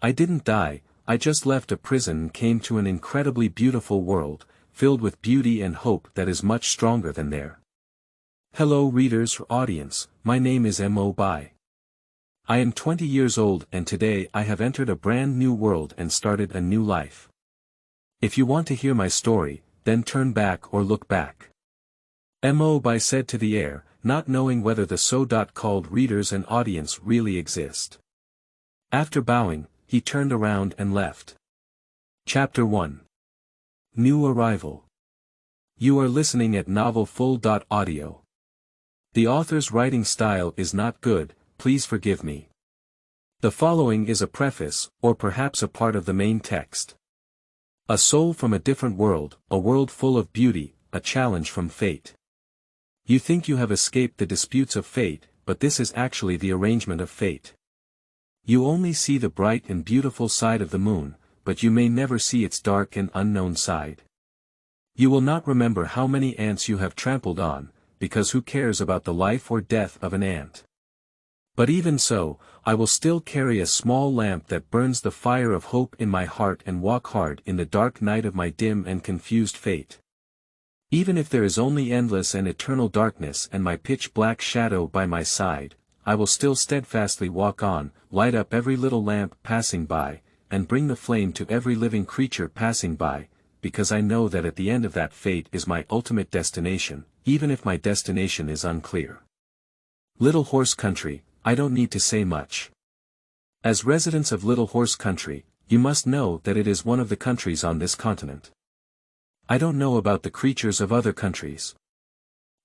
I didn't die, I just left a prison and came to an incredibly beautiful world, filled with beauty and hope that is much stronger than there. Hello readers or audience, my name is Mo Bai. I am 20 years old and today I have entered a brand new world and started a new life. If you want to hear my story, then turn back or look back. Mo Bai said to the air, not knowing whether the so-called readers and audience really exist. After bowing, he turned around and left. Chapter 1. New Arrival. You are listening at novelfull.audio. The author's writing style is not good, please forgive me. The following is a preface, or perhaps a part of the main text. A soul from a different world, a world full of beauty, a challenge from fate. You think you have escaped the disputes of fate, but this is actually the arrangement of fate. You only see the bright and beautiful side of the moon, but you may never see its dark and unknown side. You will not remember how many ants you have trampled on, because who cares about the life or death of an ant? But even so, I will still carry a small lamp that burns the fire of hope in my heart and walk hard in the dark night of my dim and confused fate. Even if there is only endless and eternal darkness and my pitch-black shadow by my side, I will still steadfastly walk on, light up every little lamp passing by, and bring the flame to every living creature passing by, because I know that at the end of that fate is my ultimate destination, even if my destination is unclear. Little Horse Country, I don't need to say much. As residents of Little Horse Country, you must know that it is one of the countries on this continent. I don't know about the creatures of other countries.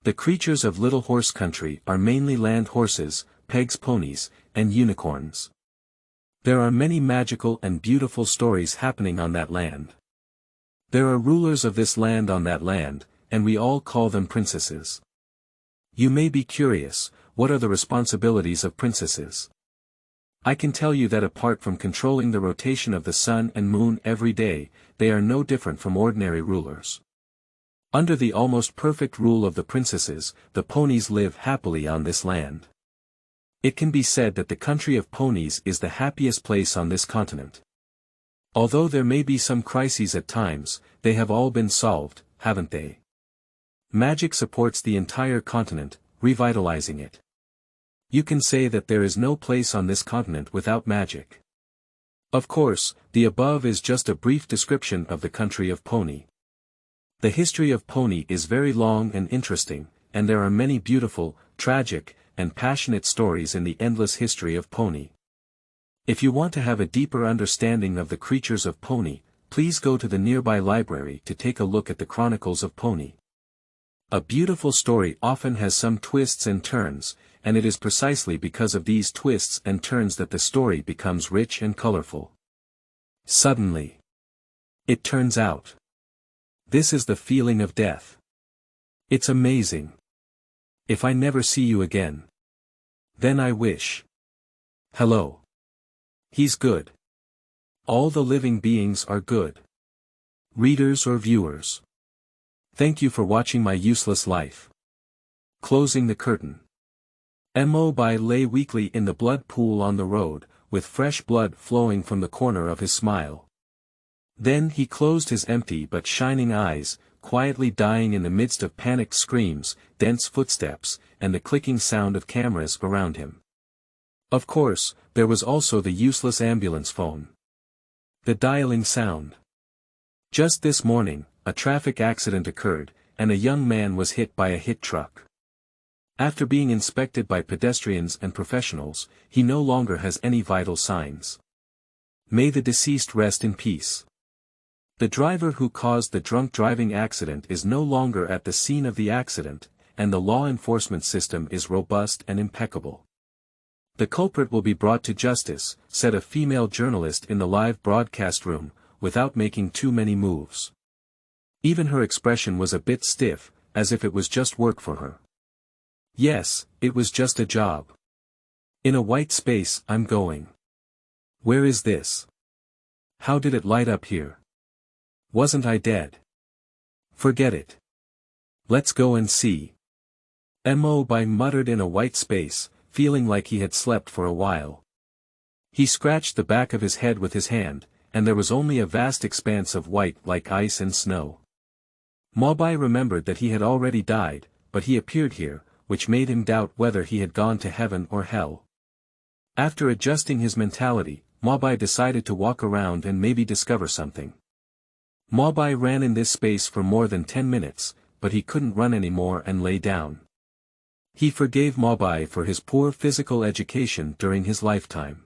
The creatures of Little Horse Country are mainly land horses, pegs ponies, and unicorns. There are many magical and beautiful stories happening on that land. There are rulers of this land on that land, and we all call them princesses. You may be curious, what are the responsibilities of princesses? I can tell you that apart from controlling the rotation of the sun and moon every day, they are no different from ordinary rulers. Under the almost perfect rule of the princesses, the ponies live happily on this land. It can be said that the country of ponies is the happiest place on this continent. Although there may be some crises at times, they have all been solved, haven't they? Magic supports the entire continent, revitalizing it. You can say that there is no place on this continent without magic. Of course, the above is just a brief description of the country of Pony. The history of Pony is very long and interesting, and there are many beautiful, tragic, and passionate stories in the endless history of Pony. If you want to have a deeper understanding of the creatures of Pony, please go to the nearby library to take a look at the Chronicles of Pony. A beautiful story often has some twists and turns, and it is precisely because of these twists and turns that the story becomes rich and colorful. Suddenly, it turns out. This is the feeling of death. It's amazing. If I never see you again, then I wish. Hello. He's good. All the living beings are good. Readers or viewers. Thank you for watching my useless life. Closing the curtain. Mo Bai lay weakly in the blood pool on the road, with fresh blood flowing from the corner of his smile. Then he closed his empty but shining eyes, quietly dying in the midst of panicked screams, dense footsteps, and the clicking sound of cameras around him. Of course, there was also the useless ambulance phone. The dialing sound. Just this morning, a traffic accident occurred, and a young man was hit by a hit truck. After being inspected by pedestrians and professionals, he no longer has any vital signs. May the deceased rest in peace. The driver who caused the drunk driving accident is no longer at the scene of the accident, and the law enforcement system is robust and impeccable. The culprit will be brought to justice, said a female journalist in the live broadcast room, without making too many moves. Even her expression was a bit stiff, as if it was just work for her. Yes, it was just a job. In a white space I'm going. Where is this? How did it light up here? Wasn't I dead? Forget it. Let's go and see. Mo Bai muttered in a white space, feeling like he had slept for a while. He scratched the back of his head with his hand, and there was only a vast expanse of white like ice and snow. Mo Bai remembered that he had already died, but he appeared here, which made him doubt whether he had gone to heaven or hell. After adjusting his mentality, Mo Bai decided to walk around and maybe discover something. Mo Bai ran in this space for more than 10 minutes, but he couldn't run anymore and lay down. He forgave Mo Bai for his poor physical education during his lifetime.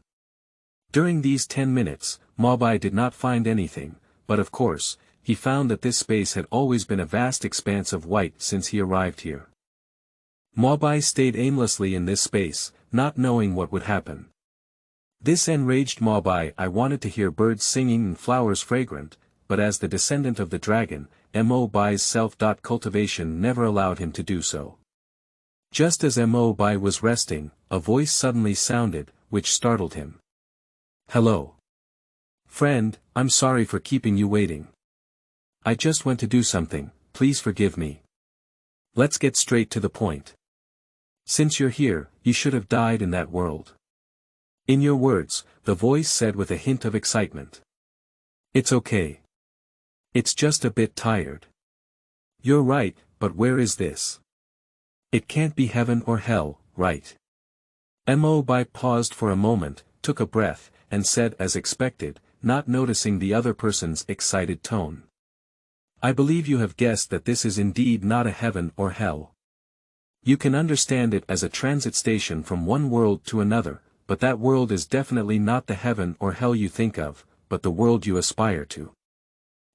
During these 10 minutes, Mo Bai did not find anything, but of course, he found that this space had always been a vast expanse of white since he arrived here. Mo Bai stayed aimlessly in this space, not knowing what would happen. This enraged Mo Bai. I wanted to hear birds singing and flowers fragrant, but as the descendant of the dragon, Mo Bai's self-cultivation never allowed him to do so. Just as Mo Bai was resting, a voice suddenly sounded, which startled him. "Hello. Friend, I'm sorry for keeping you waiting. I just went to do something, please forgive me. Let's get straight to the point. Since you're here, you should have died in that world." "In your words," the voice said with a hint of excitement. "It's okay. It's just a bit tired." "You're right, but where is this? It can't be heaven or hell, right?" Mo Bai paused for a moment, took a breath, and said as expected, not noticing the other person's excited tone. "I believe you have guessed that this is indeed not a heaven or hell. You can understand it as a transit station from one world to another, but that world is definitely not the heaven or hell you think of, but the world you aspire to.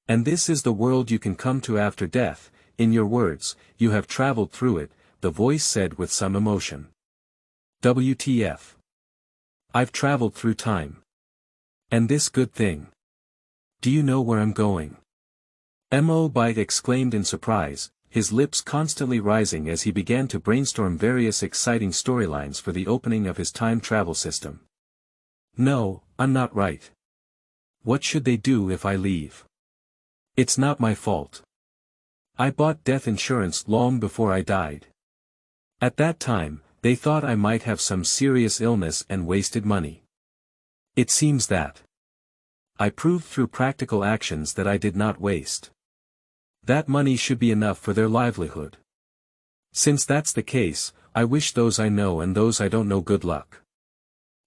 And this is the world you can come to after death. In your words, you have traveled through it," the voice said with some emotion. "WTF. I've traveled through time. And this good thing. Do you know where I'm going?" Mo Bai exclaimed in surprise, his lips constantly rising as he began to brainstorm various exciting storylines for the opening of his time travel system. "No, I'm not right. What should they do if I leave? It's not my fault. I bought death insurance long before I died. At that time, they thought I might have some serious illness and wasted money. It seems that I proved through practical actions that I did not waste. That money should be enough for their livelihood. Since that's the case, I wish those I know and those I don't know good luck."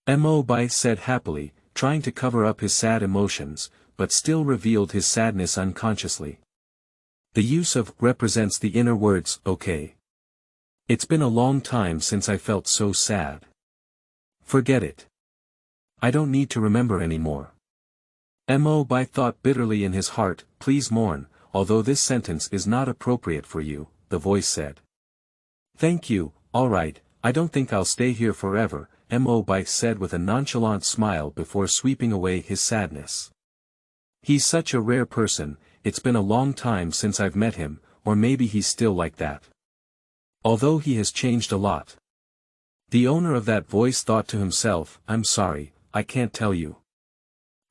Mo Bai said happily, trying to cover up his sad emotions, but still revealed his sadness unconsciously. The use of represents the inner words, "okay. It's been a long time since I felt so sad. Forget it. I don't need to remember anymore." Mo Bai thought bitterly in his heart, "Please mourn, although this sentence is not appropriate for you," the voice said. "Thank you, alright, I don't think I'll stay here forever," Mo Bai said with a nonchalant smile before sweeping away his sadness. "He's such a rare person, it's been a long time since I've met him, or maybe he's still like that. Although he has changed a lot." The owner of that voice thought to himself, "I'm sorry, I can't tell you.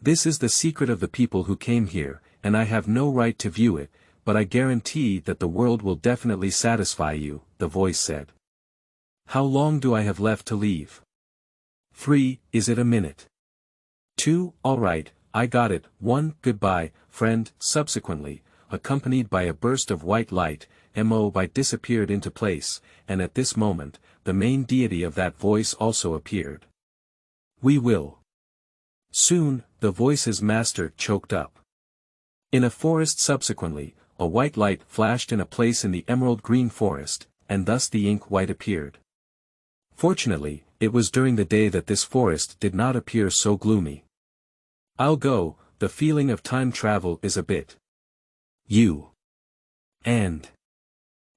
This is the secret of the people who came here, and I have no right to view it, but I guarantee that the world will definitely satisfy you," the voice said. "How long do I have left to leave?" 3, is it a minute? 2, alright, I got it. 1, goodbye, friend. Subsequently, accompanied by a burst of white light, Mo Bai disappeared into place, and at this moment, the main deity of that voice also appeared. "We will soon," the voice's master choked up. In a forest subsequently, a white light flashed in a place in the emerald green forest, and thus the ink white appeared. Fortunately, it was during the day that this forest did not appear so gloomy. "I'll go, the feeling of time travel is a bit you and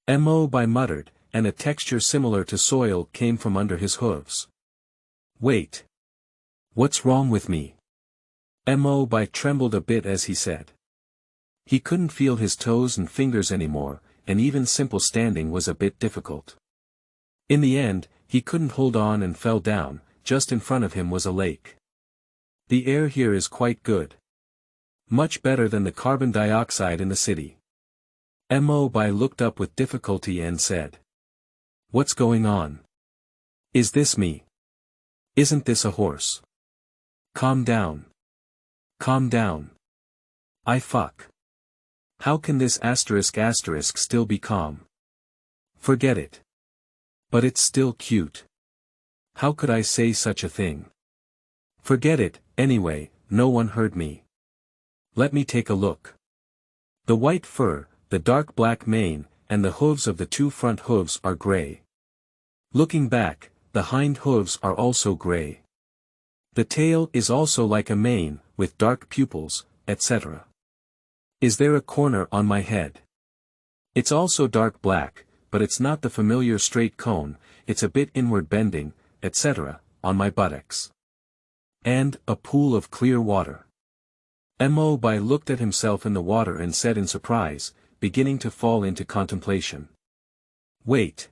Mo Bai muttered, and a texture similar to soil came from under his hooves. "Wait. What's wrong with me?" Mo Bai trembled a bit as he said. He couldn't feel his toes and fingers anymore, and even simple standing was a bit difficult. In the end, he couldn't hold on and fell down. Just in front of him was a lake. "The air here is quite good. Much better than the carbon dioxide in the city." Mo Bai looked up with difficulty and said, "What's going on? Is this me? Isn't this a horse?" Calm down. Calm down. I fuck. How can this asterisk still be calm? Forget it. But it's still cute. How could I say such a thing? Forget it, anyway, no one heard me. Let me take a look. The white fur, the dark black mane, and the hooves of the two front hooves are gray. Looking back, the hind hooves are also gray. The tail is also like a mane, with dark pupils, etc. Is there a corner on my head? It's also dark black, but it's not the familiar straight cone, it's a bit inward bending, etc., on my buttocks. And, a pool of clear water. Mo Bai looked at himself in the water and said in surprise, beginning to fall into contemplation. Wait.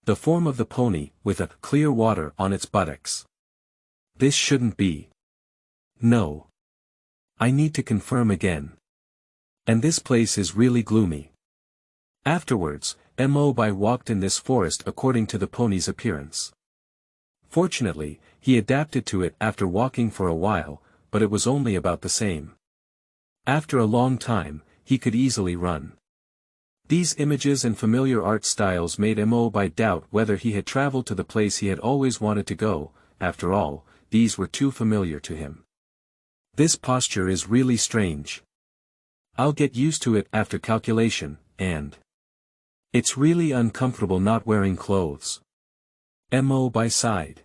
The form of the pony, with a clear water on its buttocks. This shouldn't be. No. I need to confirm again. And this place is really gloomy. Afterwards, Mo Bai walked in this forest according to the pony's appearance. Fortunately, he adapted to it after walking for a while, but it was only about the same. After a long time, he could easily run. These images and familiar art styles made Mo Bai doubt whether he had traveled to the place he had always wanted to go. After all, these were too familiar to him. This posture is really strange. I'll get used to it after calculation, and it's really uncomfortable not wearing clothes. Mo Bai sighed.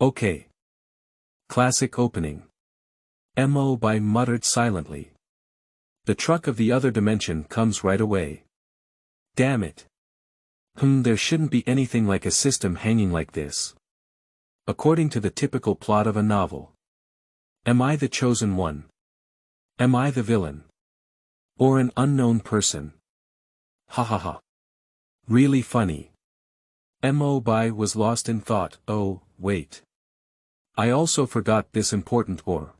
Okay. Classic opening. Mo Bai muttered silently. The truck of the other dimension comes right away. Damn it. There shouldn't be anything like a system hanging like this. According to the typical plot of a novel. Am I the chosen one? Am I the villain? Or an unknown person? Ha ha ha. Really funny. Mo Bai was lost in thought. Oh, wait. I also forgot this important or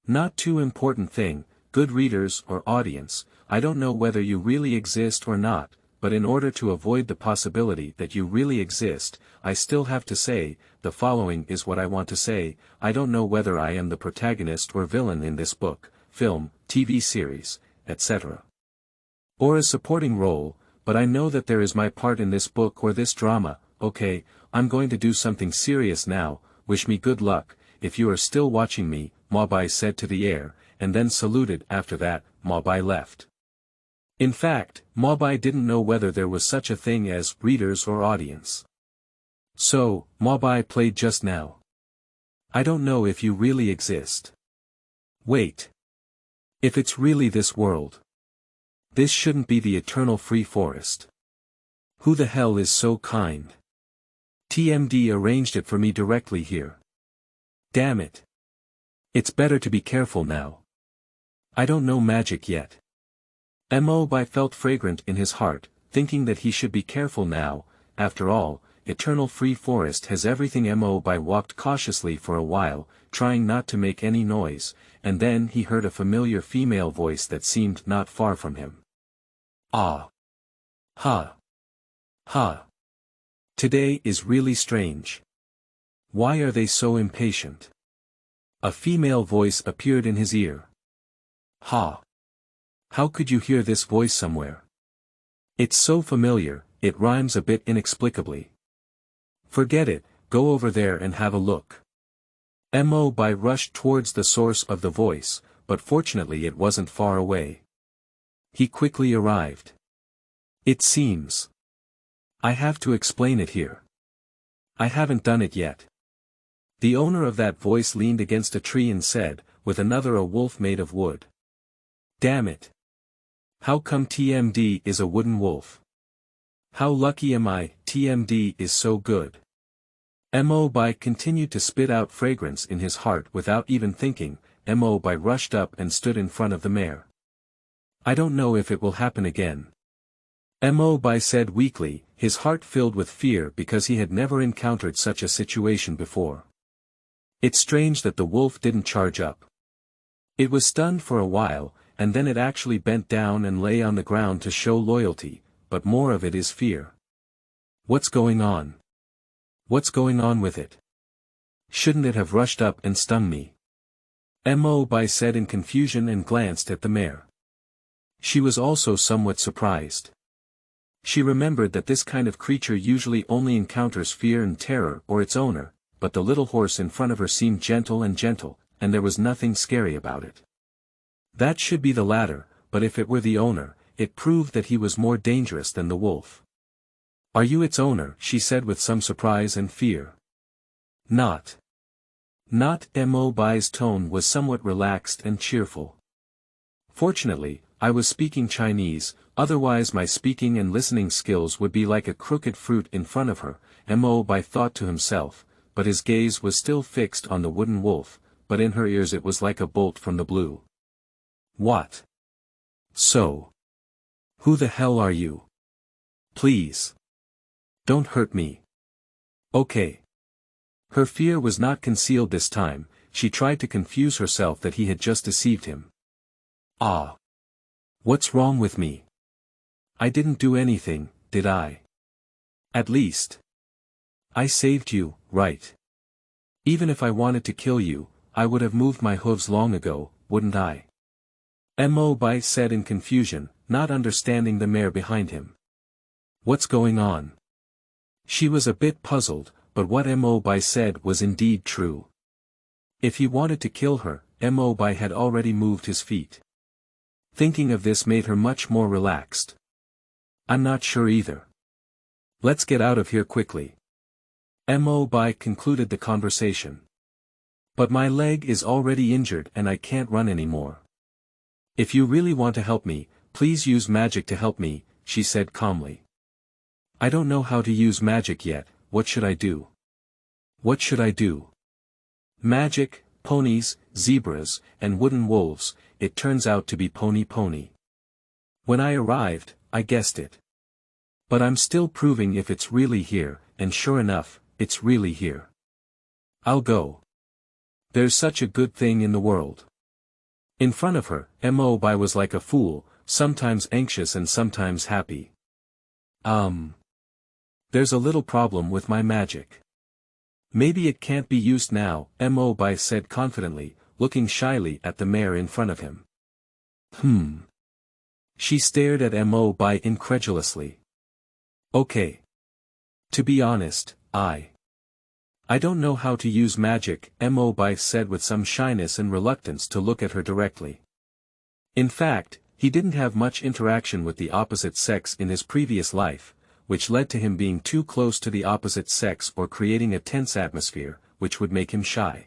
not too important thing. Good readers or audience, I don't know whether you really exist or not, but in order to avoid the possibility that you really exist, I still have to say, the following is what I want to say. I don't know whether I am the protagonist or villain in this book, film, TV series, etc. or a supporting role, but I know that there is my part in this book or this drama. Okay, I'm going to do something serious now. Wish me good luck, if you are still watching me, Mo Bai said to the air, and then saluted. After that, Mo Bai left. In fact, Mo Bai didn't know whether there was such a thing as readers or audience. So, Mo Bai played just now. I don't know if you really exist. Wait. If it's really this world. This shouldn't be the eternal free forest. Who the hell is so kind? TMD arranged it for me directly here. Damn it. It's better to be careful now. I don't know magic yet. Mo Bai felt fragrant in his heart, thinking that he should be careful now. After all, eternal free forest has everything. Mo Bai walked cautiously for a while, trying not to make any noise, and then he heard a familiar female voice that seemed not far from him. Ah. Ha. Ha. Today is really strange. Why are they so impatient? A female voice appeared in his ear. Ha. How could you hear this voice somewhere? It's so familiar, it rhymes a bit inexplicably. Forget it, go over there and have a look. Mo Bai rushed towards the source of the voice, but fortunately it wasn't far away. He quickly arrived. It seems. I have to explain it here. I haven't done it yet. The owner of that voice leaned against a tree and said, with another, a wolf made of wood. Damn it. How come TMD is a wooden wolf? How lucky am I? TMD is so good. Mo Bai continued to spit out fragrance in his heart without even thinking. Mo Bai rushed up and stood in front of the mare. I don't know if it will happen again. Mo Bai said weakly, his heart filled with fear because he had never encountered such a situation before. It's strange that the wolf didn't charge up. It was stunned for a while, and then it actually bent down and lay on the ground to show loyalty, but more of it is fear. What's going on? What's going on with it? Shouldn't it have rushed up and stung me? Mo Bai said in confusion and glanced at the mare. She was also somewhat surprised. She remembered that this kind of creature usually only encounters fear and terror or its owner, but the little horse in front of her seemed gentle, and there was nothing scary about it. That should be the latter, but if it were the owner, it proved that he was more dangerous than the wolf. "Are you its owner?" she said with some surprise and fear. Not. Mo Bai's tone was somewhat relaxed and cheerful. "Fortunately, I was speaking Chinese, otherwise my speaking and listening skills would be like a crooked fruit in front of her," Mo Bai thought to himself, but his gaze was still fixed on the wooden wolf, but in her ears it was like a bolt from the blue. "What? So? Who the hell are you? Please. Don't hurt me. Okay." Her fear was not concealed this time, she tried to confuse herself that he had just deceived him. "Ah. What's wrong with me? I didn't do anything, did I? At least. I saved you, right? Even if I wanted to kill you, I would have moved my hooves long ago, wouldn't I?" Mo Bai said in confusion, not understanding the mare behind him. "What's going on?" She was a bit puzzled, but what Mo Bai said was indeed true. If he wanted to kill her, Mo Bai had already moved his feet. Thinking of this made her much more relaxed. "I'm not sure either. Let's get out of here quickly." Mo Bai concluded the conversation. "But my leg is already injured and I can't run anymore. If you really want to help me, please use magic to help me," she said calmly. "I don't know how to use magic yet, what should I do?" "What should I do?" "Magic, ponies, zebras, and wooden wolves, it turns out to be pony. When I arrived, I guessed it. But I'm still proving if it's really here, and sure enough, it's really here. I'll go. There's such a good thing in the world." In front of her, Mo Bai was like a fool, sometimes anxious and sometimes happy. There's a little problem with my magic. Maybe it can't be used now," Mo Bai said confidently, looking shyly at the mare in front of him. She stared at Mo Bai incredulously. "Okay. To be honest, I don't know how to use magic," Mo Bai said with some shyness and reluctance to look at her directly. In fact, he didn't have much interaction with the opposite sex in his previous life, which led to him being too close to the opposite sex or creating a tense atmosphere, which would make him shy.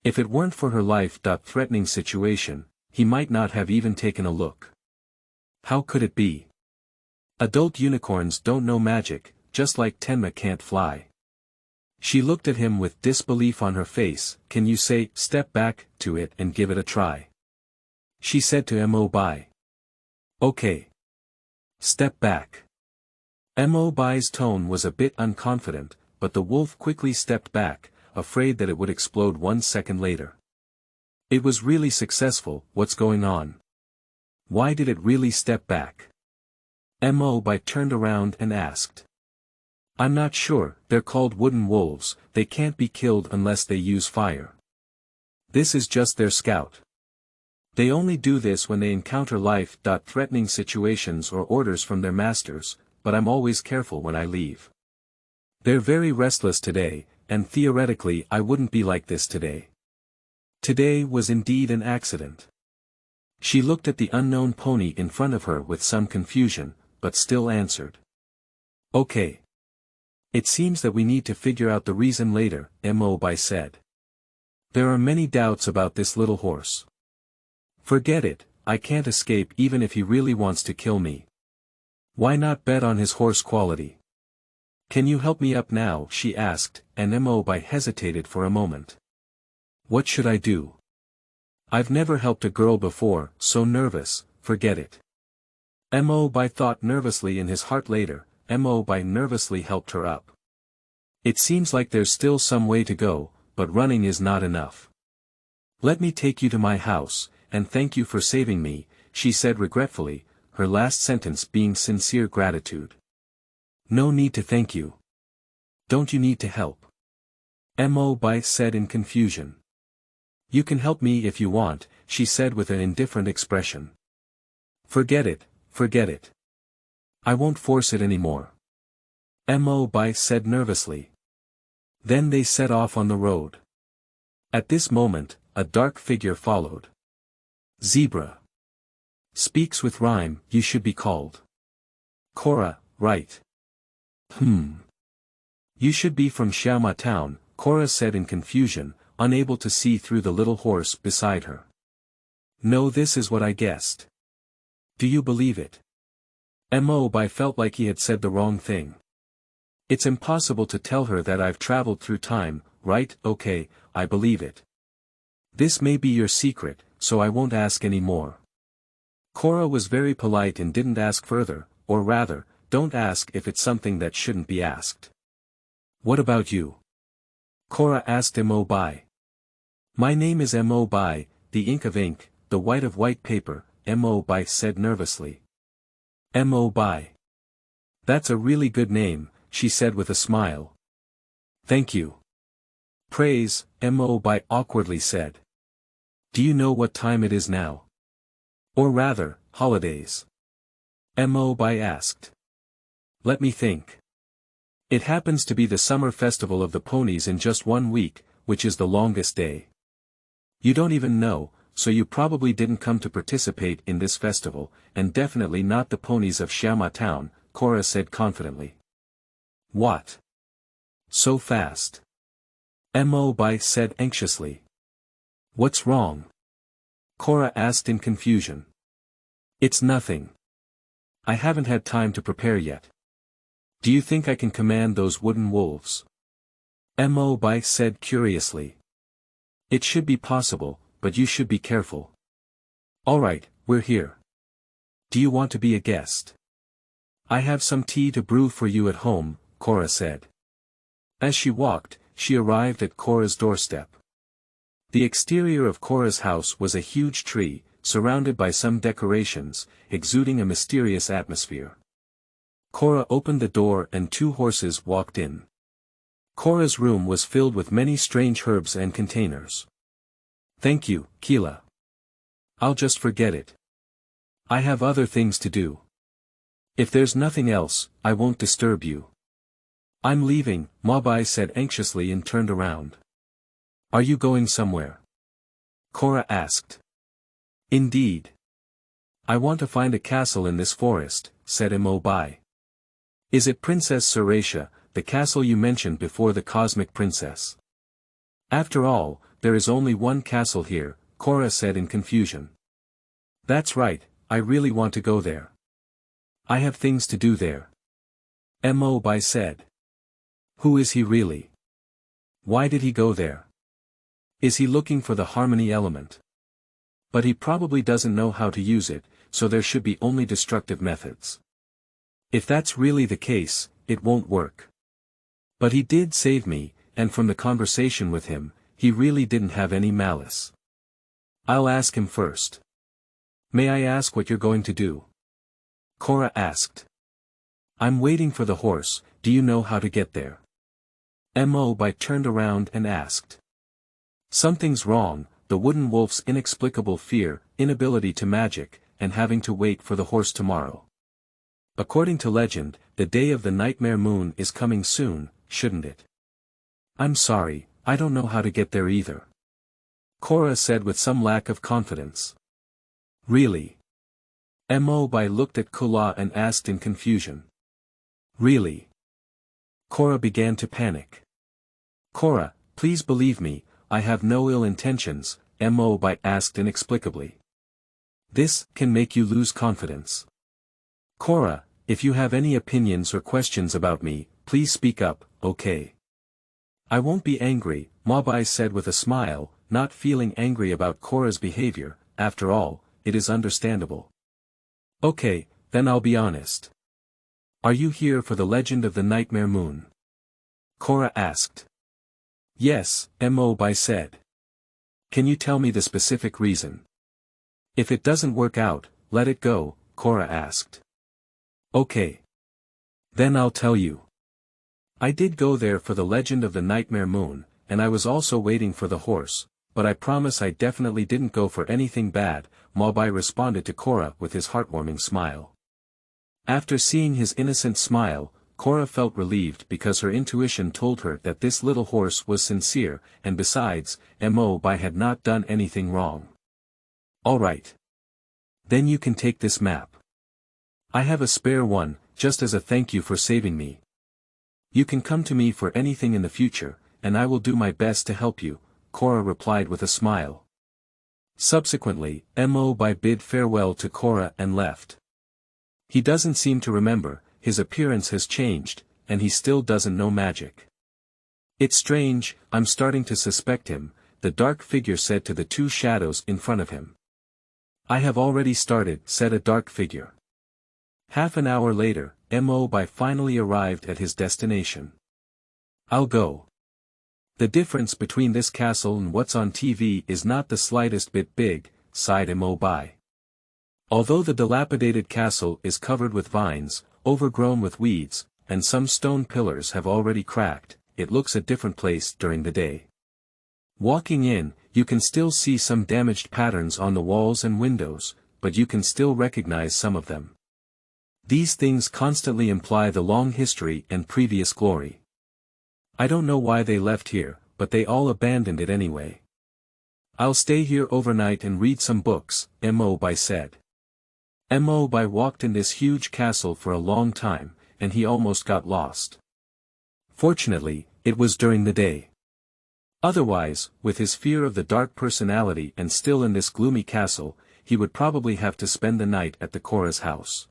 If it weren't for her life-threatening situation, he might not have even taken a look. How could it be? Adult unicorns don't know magic, just like Tenma can't fly. She looked at him with disbelief on her face. "Can you say, 'Step back,' to it and give it a try?" she said to Mo Bai. "Okay. Step back." Mo Bai's tone was a bit unconfident, but the wolf quickly stepped back, afraid that it would explode 1 second later. It was really successful. What's going on? Why did it really step back? Mo Bai turned around and asked. "I'm not sure, they're called wooden wolves, they can't be killed unless they use fire. This is just their scout. They only do this when they encounter life-threatening situations or orders from their masters, but I'm always careful when I leave. They're very restless today, and theoretically I wouldn't be like this today. Today was indeed an accident." She looked at the unknown pony in front of her with some confusion, but still answered. "Okay. It seems that we need to figure out the reason later," Mo Bai said. "There are many doubts about this little horse. Forget it, I can't escape even if he really wants to kill me. Why not bet on his horse quality? Can you help me up now?" she asked, and Mo Bai hesitated for a moment. "What should I do? I've never helped a girl before, so nervous, forget it." Mo Bai thought nervously in his heart later. Mo Bai nervously helped her up. "It seems like there's still some way to go, but running is not enough. Let me take you to my house, and thank you for saving me," she said regretfully, her last sentence being sincere gratitude. "No need to thank you. Don't you need to help? Mo Bai said in confusion. You can help me if you want, she said with an indifferent expression. Forget it, forget it. I won't force it anymore. Mo Bai said nervously. Then they set off on the road. At this moment, a dark figure followed. Zebra. Speaks with rhyme, you should be called. Cora, right. You should be from Xiaoma town, Cora said in confusion, unable to see through the little horse beside her. No, this is what I guessed. Do you believe it? Mo Bai felt like he had said the wrong thing. It's impossible to tell her that I've traveled through time, right? Okay, I believe it. This may be your secret, so I won't ask any more. Cora was very polite and didn't ask further, or rather, don't ask if it's something that shouldn't be asked. What about you? Cora asked Mo Bai. My name is Mo Bai, the ink of ink, the white of white paper, Mo Bai said nervously. Mo Bai. That's a really good name, she said with a smile. Thank you. Praise, Mo Bai awkwardly said. Do you know what time it is now? Or rather, holidays. Mo Bai asked. Let me think. It happens to be the summer festival of the ponies in just 1 week, which is the longest day. You don't even know, so you probably didn't come to participate in this festival, and definitely not the ponies of Xiaoma town, Cora said confidently. What? So fast? Mo Bai said anxiously. What's wrong? Cora asked in confusion. It's nothing. I haven't had time to prepare yet. Do you think I can command those wooden wolves? Mo Bai said curiously. It should be possible, but you should be careful. Alright, we're here. Do you want to be a guest? I have some tea to brew for you at home, Cora said. As she walked, she arrived at Cora's doorstep. The exterior of Cora's house was a huge tree, surrounded by some decorations, exuding a mysterious atmosphere. Cora opened the door and 2 horses walked in. Cora's room was filled with many strange herbs and containers. Thank you, Keela. I'll just forget it. I have other things to do. If there's nothing else, I won't disturb you. I'm leaving, Mo Bai said anxiously and turned around. Are you going somewhere? Cora asked. Indeed. I want to find a castle in this forest, said Mo Bai. Is it Princess Suratia, the castle you mentioned before the Cosmic Princess? After all, there is only one castle here, Cora said in confusion. That's right, I really want to go there. I have things to do there. Mo Bai said. Who is he really? Why did he go there? Is he looking for the harmony element? But he probably doesn't know how to use it, so there should be only destructive methods. If that's really the case, it won't work. But he did save me, and from the conversation with him, he really didn't have any malice. I'll ask him first. May I ask what you're going to do? Cora asked. I'm waiting for the horse, do you know how to get there? Mo Bai turned around and asked. Something's wrong, the wooden wolf's inexplicable fear, inability to magic, and having to wait for the horse tomorrow. According to legend, the day of the nightmare moon is coming soon, shouldn't it? I'm sorry, I don't know how to get there either. Cora said with some lack of confidence. Really? Mo Bai looked at Kula and asked in confusion. Really? Cora began to panic. Cora, please believe me, I have no ill intentions, Mo Bai asked inexplicably. This can make you lose confidence. Cora, if you have any opinions or questions about me, please speak up, okay? I won't be angry, Mo Bai said with a smile, not feeling angry about Cora's behavior, after all, it is understandable. Okay, then I'll be honest. Are you here for the legend of the nightmare moon? Cora asked. Yes, Mo Bai said. Can you tell me the specific reason? If it doesn't work out, let it go, Cora asked. Okay. Then I'll tell you. I did go there for the legend of the nightmare moon, and I was also waiting for the horse, but I promise I definitely didn't go for anything bad, Mo Bai responded to Cora with his heartwarming smile. After seeing his innocent smile, Cora felt relieved because her intuition told her that this little horse was sincere, and besides, Mo Bai had not done anything wrong. Alright. Then you can take this map. I have a spare one, just as a thank you for saving me. You can come to me for anything in the future, and I will do my best to help you, Cora replied with a smile. Subsequently, Mo Bai bid farewell to Cora and left. He doesn't seem to remember, his appearance has changed, and he still doesn't know magic. It's strange, I'm starting to suspect him, the dark figure said to the two shadows in front of him. I have already started, said a dark figure. Half an hour later, Mo Bai finally arrived at his destination. I'll go. The difference between this castle and what's on TV is not the slightest bit big, sighed Mo Bai. Although the dilapidated castle is covered with vines, overgrown with weeds, and some stone pillars have already cracked, it looks a different place during the day. Walking in, you can still see some damaged patterns on the walls and windows, but you can still recognize some of them. These things constantly imply the long history and previous glory. I don't know why they left here, but they all abandoned it anyway. I'll stay here overnight and read some books, Mo Bai said. Mo Bai walked in this huge castle for a long time, and he almost got lost. Fortunately, it was during the day. Otherwise, with his fear of the dark personality and still in this gloomy castle, he would probably have to spend the night at the Cora's house.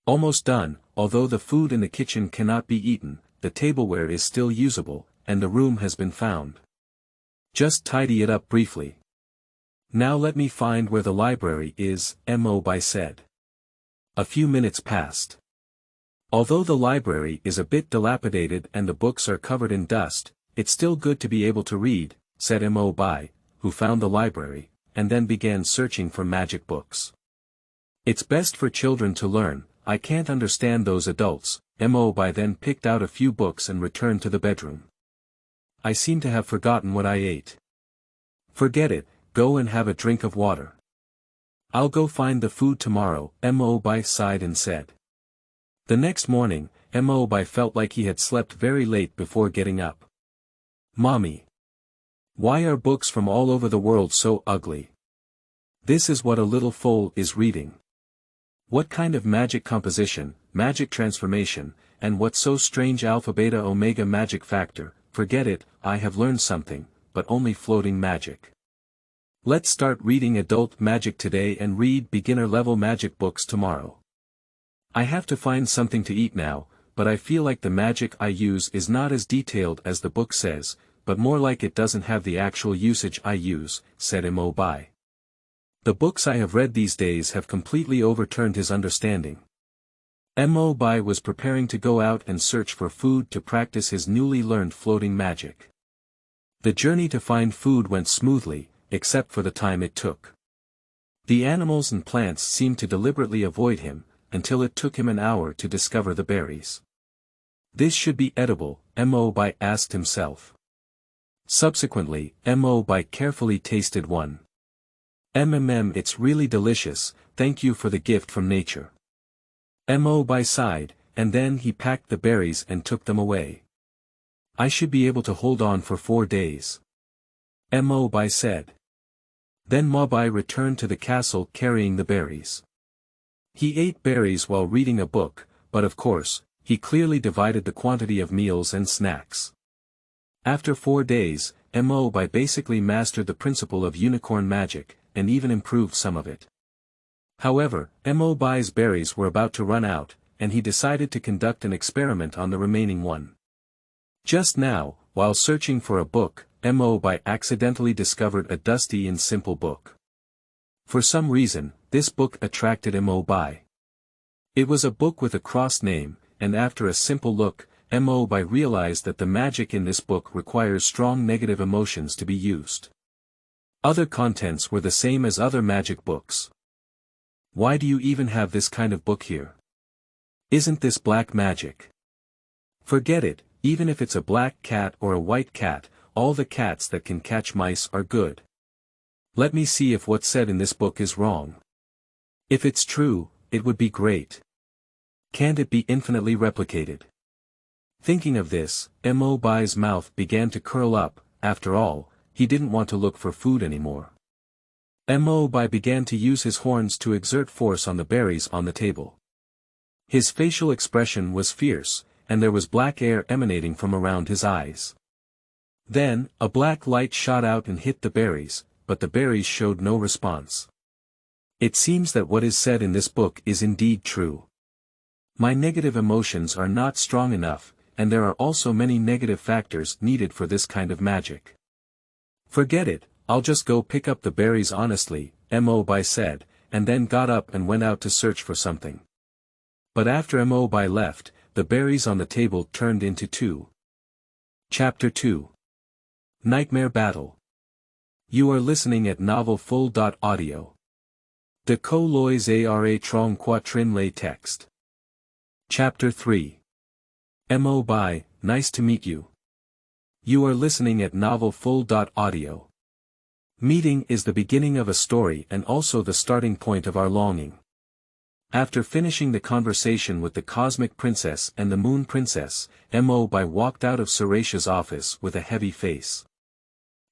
Almost done, although the food in the kitchen cannot be eaten, the tableware is still usable, and the room has been found. Just tidy it up briefly. Now let me find where the library is, Mo Bai said. A few minutes passed. Although the library is a bit dilapidated and the books are covered in dust, it's still good to be able to read, said Mo Bai, who found the library, and then began searching for magic books. It's best for children to learn, I can't understand those adults. Mo Bai then picked out a few books and returned to the bedroom. I seem to have forgotten what I ate. Forget it, go and have a drink of water. I'll go find the food tomorrow, Mo Bai sighed and said. The next morning, Mo Bai felt like he had slept very late before getting up. Mommy. Why are books from all over the world so ugly? This is what a little foal is reading. What kind of magic composition, magic transformation, and what so strange alpha beta omega magic factor? Forget it, I have learned something, but only floating magic. Let's start reading adult magic today and read beginner level magic books tomorrow. I have to find something to eat now, but I feel like the magic I use is not as detailed as the book says, but more like it doesn't have the actual usage I use, said Mo Bai. The books I have read these days have completely overturned his understanding. Mo Bai was preparing to go out and search for food to practice his newly learned floating magic. The journey to find food went smoothly, except for the time it took. The animals and plants seemed to deliberately avoid him, until it took him an hour to discover the berries. This should be edible, Mo Bai asked himself. Subsequently, Mo Bai carefully tasted one. It's really delicious, thank you for the gift from nature. Mo Bai sighed, and then he packed the berries and took them away. I should be able to hold on for 4 days. Mo Bai said. Then Mo Bai returned to the castle carrying the berries. He ate berries while reading a book, but of course, he clearly divided the quantity of meals and snacks. After 4 days, Mo Bai basically mastered the principle of unicorn magic, and even improved some of it. However, Mo Bai's berries were about to run out, and he decided to conduct an experiment on the remaining one. Just now, while searching for a book, Mo Bai accidentally discovered a dusty and simple book. For some reason, this book attracted Mo Bai. It was a book with a cross name, and after a simple look, Mo Bai realized that the magic in this book requires strong negative emotions to be used. Other contents were the same as other magic books. Why do you even have this kind of book here? Isn't this black magic? Forget it, even if it's a black cat or a white cat, all the cats that can catch mice are good. Let me see if what's said in this book is wrong. If it's true, it would be great. Can't it be infinitely replicated? Thinking of this, Mo Bai's mouth began to curl up. After all, he didn't want to look for food anymore. Mo Bai began to use his horns to exert force on the berries on the table. His facial expression was fierce, and there was black air emanating from around his eyes. Then, a black light shot out and hit the berries, but the berries showed no response. It seems that what is said in this book is indeed true. My negative emotions are not strong enough, and there are also many negative factors needed for this kind of magic. Forget it, I'll just go pick up the berries honestly, Mo Bai said, and then got up and went out to search for something. But after Mo Bai left, the berries on the table turned into two. Chapter 2. Nightmare Battle. You are listening at Novel Full.audio. De co lois ara trong quatrin lay text. Chapter 3. Mo Bai, nice to meet you. You are listening at Novel Full.audio. Meeting is the beginning of a story and also the starting point of our longing. After finishing the conversation with the Cosmic Princess and the Moon Princess, Mo Bai walked out of Suresha's office with a heavy face.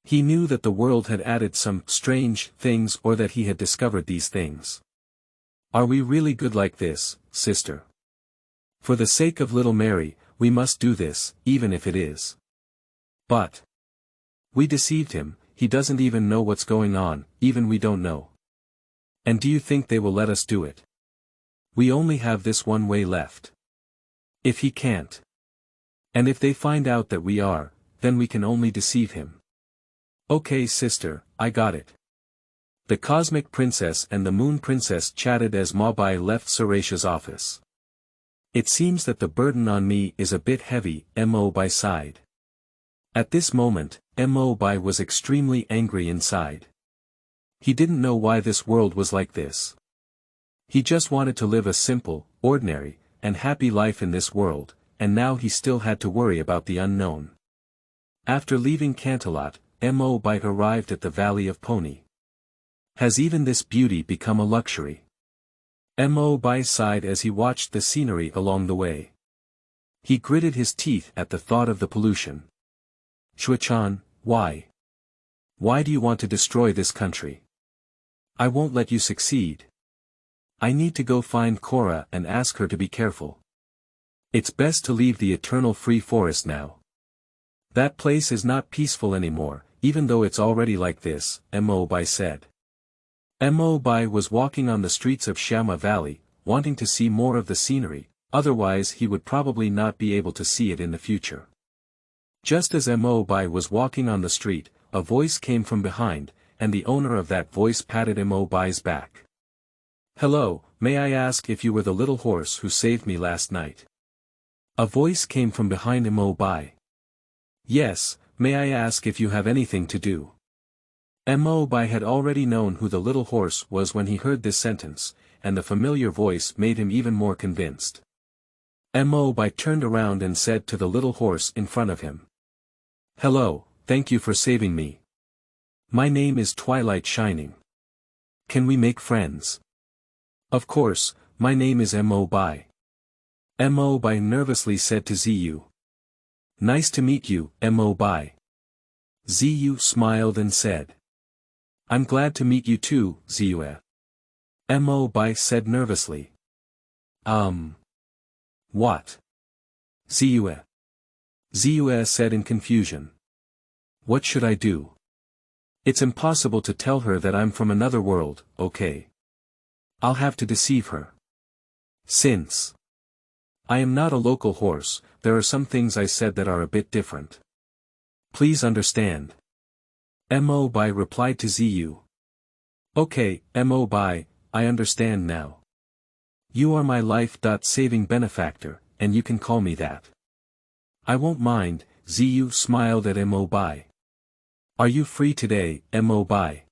He knew that the world had added some strange things or that he had discovered these things. Are we really good like this, sister? For the sake of little Mary, we must do this, even if it is. But we deceived him, he doesn't even know what's going on, even we don't know. And do you think they will let us do it? We only have this one way left. If he can't. And if they find out that we are, then we can only deceive him. Okay sister, I got it. The Cosmic Princess and the Moon Princess chatted as Mo Bai left Suresha's office. It seems that the burden on me is a bit heavy, Mo Bai sighed. At this moment, Mo Bai was extremely angry inside. He didn't know why this world was like this. He just wanted to live a simple, ordinary, and happy life in this world, and now he still had to worry about the unknown. After leaving Canterlot, Mo Bai arrived at the Valley of Pony. Has even this beauty become a luxury? Mo Bai sighed as he watched the scenery along the way. He gritted his teeth at the thought of the pollution. Shuichan, why? Why do you want to destroy this country? I won't let you succeed. I need to go find Cora and ask her to be careful. It's best to leave the eternal free forest now. That place is not peaceful anymore, even though it's already like this, Mo Bai said. Mo Bai was walking on the streets of Xiaoma Valley, wanting to see more of the scenery, otherwise he would probably not be able to see it in the future. Just as Mo Bai was walking on the street, a voice came from behind, and the owner of that voice patted Mo Bai's back. Hello, may I ask if you were the little horse who saved me last night? A voice came from behind Mo Bai. Yes, may I ask if you have anything to do? Mo Bai had already known who the little horse was when he heard this sentence, and the familiar voice made him even more convinced. Mo Bai turned around and said to the little horse in front of him. Hello, thank you for saving me. My name is Twilight Shining. Can we make friends? Of course, my name is Mo Bai. Mo Bai nervously said to Ziyu. Nice to meet you, Mo Bai. Ziyu smiled and said. I'm glad to meet you too, Ziyu. Mo Bai said nervously. What? Ziyu. Ziyu said in confusion. What should I do? It's impossible to tell her that I'm from another world, okay? I'll have to deceive her. Since I am not a local horse, there are some things I said that are a bit different. Please understand. Mo Bai replied to Ziyu. Okay, Mo Bai, I understand now. You are my life-saving benefactor, and you can call me that. I won't mind, Ziyu smiled at Mo Bai. Are you free today, Mo Bai?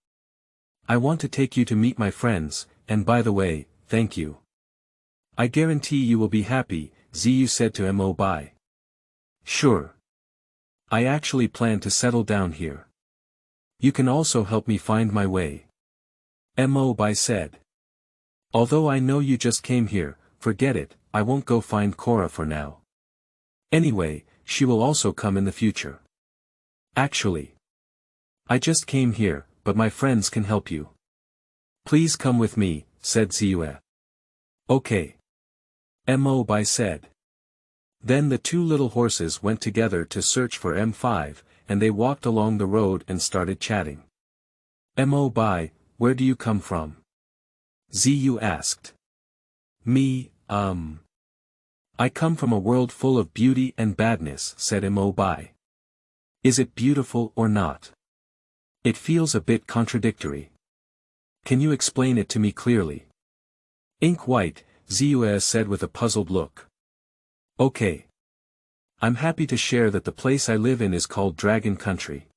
I want to take you to meet my friends, and by the way, thank you. I guarantee you will be happy, Ziyu said to Mo Bai. Sure. I actually plan to settle down here. You can also help me find my way. Mo Bai said. Although I know you just came here, forget it, I won't go find Cora for now. Anyway, she will also come in the future. Actually, I just came here, but my friends can help you. Please come with me, said Ziyue. Okay. Mo Bai said. Then the two little horses went together to search for M5, and they walked along the road and started chatting. Mo Bai, where do you come from? Ziyu asked. Me, I come from a world full of beauty and badness, said Mo Bai. Is it beautiful or not? It feels a bit contradictory. Can you explain it to me clearly? Ink white, Ziyue said with a puzzled look. Okay. I'm happy to share that the place I live in is called Dragon Country.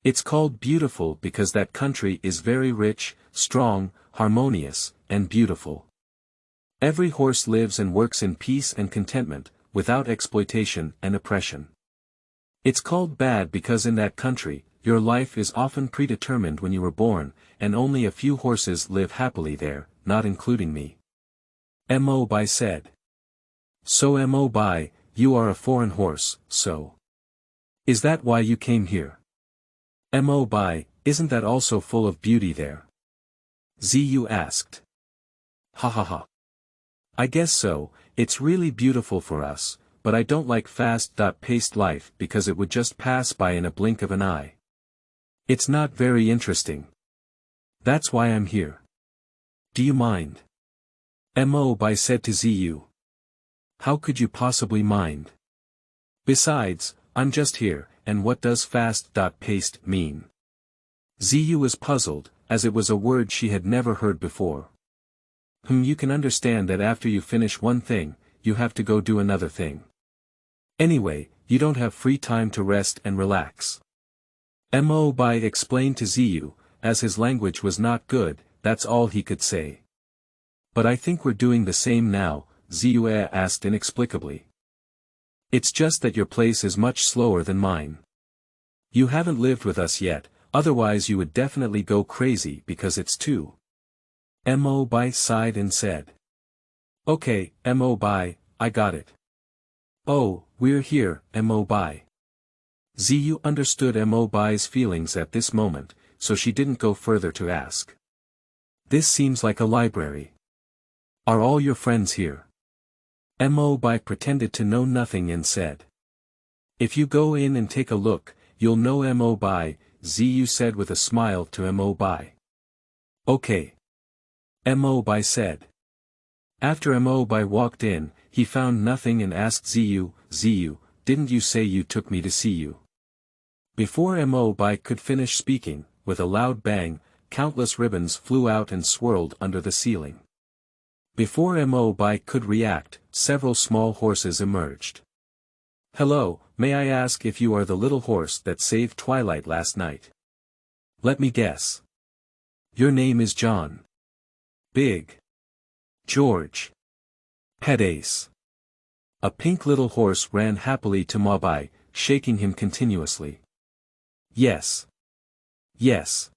It's called beautiful because that country is very rich, strong, harmonious, and beautiful. Every horse lives and works in peace and contentment, without exploitation and oppression. It's called bad because in that country, your life is often predetermined when you were born, and only a few horses live happily there, not including me. Mo Bai said. So Mo Bai, you are a foreign horse, so. Is that why you came here? Mo Bai, isn't that also full of beauty there? Ziyu asked. Ha ha ha. I guess so, it's really beautiful for us, but I don't like fast-paced life because it would just pass by in a blink of an eye. It's not very interesting. That's why I'm here. Do you mind? Mo Bai said to Ziyu. How could you possibly mind? Besides, I'm just here, and what does fast-paced mean? Ziyu was puzzled, as it was a word she had never heard before. You can understand that after you finish one thing, you have to go do another thing. Anyway, you don't have free time to rest and relax. Mo Bai explained to Ziyu, as his language was not good, that's all he could say. But I think we're doing the same now, Ziyu asked inexplicably. It's just that your place is much slower than mine. You haven't lived with us yet, otherwise you would definitely go crazy because it's too. Mo Bai sighed and said. Okay, Mo Bai, I got it. Oh, we're here, Mo Bai. Ziyu understood Mo Bai's feelings at this moment, so she didn't go further to ask. This seems like a library. Are all your friends here? Mo Bai pretended to know nothing and said. If you go in and take a look, you'll know Mo Bai, Ziyu said with a smile to Mo Bai. Okay. Mo Bai said. After Mo Bai walked in, he found nothing and asked Ziyu, Ziyu, didn't you say you took me to see you? Before Mo Bai could finish speaking, with a loud bang, countless ribbons flew out and swirled under the ceiling. Before Mo Bai could react, several small horses emerged. Hello, may I ask if you are the little horse that saved Twilight last night? Let me guess. Your name is John. Big. George. Head Ace. A pink little horse ran happily to Mo Bai, shaking him continuously. Yes. Yes.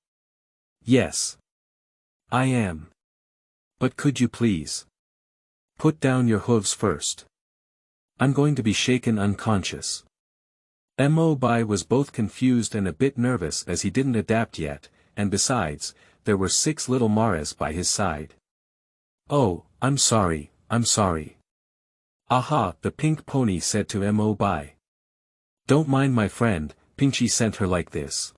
Yes. I am. But could you please? Put down your hooves first. I'm going to be shaken unconscious. Mo Bai was both confused and a bit nervous as he didn't adapt yet, and besides, there were 6 little Mares by his side. Oh, I'm sorry, I'm sorry. Aha, the pink pony said to Mo Bai. Don't mind my friend, Pinkchi sent her like this.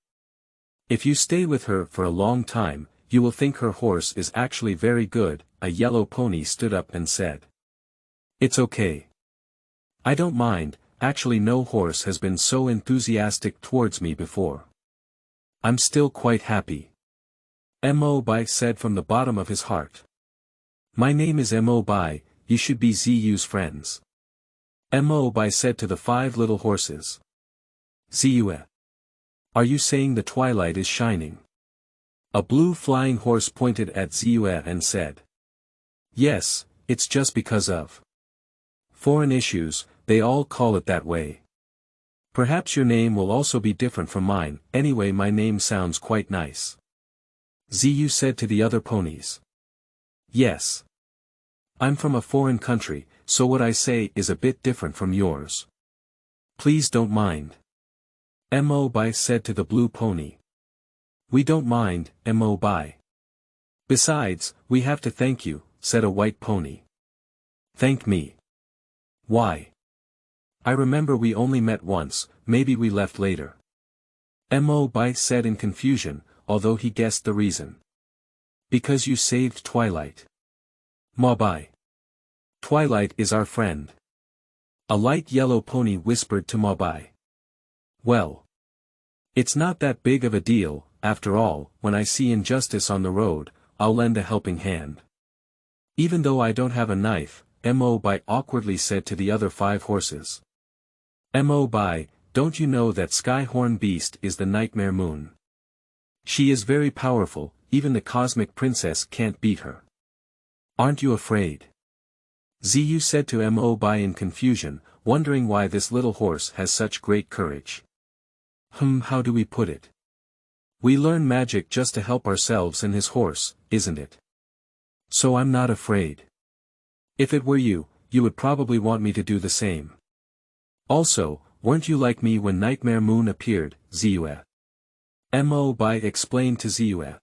If you stay with her for a long time, you will think her horse is actually very good, a yellow pony stood up and said. It's okay. I don't mind, actually no horse has been so enthusiastic towards me before. I'm still quite happy. Mo Bai said from the bottom of his heart. My name is Mo Bai, you should be Ziyu's friends. Mo Bai said to the 5 little horses. Ziyu. Are you saying the twilight is shining? A blue flying horse pointed at Ziyu and said. Yes, it's just because of foreign issues, they all call it that way. Perhaps your name will also be different from mine, anyway my name sounds quite nice. Ziyu said to the other ponies. Yes. I'm from a foreign country, so what I say is a bit different from yours. Please don't mind. Mo Bai said to the blue pony. We don't mind, Mo Bai. Besides, we have to thank you, said a white pony. Thank me. Why? I remember we only met once, maybe we left later. Mo Bai said in confusion, although he guessed the reason. Because you saved Twilight. Mo Bai. Twilight is our friend. A light yellow pony whispered to Mo Bai. Well. It's not that big of a deal, after all, when I see injustice on the road, I'll lend a helping hand. Even though I don't have a knife, Mo Bai awkwardly said to the other 5 horses. Mo Bai, don't you know that Skyhorn Beast is the Nightmare Moon? She is very powerful, even the Cosmic Princess can't beat her. Aren't you afraid? Ziyu said to Mo Bai in confusion, wondering why this little horse has such great courage. How do we put it? We learn magic just to help ourselves and his horse, isn't it? So I'm not afraid. If it were you, you would probably want me to do the same. Also, weren't you like me when Nightmare Moon appeared, Ziyu? Mo Bai explained to Ziyu.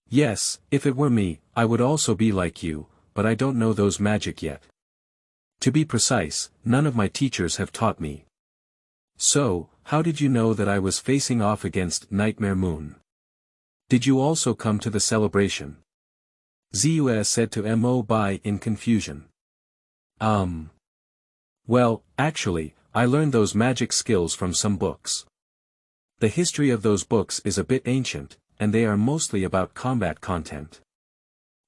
Yes, if it were me, I would also be like you, but I don't know those magic yet. To be precise, none of my teachers have taught me. So, how did you know that I was facing off against Nightmare Moon? Did you also come to the celebration? Ziyu said to Mo Bai in confusion. Well, actually, I learned those magic skills from some books. The history of those books is a bit ancient, and they are mostly about combat content.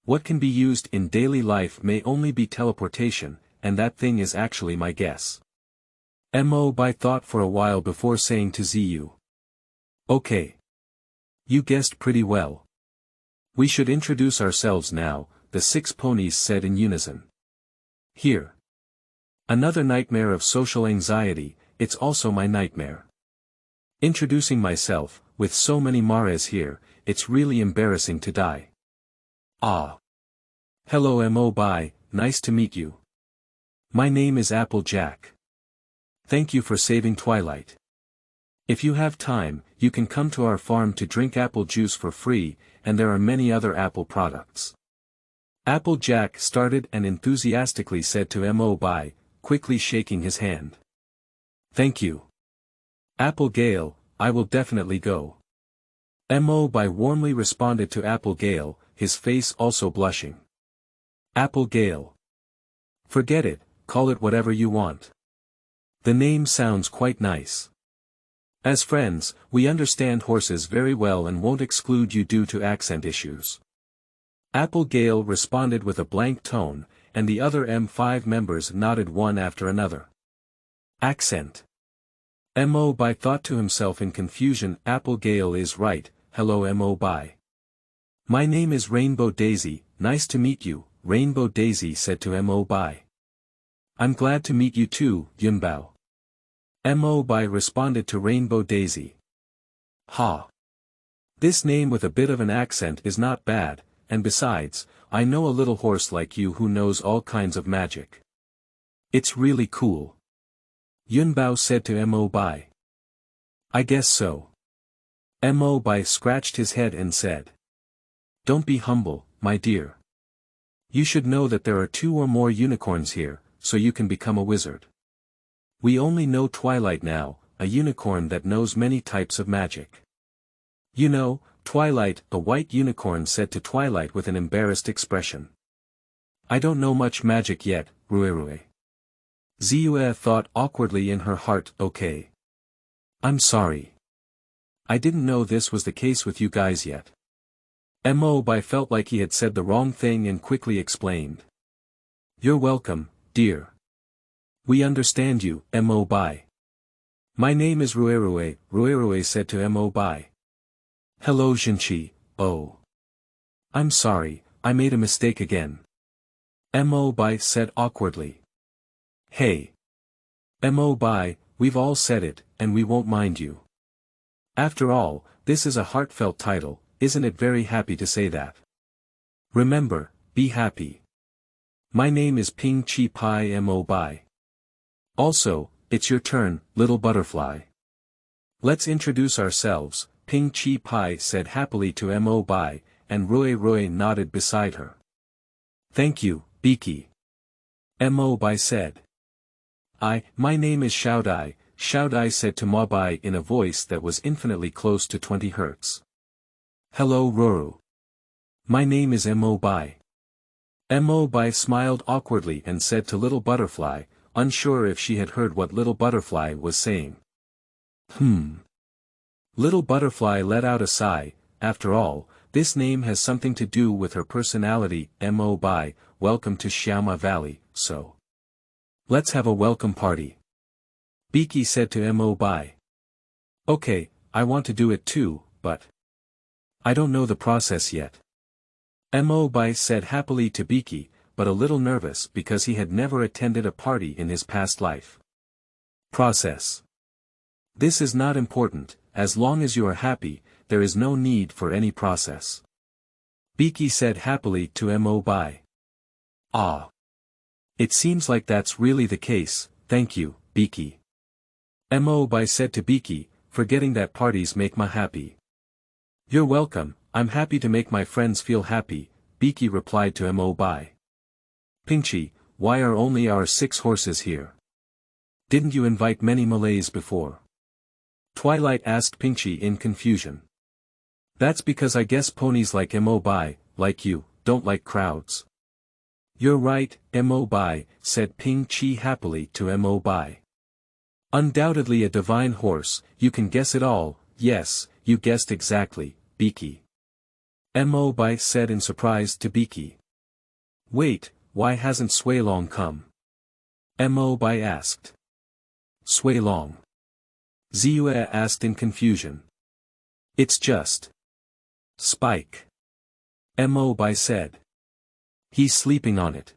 What can be used in daily life may only be teleportation, and that thing is actually my guess. Mo Bai thought for a while before saying to Ziyu. Okay. You guessed pretty well. We should introduce ourselves now, the 6 ponies said in unison. Here. Another nightmare of social anxiety, it's also my nightmare. Introducing myself, with so many Mares here, it's really embarrassing to die. Ah. Hello Mo Bai, nice to meet you. My name is Applejack. Thank you for saving Twilight. If you have time, you can come to our farm to drink apple juice for free, and there are many other apple products. Applejack started and enthusiastically said to Mo Bai, quickly shaking his hand. Thank you. Applegale, I will definitely go. Mo Bai warmly responded to Applegale, his face also blushing. Applegale. Forget it, call it whatever you want. The name sounds quite nice. As friends, we understand horses very well and won't exclude you due to accent issues. Applegale responded with a blank tone, and the other M5 members nodded one after another. Accent. Mo Bai thought to himself in confusion. Applegale is right, hello Mo Bai. My name is Rainbow Daisy, nice to meet you, Rainbow Daisy said to Mo Bai. I'm glad to meet you too, Yunbao. Mo Bai responded to Rainbow Daisy. Ha! This name with a bit of an accent is not bad, and besides, I know a little horse like you who knows all kinds of magic. It's really cool. Yunbao said to Mo Bai. I guess so. Mo Bai scratched his head and said. Don't be humble, my dear. You should know that there are 2 or more unicorns here, so you can become a wizard. We only know Twilight now, a unicorn that knows many types of magic. You know, Twilight, a white unicorn said to Twilight with an embarrassed expression. I don't know much magic yet, Ruerue. Ziyu thought awkwardly in her heart. Okay. I'm sorry. I didn't know this was the case with you guys yet. Mo Bai felt like he had said the wrong thing and quickly explained. You're welcome, dear. We understand you, Mo Bai. My name is Ruerue, Ruerue said to Mo Bai. Hello Jinchi, oh. I'm sorry, I made a mistake again. Mo Bai said awkwardly. Hey. Mo Bai, we've all said it, and we won't mind you. After all, this is a heartfelt title, isn't it very happy to say that? Remember, be happy. My name is Pixiv Mo Bai. Also, it's your turn, little butterfly. Let's introduce ourselves, Pixiv said happily to Mo Bai, and Roy nodded beside her. Thank you, Biki. Mo Bai said. My name is Xiaodai, Xiaodai said to Mo Bai in a voice that was infinitely close to 20 hertz. Hello Roro. My name is Mo Bai. Mo Bai smiled awkwardly and said to Little Butterfly, unsure if she had heard what Little Butterfly was saying. Little Butterfly let out a sigh. After all, this name has something to do with her personality. Mo Bai, welcome to Xiaoma Valley, so. Let's have a welcome party. Biki said to Mo Bai. Okay, I want to do it too, but I don't know the process yet. Mo Bai said happily to Biki, but a little nervous because he had never attended a party in his past life. Process. This is not important, as long as you are happy, there is no need for any process. Biki said happily to Mo Bai. Ah. It seems like that's really the case, thank you, Biki. Mo Bai said to Biki, forgetting that parties make me happy. You're welcome, I'm happy to make my friends feel happy, Biki replied to Mo Bai. Pixiv, why are only our 6 horses here? Didn't you invite many Malays before? Twilight asked Pixiv in confusion. That's because I guess ponies like Mo Bai, like you, don't like crowds. You're right, Mo Bai, said Pixiv happily to Mo Bai. Undoubtedly a divine horse, you can guess it all, yes, you guessed exactly, Biki. Mo Bai said in surprise to Biki. Wait, why hasn't Suilong come? Mo Bai asked. Suilong? Ziyue asked in confusion. It's just Spike. Mo Bai said. He's sleeping on it.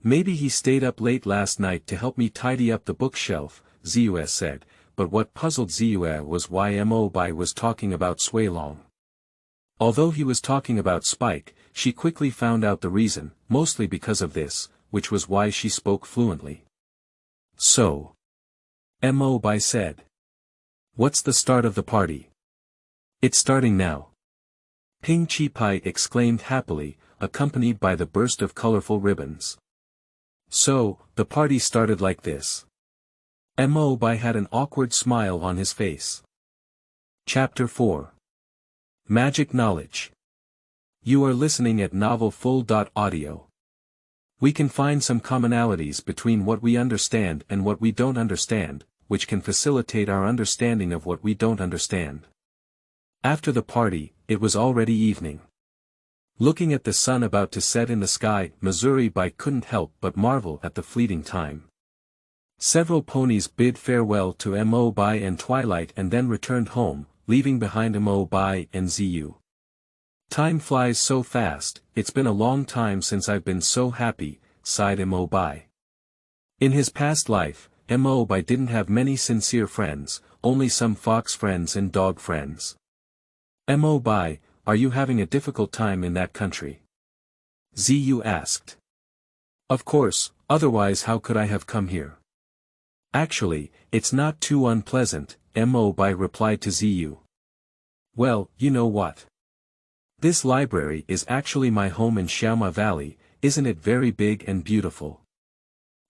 Maybe he stayed up late last night to help me tidy up the bookshelf, Ziyue said, but what puzzled Ziyue was why Mo Bai was talking about Suilong. Although he was talking about Spike, she quickly found out the reason, mostly because of this, which was why she spoke fluently. So. Mo Bai said. What's the start of the party? It's starting now. Pixiv exclaimed happily, accompanied by the burst of colorful ribbons. So, the party started like this. Mo Bai had an awkward smile on his face. Chapter 4. Magic Knowledge. You are listening at novelfull.audio. We can find some commonalities between what we understand and what we don't understand, which can facilitate our understanding of what we don't understand. After the party, it was already evening. Looking at the sun about to set in the sky, Missouri Bai couldn't help but marvel at the fleeting time. Several ponies bid farewell to Mo Bai and Twilight and then returned home, leaving behind Mo Bai and Ziyu. Time flies so fast, it's been a long time since I've been so happy, sighed Mo Bai. In his past life, Mo Bai didn't have many sincere friends, only some fox friends and dog friends. Mo Bai, are you having a difficult time in that country? Ziyu asked. Of course, otherwise how could I have come here? Actually, it's not too unpleasant, Mo Bai replied to Ziyu. Well, you know what? This library is actually my home in Xiaoma Valley, isn't it very big and beautiful?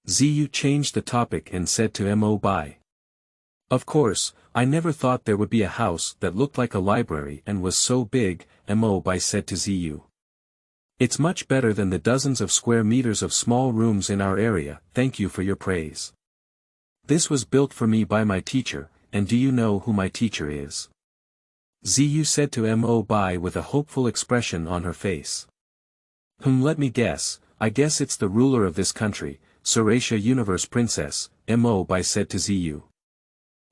Ziyu changed the topic and said to Mo Bai. Of course, I never thought there would be a house that looked like a library and was so big, Mo Bai said to Ziyu. It's much better than the dozens of square meters of small rooms in our area, thank you for your praise. This was built for me by my teacher, and do you know who my teacher is? Ziyu said to Mo Bai with a hopeful expression on her face. Let me guess, I guess it's the ruler of this country, Suratia Universe Princess, Mo Bai said to Ziyu.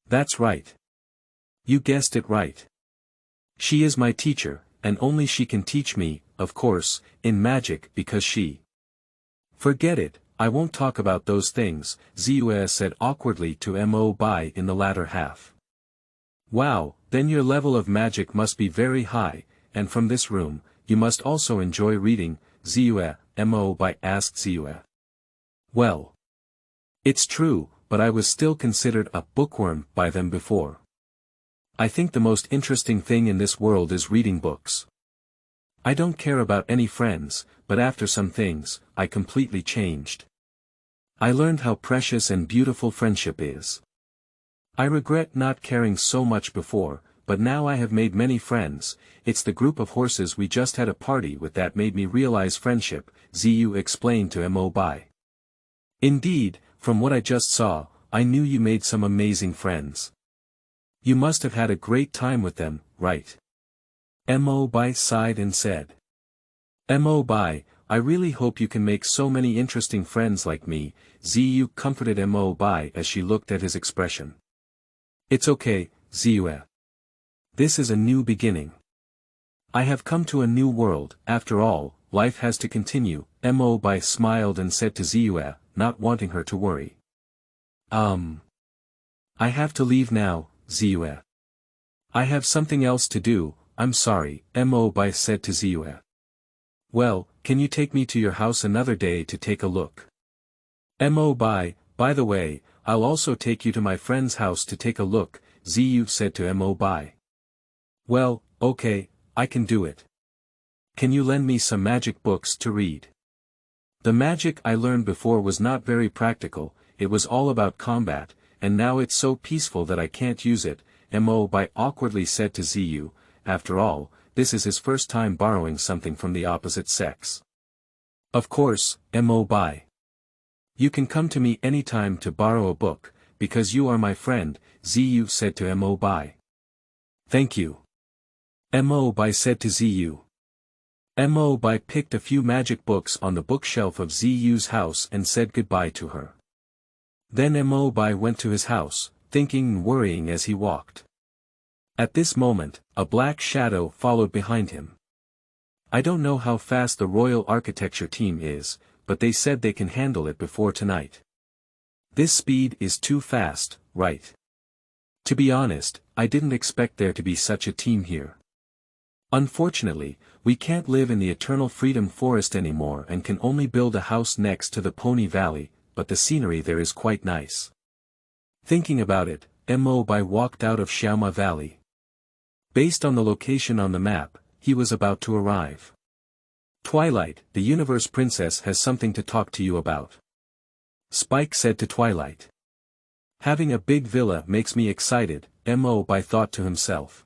That's right. You guessed it right. She is my teacher, and only she can teach me, of course, in magic because she. Forget it, I won't talk about those things, Ziyue said awkwardly to Mo Bai in the latter half. Wow, then your level of magic must be very high, and from this room, you must also enjoy reading, Ziyue, Mo Bai asked Ziyue. Well. It's true, but I was still considered a bookworm by them before. I think the most interesting thing in this world is reading books. I don't care about any friends, but after some things, I completely changed. I learned how precious and beautiful friendship is. I regret not caring so much before, but now I have made many friends. It's the group of horses we just had a party with that made me realize friendship, Ziyu explained to Mo Bai. Indeed, from what I just saw, I knew you made some amazing friends. You must have had a great time with them, right? Mo Bai sighed and said. Mo Bai, I really hope you can make so many interesting friends like me, Ziyu comforted Mo Bai as she looked at his expression. It's okay, Ziyu. This is a new beginning. I have come to a new world, after all, life has to continue, Mo Bai smiled and said to Ziyu, not wanting her to worry. I have to leave now, Ziyu. I have something else to do, I'm sorry, Mo Bai said to Ziyu. Well, can you take me to your house another day to take a look? Mo Bai, by the way, I'll also take you to my friend's house to take a look, Ziyu said to Mo Bai. Well, okay, I can do it. Can you lend me some magic books to read? The magic I learned before was not very practical, it was all about combat, and now it's so peaceful that I can't use it, Mo Bai awkwardly said to Ziyu. After all, this is his first time borrowing something from the opposite sex. Of course, Mo Bai. You can come to me anytime to borrow a book, because you are my friend, Ziyu said to Mo Bai. Thank you. Mo Bai said to Ziyu. Mo Bai picked a few magic books on the bookshelf of Ziyu's house and said goodbye to her. Then Mo Bai went to his house, thinking and worrying as he walked. At this moment, a black shadow followed behind him. I don't know how fast the Royal Architecture team is, but they said they can handle it before tonight. This speed is too fast, right? To be honest, I didn't expect there to be such a team here. Unfortunately, we can't live in the Eternal Freedom Forest anymore and can only build a house next to the Pony Valley, but the scenery there is quite nice. Thinking about it, Mo Bai walked out of Xiaoma Valley. Based on the location on the map, he was about to arrive. Twilight, the Universe Princess has something to talk to you about. Spike said to Twilight. Having a big villa makes me excited, Mo Bai thought to himself.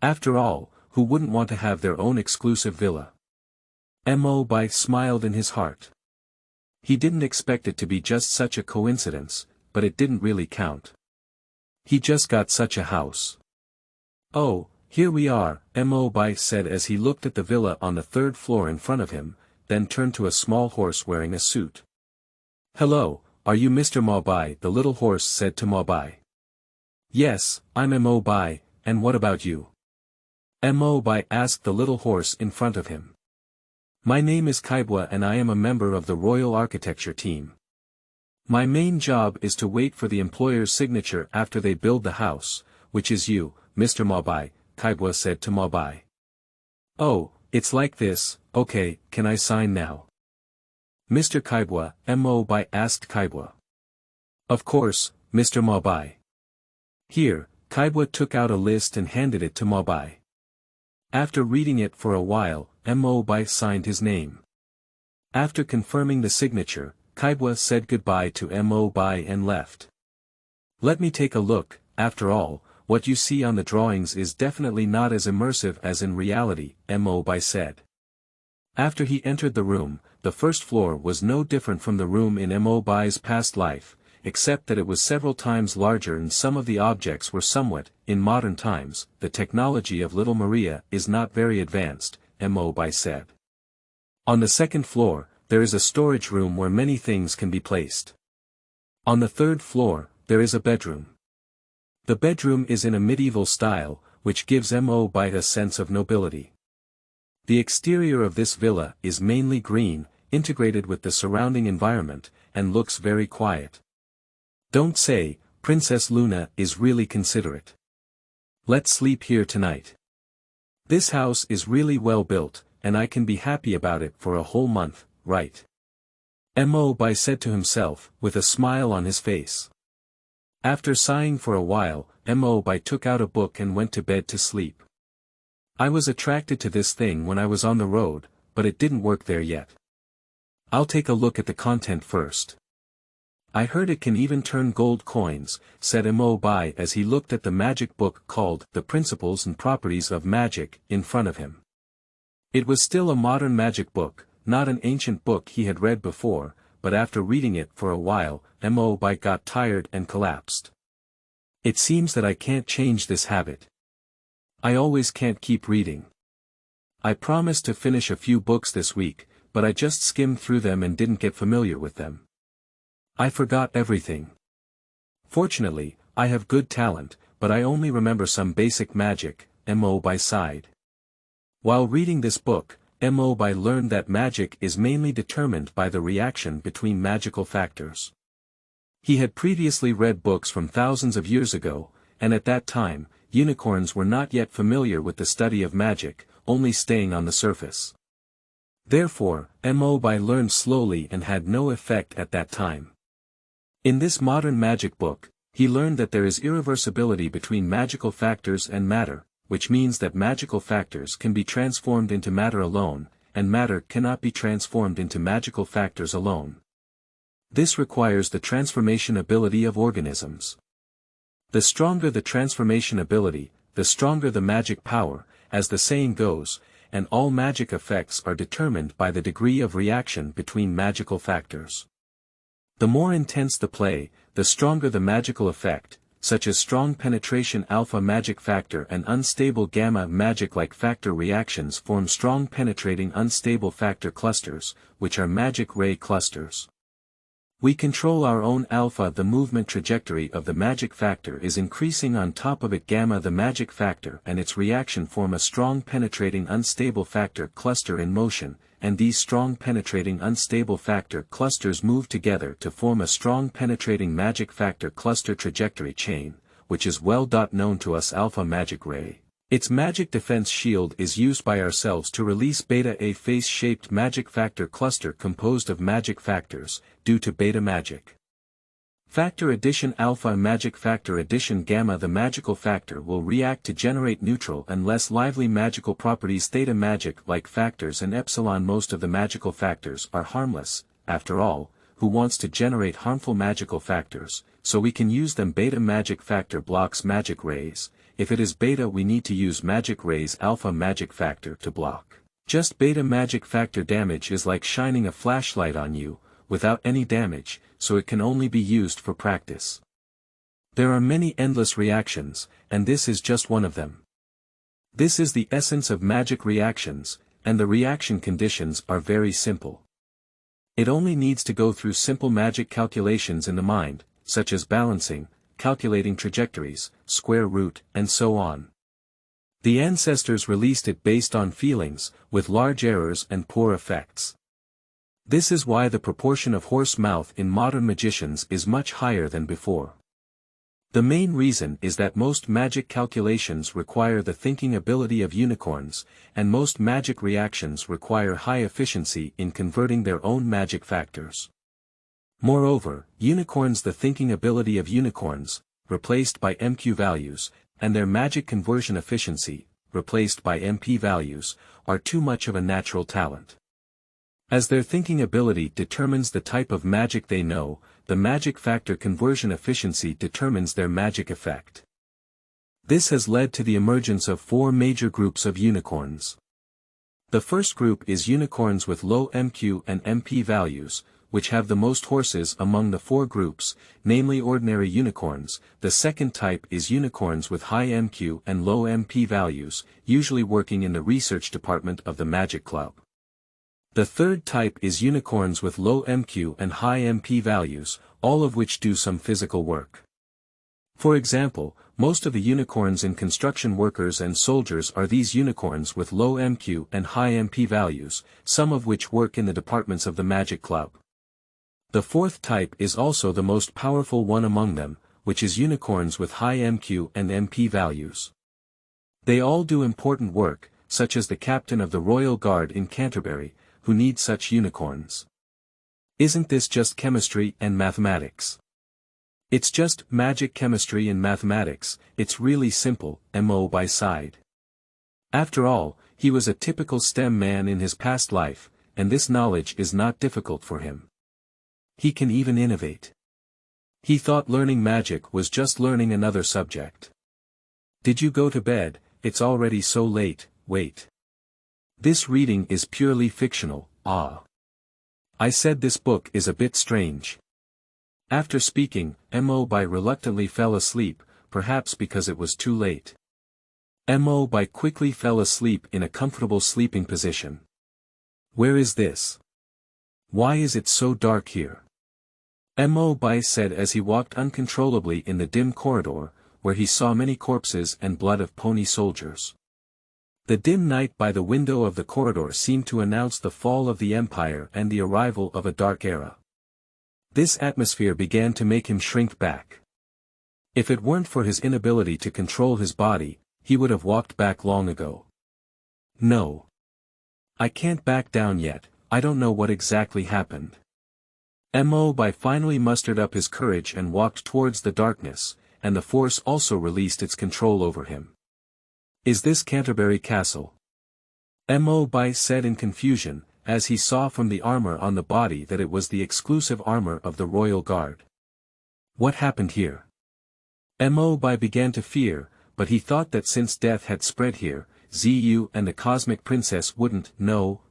After all, who wouldn't want to have their own exclusive villa? Mo Bai smiled in his heart. He didn't expect it to be just such a coincidence, but it didn't really count. He just got such a house. Oh, here we are, Mo Bai said as he looked at the villa on the third floor in front of him, then turned to a small horse wearing a suit. Hello, are you Mr. Mo Bai? The little horse said to Mo Bai. Yes, I'm Mo Bai, and what about you? Mo Bai asked the little horse in front of him. My name is Kaibwa and I am a member of the Royal Architecture team. My main job is to wait for the employer's signature after they build the house, which is you, Mr. Mo Bai, Kaibwa said to Mo Bai. Oh, it's like this, okay, can I sign now? Mr. Kaibwa, Mo Bai asked Kaibwa. Of course, Mr. Mo Bai. Here, Kaibwa took out a list and handed it to Mo Bai. After reading it for a while, Mo Bai signed his name. After confirming the signature, Kaibwa said goodbye to Mo Bai and left. Let me take a look, after all, what you see on the drawings is definitely not as immersive as in reality, Mo Bai said. After he entered the room, the first floor was no different from the room in Mo Bai's past life, except that it was several times larger and some of the objects were somewhat, in modern times, the technology of Little Maria is not very advanced, Mo Bai said. On the second floor, there is a storage room where many things can be placed. On the third floor, there is a bedroom. The bedroom is in a medieval style, which gives Mo Bai a sense of nobility. The exterior of this villa is mainly green, integrated with the surrounding environment, and looks very quiet. Don't say, Princess Luna is really considerate. Let's sleep here tonight. This house is really well built, and I can be happy about it for a whole month, right? Mo Bai said to himself, with a smile on his face. After sighing for a while, Mo Bai took out a book and went to bed to sleep. I was attracted to this thing when I was on the road, but it didn't work there yet. I'll take a look at the content first. I heard it can even turn gold coins, said Mo Bai as he looked at the magic book called The Principles and Properties of Magic in front of him. It was still a modern magic book, not an ancient book he had read before, but after reading it for a while, Mo Bai got tired and collapsed. It seems that I can't change this habit. I always can't keep reading. I promised to finish a few books this week, but I just skimmed through them and didn't get familiar with them. I forgot everything. Fortunately, I have good talent, but I only remember some basic magic, Mo Bai sighed. While reading this book, Mo Bai learned that magic is mainly determined by the reaction between magical factors. He had previously read books from thousands of years ago, and at that time, unicorns were not yet familiar with the study of magic, only staying on the surface. Therefore, Mo Bai learned slowly and had no effect at that time. In this modern magic book, he learned that there is irreversibility between magical factors and matter, which means that magical factors can be transformed into matter alone, and matter cannot be transformed into magical factors alone. This requires the transformation ability of organisms. The stronger the transformation ability, the stronger the magic power, as the saying goes, and all magic effects are determined by the degree of reaction between magical factors. The more intense the play, the stronger the magical effect, such as strong penetration alpha magic factor and unstable gamma magic-like factor reactions form strong penetrating unstable factor clusters, which are magic ray clusters. We control our own alpha. The movement trajectory of the magic factor is increasing, on top of it gamma the magic factor and its reaction form a strong penetrating unstable factor cluster in motion, and these strong penetrating unstable factor clusters move together to form a strong penetrating magic factor cluster trajectory chain, which is well known to us alpha magic ray. Its magic defense shield is used by ourselves to release beta a face-shaped magic factor cluster composed of magic factors, due to beta magic. Factor addition alpha magic factor addition gamma. The magical factor will react to generate neutral and less lively magical properties theta magic-like factors and epsilon. Most of the magical factors are harmless, after all, who wants to generate harmful magical factors, so we can use them. Beta magic factor blocks magic rays. If it is beta we need to use magic rays alpha magic factor to block. Just beta magic factor damage is like shining a flashlight on you, without any damage, so it can only be used for practice. There are many endless reactions, and this is just one of them. This is the essence of magic reactions, and the reaction conditions are very simple. It only needs to go through simple magic calculations in the mind, such as balancing, calculating trajectories, square root, and so on. The ancestors released it based on feelings, with large errors and poor effects. This is why the proportion of horse mouth in modern magicians is much higher than before. The main reason is that most magic calculations require the thinking ability of unicorns, and most magic reactions require high efficiency in converting their own magic factors. Moreover, unicorns, the thinking ability of unicorns, replaced by MQ values, and their magic conversion efficiency, replaced by MP values, are too much of a natural talent. As their thinking ability determines the type of magic they know, the magic factor conversion efficiency determines their magic effect. This has led to the emergence of four major groups of unicorns. The first group is unicorns with low MQ and MP values, which have the most horses among the four groups, namely ordinary unicorns. The second type is unicorns with high MQ and low MP values, usually working in the research department of the Magic Club. The third type is unicorns with low MQ and high MP values, all of which do some physical work. For example, most of the unicorns in construction workers and soldiers are these unicorns with low MQ and high MP values, some of which work in the departments of the Magic Club. The fourth type is also the most powerful one among them, which is unicorns with high MQ and MP values. They all do important work, such as the captain of the Royal Guard in Canterbury, who needs such unicorns. Isn't this just chemistry and mathematics? It's just magic chemistry and mathematics, it's really simple, Mo Bai sighed. After all, he was a typical STEM man in his past life, and this knowledge is not difficult for him. He can even innovate. He thought learning magic was just learning another subject. Did you go to bed? It's already so late. Wait. This reading is purely fictional, ah. I said this book is a bit strange. After speaking, Mo Bai reluctantly fell asleep, perhaps because it was too late. Mo Bai quickly fell asleep in a comfortable sleeping position. Where is this? Why is it so dark here? Mo Bai said as he walked uncontrollably in the dim corridor, where he saw many corpses and blood of pony soldiers. The dim night by the window of the corridor seemed to announce the fall of the empire and the arrival of a dark era. This atmosphere began to make him shrink back. If it weren't for his inability to control his body, he would have walked back long ago. No. I can't back down yet, I don't know what exactly happened. Mo Bai finally mustered up his courage and walked towards the darkness, and the force also released its control over him. Is this Canterbury Castle? Mo Bai said in confusion, as he saw from the armor on the body that it was the exclusive armor of the Royal Guard. What happened here? Mo Bai began to fear, but he thought that since death had spread here, Zu and the Cosmic Princess wouldn't. No.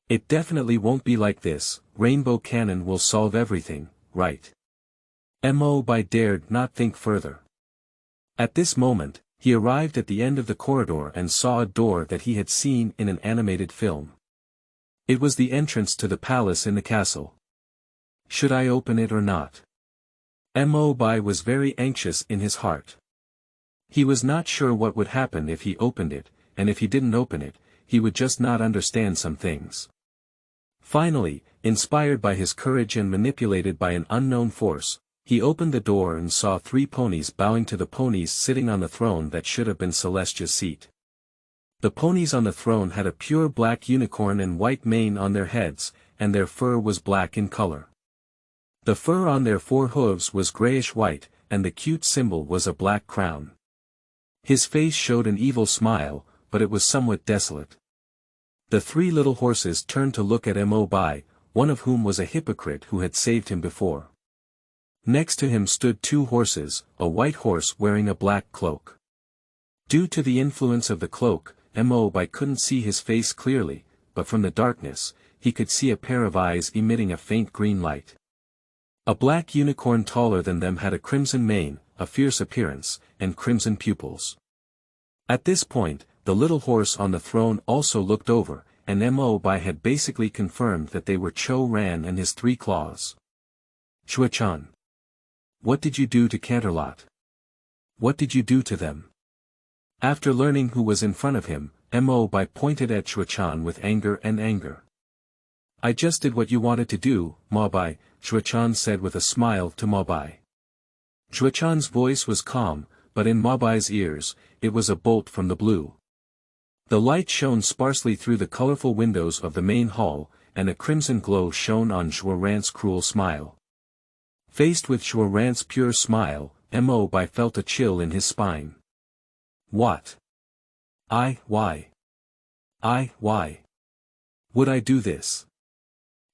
It definitely won't be like this, Rainbow Cannon will solve everything, right? Mo Bai dared not think further. At this moment, he arrived at the end of the corridor and saw a door that he had seen in an animated film. It was the entrance to the palace in the castle. Should I open it or not? Mo Bai was very anxious in his heart. He was not sure what would happen if he opened it, and if he didn't open it, he would just not understand some things. Finally, inspired by his courage and manipulated by an unknown force, he opened the door and saw 3 ponies bowing to the ponies sitting on the throne that should have been Celestia's seat. The ponies on the throne had a pure black unicorn and white mane on their heads, and their fur was black in color. The fur on their 4 hooves was grayish-white, and the cute symbol was a black crown. His face showed an evil smile, but it was somewhat desolate. The 3 little horses turned to look at Mo Bai, one of whom was a hypocrite who had saved him before. Next to him stood 2 horses, a white horse wearing a black cloak. Due to the influence of the cloak, Mo Bai couldn't see his face clearly, but from the darkness, he could see a pair of eyes emitting a faint green light. A black unicorn taller than them had a crimson mane, a fierce appearance, and crimson pupils. At this point, the little horse on the throne also looked over, and Mo Bai had basically confirmed that they were Cho Ran and his 3 claws. Chuachan. What did you do to Canterlot? What did you do to them? After learning who was in front of him, Mo Bai pointed at Chuachan with anger and anger. I just did what you wanted to do, Mo Bai, Chuachan said with a smile to Mo Bai. Chuachan's voice was calm, but in Mo Bai's ears, it was a bolt from the blue. The light shone sparsely through the colorful windows of the main hall, and a crimson glow shone on Chuarant's cruel smile. Faced with Chuarant's pure smile, Mo Bai felt a chill in his spine. What? Why would I do this?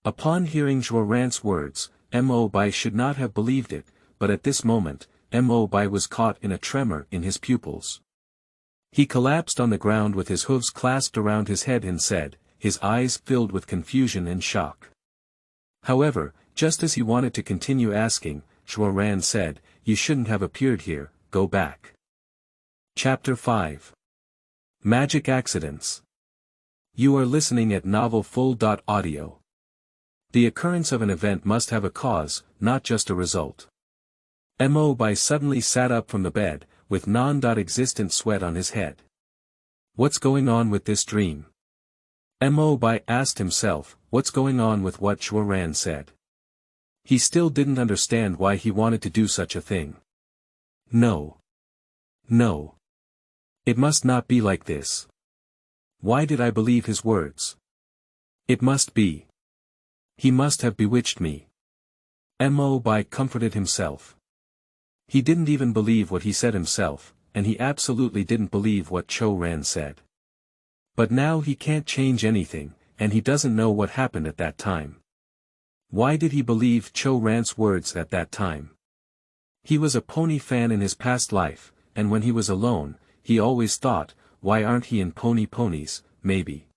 Upon hearing Chuarant's words, Mo Bai should not have believed it, but at this moment, Mo Bai was caught in a tremor in his pupils. He collapsed on the ground with his hooves clasped around his head and said, his eyes filled with confusion and shock. However, just as he wanted to continue asking, Chuarant said, you shouldn't have appeared here, go back. Chapter 5. Magic Accidents. You are listening at novelfull.audio. The occurrence of an event must have a cause, not just a result. Mo Bai suddenly sat up from the bed, with non-existent sweat on his head. What's going on with this dream? Mo Bai asked himself, what's going on with what Chua Ran said? He still didn't understand why he wanted to do such a thing. No. No. It must not be like this. Why did I believe his words? It must be. He must have bewitched me. Mo Bai comforted himself. He didn't even believe what he said himself, and he absolutely didn't believe what Cho Ran said. But now he can't change anything, and he doesn't know what happened at that time. Why did he believe Cho Ran's words at that time? He was a pony fan in his past life, and when he was alone, he always thought, why aren't he in ponies, maybe.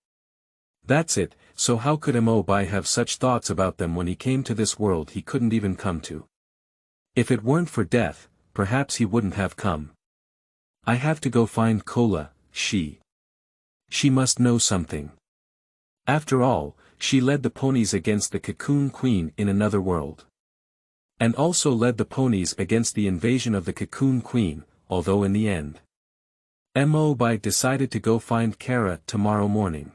That's it, so how could Mo Bai have such thoughts about them when he came to this world he couldn't even come to? If it weren't for death, perhaps he wouldn't have come. I have to go find Kola, she must know something. After all, she led the ponies against the Cocoon Queen in another world. And also led the ponies against the invasion of the Cocoon Queen, although in the end, Mo Bai decided to go find Kara tomorrow morning.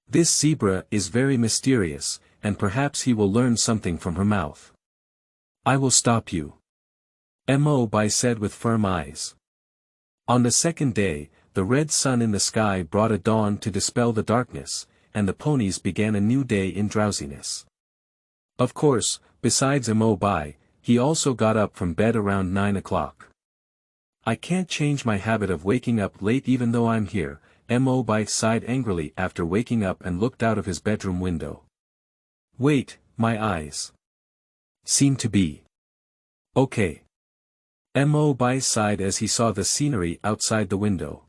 This zebra is very mysterious, and perhaps he will learn something from her mouth. I will stop you. Mo Bai said with firm eyes. On the second day, the red sun in the sky brought a dawn to dispel the darkness, and the ponies began a new day in drowsiness. Of course, besides Mo Bai, he also got up from bed around 9 o'clock. I can't change my habit of waking up late even though I'm here, Mo Bai sighed angrily after waking up and looked out of his bedroom window. Wait, my eyes seem to be okay. Mo Bai sighed as he saw the scenery outside the window.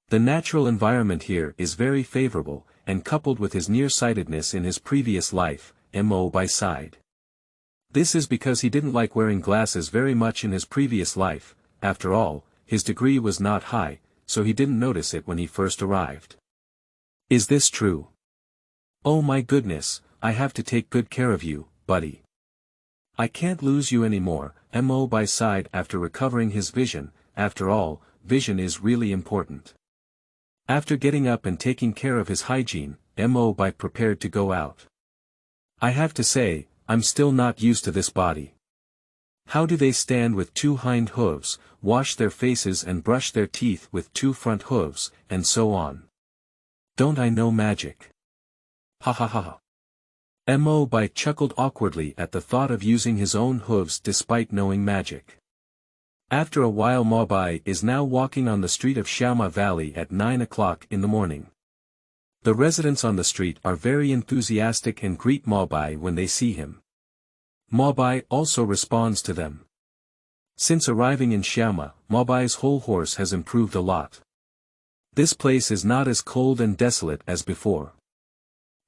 The natural environment here is very favorable, and coupled with his nearsightedness in his previous life, Mo Bai sighed. This is because he didn't like wearing glasses very much in his previous life. After all, his degree was not high, so he didn't notice it when he first arrived. Is this true? Oh my goodness, I have to take good care of you, buddy. I can't lose you anymore, Mo Bai sighed after recovering his vision. After all, vision is really important. After getting up and taking care of his hygiene, Mo Bai prepared to go out. I have to say, I'm still not used to this body. How do they stand with 2 hind hooves, wash their faces and brush their teeth with 2 front hooves, and so on? Don't I know magic? Ha ha ha ha. Mo Bai chuckled awkwardly at the thought of using his own hooves despite knowing magic. After a while Mo Bai is now walking on the street of Xiaoma Valley at 9 o'clock in the morning. The residents on the street are very enthusiastic and greet Mo Bai when they see him. Mo Bai also responds to them. Since arriving in Xiaoma, Mo Bai's whole horse has improved a lot. This place is not as cold and desolate as before.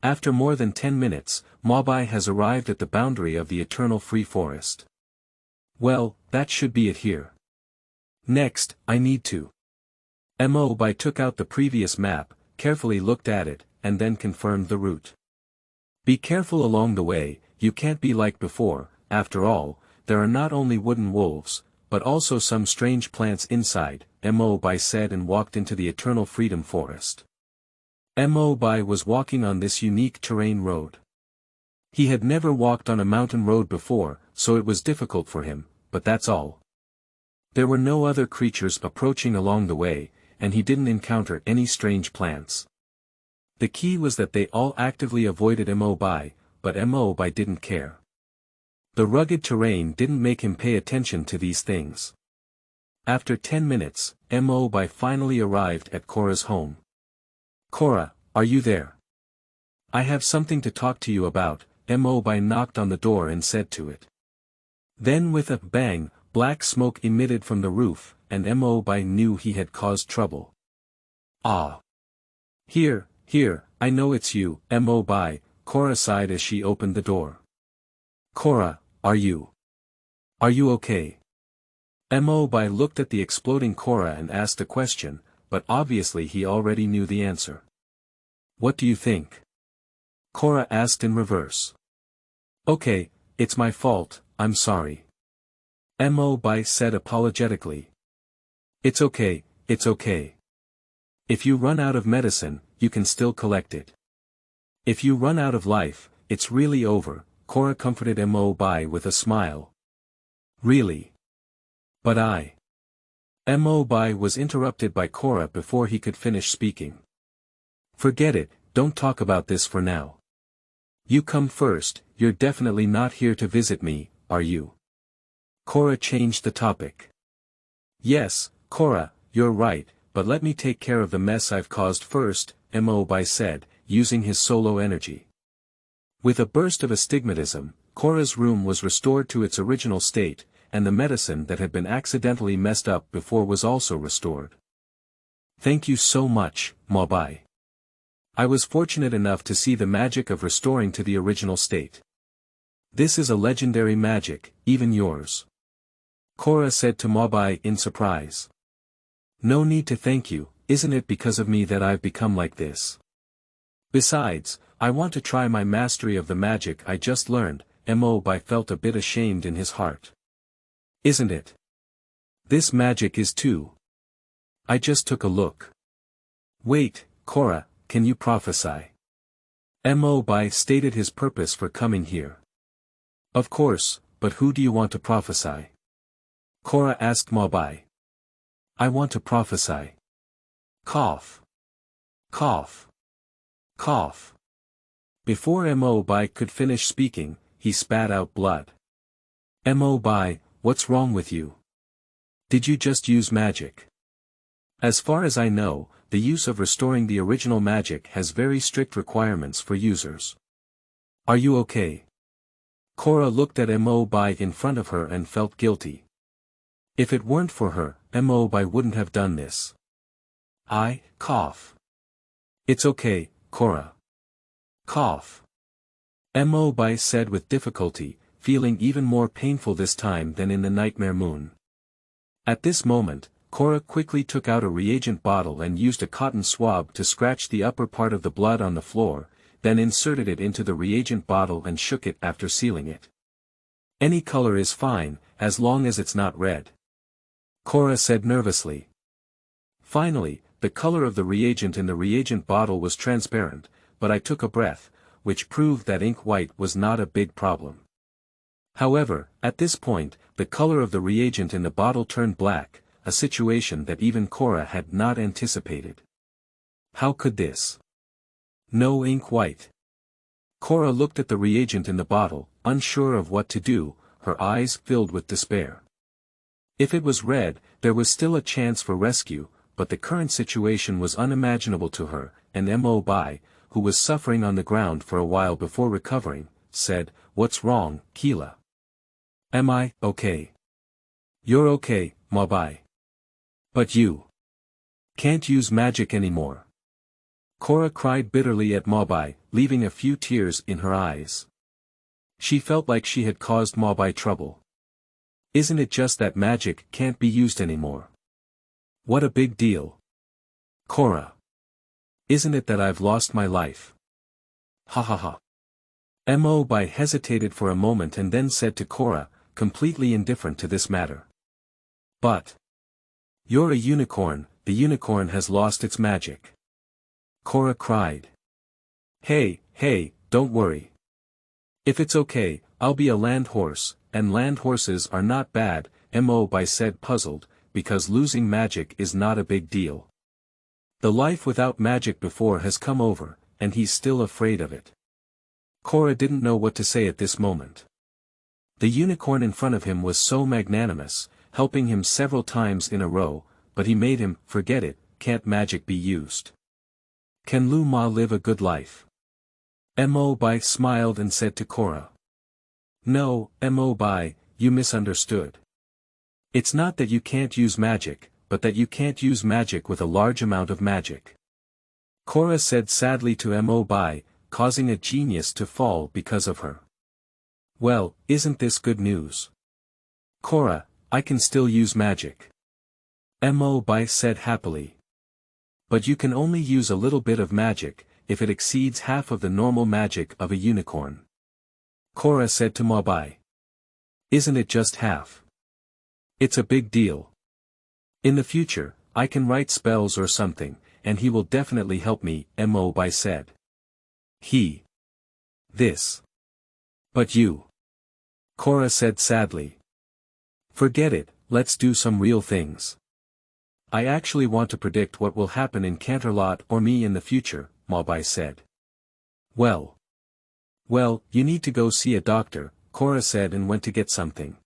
After more than 10 minutes, Mo Bai has arrived at the boundary of the eternal free forest. Well, that should be it here. Next, I need to. Mo Bai took out the previous map, carefully looked at it, and then confirmed the route. Be careful along the way, you can't be like before. After all, there are not only wooden wolves, but also some strange plants inside, Mo Bai said and walked into the Eternal Freedom Forest. Mo Bai was walking on this unique terrain road. He had never walked on a mountain road before, so it was difficult for him, but that's all. There were no other creatures approaching along the way, and he didn't encounter any strange plants. The key was that they all actively avoided Mo Bai, but Mo Bai didn't care. The rugged terrain didn't make him pay attention to these things. After 10 minutes, Mo Bai finally arrived at Cora's home. Cora, are you there? I have something to talk to you about, Mo Bai knocked on the door and said to it. Then with a bang, black smoke emitted from the roof, and Mo Bai knew he had caused trouble. Ah! Here, I know it's you, Mo Bai, Cora sighed as she opened the door. Cora, are you okay? Mo Bai looked at the exploding Cora and asked a question, but obviously he already knew the answer. What do you think? Cora asked in reverse. Okay, it's my fault, I'm sorry. Mo Bai said apologetically. It's okay, it's okay. If you run out of medicine, you can still collect it. If you run out of life, it's really over, Cora comforted Mo Bai with a smile. Really? But Mo Bai was interrupted by Cora before he could finish speaking. Forget it, don't talk about this for now. You come first, you're definitely not here to visit me, are you? Cora changed the topic. Yes, Cora, you're right, but let me take care of the mess I've caused first, Mo Bai said, using his solo energy. With a burst of astigmatism, Cora's room was restored to its original state, and the medicine that had been accidentally messed up before was also restored. Thank you so much, Mo Bai. I was fortunate enough to see the magic of restoring to the original state. This is a legendary magic, even yours. Cora said to Mo Bai in surprise. No need to thank you, isn't it because of me that I've become like this? Besides, I want to try my mastery of the magic I just learned, Mo Bai felt a bit ashamed in his heart. Isn't it? This magic is too. I just took a look. Wait, Cora, can you prophesy? Mo Bai stated his purpose for coming here. Of course, but who do you want to prophesy? Cora asked Mo Bai. I want to prophesy. Cough. Cough. Cough. Before Mo Bai could finish speaking, he spat out blood. Mo Bai, what's wrong with you? Did you just use magic? As far as I know, the use of restoring the original magic has very strict requirements for users. Are you okay? Cora looked at Mo Bai in front of her and felt guilty. If it weren't for her, Mo Bai wouldn't have done this. Cough. It's okay, Cora. Cough. Mo Bai said with difficulty, feeling even more painful this time than in the nightmare moon. At this moment, Cora quickly took out a reagent bottle and used a cotton swab to scratch the upper part of the blood on the floor, then inserted it into the reagent bottle and shook it after sealing it. Any color is fine, as long as it's not red. Cora said nervously. Finally, the color of the reagent in the reagent bottle was transparent, but I took a breath, which proved that ink white was not a big problem. However, at this point, the color of the reagent in the bottle turned black, a situation that even Cora had not anticipated. How could this? No ink white. Cora looked at the reagent in the bottle, unsure of what to do, her eyes filled with despair. If it was red, there was still a chance for rescue, but the current situation was unimaginable to her, and Mo Bai, who was suffering on the ground for a while before recovering, said, What's wrong, Keela? Am I okay? You're okay, Mo Bai. But you can't use magic anymore. Cora cried bitterly at Mo Bai, leaving a few tears in her eyes. She felt like she had caused Mo Bai trouble. Isn't it just that magic can't be used anymore? What a big deal. Cora. Isn't it that I've lost my life? Ha ha ha. Mo Bai hesitated for a moment and then said to Cora, completely indifferent to this matter. But you're a unicorn, the unicorn has lost its magic. Cora cried. Hey, don't worry. If it's okay, I'll be a land horse, and land horses are not bad, Mo Bai said puzzled, because losing magic is not a big deal. The life without magic before has come over, and he's still afraid of it. Cora didn't know what to say at this moment. The unicorn in front of him was so magnanimous, helping him several times in a row, but he made him forget it. Can't magic be used? Can Lu Ma live a good life? Mo Bai smiled and said to Cora. No, Mo Bai, you misunderstood. It's not that you can't use magic, but that you can't use magic with a large amount of magic. Cora said sadly to Mo Bai, causing a genius to fall because of her. Well, isn't this good news? Cora, I can still use magic. Mo Bai said happily. But you can only use a little bit of magic, if it exceeds half of the normal magic of a unicorn. Cora said to Mo Bai. Isn't it just half? It's a big deal. In the future, I can write spells or something, and he will definitely help me, Mo Bai said. He. This. But you. Korra said sadly. Forget it, let's do some real things. I actually want to predict what will happen in Canterlot or me in the future, Mo Bai said. Well, you need to go see a doctor, Korra said and went to get something.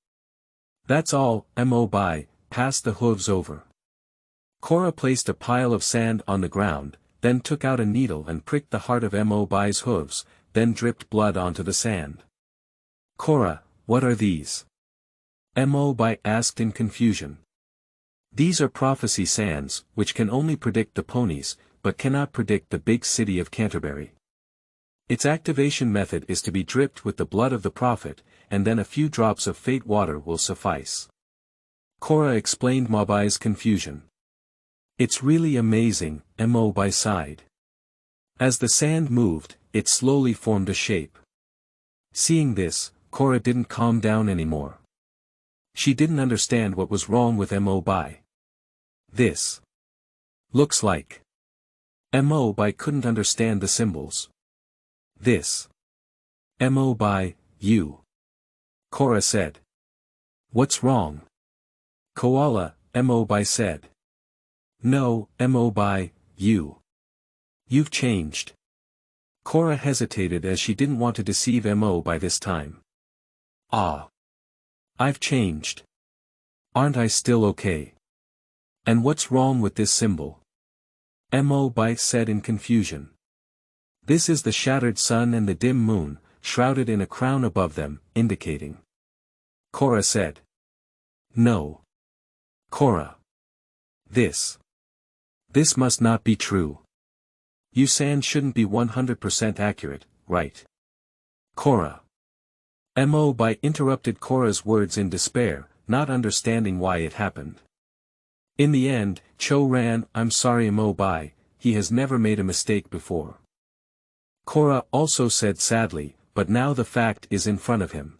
That's all, Mo Bai, passed the hooves over. Korra placed a pile of sand on the ground, then took out a needle and pricked the heart of Mo Bai's hooves, then dripped blood onto the sand. Korra, what are these? Mo Bai asked in confusion. These are prophecy sands, which can only predict the ponies, but cannot predict the big city of Canterbury. Its activation method is to be dripped with the blood of the prophet, and then a few drops of fate water will suffice. Korra explained Mo Bai's confusion. It's really amazing, Mo Bai sighed. As the sand moved, it slowly formed a shape. Seeing this, Korra didn't calm down anymore. She didn't understand what was wrong with Mo Bai. This looks like. Mo Bai couldn't understand the symbols. This. Mo Bai, you. Korra said. What's wrong? Koala, Mo Bai said. No, Mo Bai, you. You've changed. Korra hesitated as she didn't want to deceive Mo Bai this time. Ah. I've changed. Aren't I still okay? And what's wrong with this symbol? Mo Bai said in confusion. This is the shattered sun and the dim moon, shrouded in a crown above them, indicating. Korra said. No. Korra. This must not be true. You sand shouldn't be 100% accurate, right? Korra. Mo Bai interrupted Korra's words in despair, not understanding why it happened. In the end, Cho ran, I'm sorry Mo Bai, he has never made a mistake before. Korra also said sadly, but now the fact is in front of him.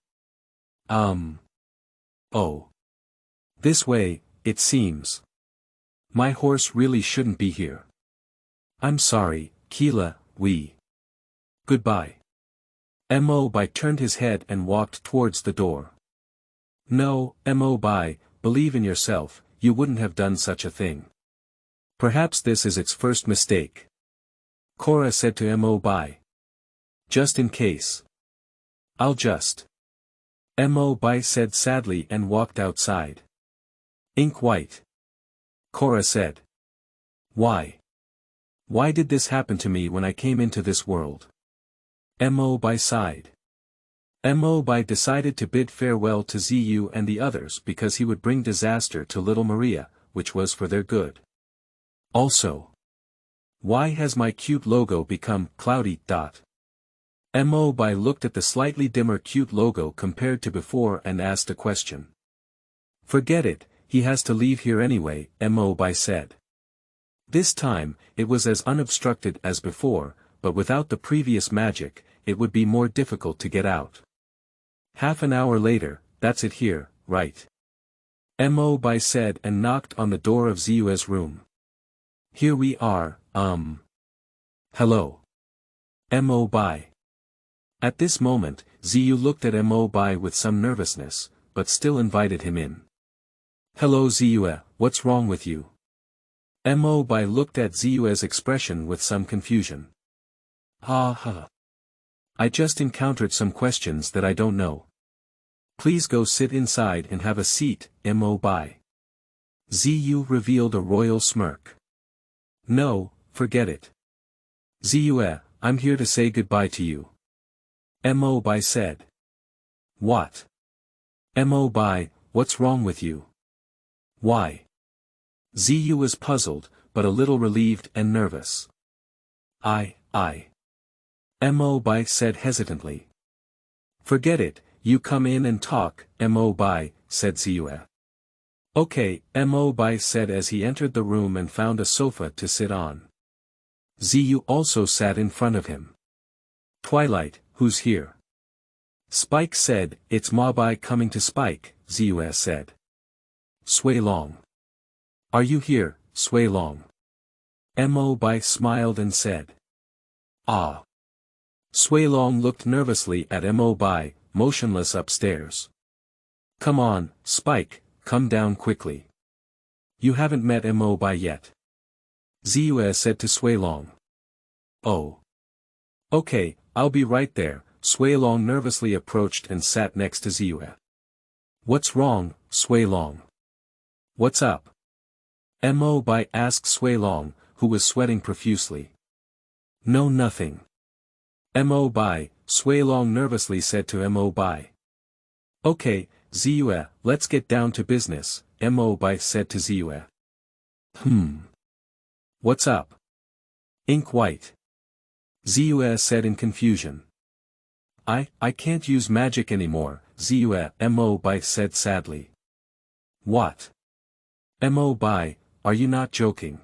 Oh. This way, it seems. My horse really shouldn't be here. I'm sorry, Keela, Goodbye. Mo Bai turned his head and walked towards the door. No, Mo Bai, believe in yourself, you wouldn't have done such a thing. Perhaps this is its first mistake. Korra said to Mo Bai. Just in case. I'll just. Mo Bai said sadly and walked outside. Ink white. Korra said. Why? Why did this happen to me when I came into this world? Mo Bai sighed. Mo Bai decided to bid farewell to Ziyu and the others because he would bring disaster to little Maria, which was for their good. Also. Why has my cute logo become cloudy? Mo Bai looked at the slightly dimmer cute logo compared to before and asked a question. Forget it, he has to leave here anyway, Mo Bai said. This time, it was as unobstructed as before, but without the previous magic, it would be more difficult to get out. Half an hour later, that's it here, right? Mo Bai said and knocked on the door of Ziyue's room. Here we are, Hello. Mo Bai. At this moment, Ziyu looked at Mo Bai with some nervousness, but still invited him in. Hello Ziyue, what's wrong with you? Mo Bai looked at Ziyue's expression with some confusion. I just encountered some questions that I don't know. Please go sit inside and have a seat, Mo Bai. Ziyu revealed a royal smirk. No, forget it. Ziyue, I'm here to say goodbye to you. Mo Bai said. What? Mo Bai, what's wrong with you? Why? Ziyu was puzzled, but a little relieved and nervous. Mo Bai said hesitantly. Forget it, you come in and talk, Mo Bai, said Ziyue. Okay, Mo Bai said as he entered the room and found a sofa to sit on. Ziyu also sat in front of him. Twilight, who's here? Spike said, it's Mo Bai coming to Spike, Ziyue said. Sui Long. Are you here, Sui Long? Mo Bai smiled and said. Ah. Sui Long looked nervously at Mo Bai, motionless upstairs. Come on, Spike, come down quickly. You haven't met Mo Bai yet. Ziyue said to Sui Long. Oh. Okay, I'll be right there. Sui Long nervously approached and sat next to Ziyue. What's wrong, Sui Long? What's up? Mo Bai asked Sui Long, who was sweating profusely. No, nothing. Mo Bai, Sui Long nervously said to Mo Bai. Okay, Ziyue, let's get down to business, Mo Bai said to Ziyue. What's up? Ink white. Ziyue said in confusion. I can't use magic anymore, Ziyue, Mo Bai said sadly. What? Mo Bai, are you not joking?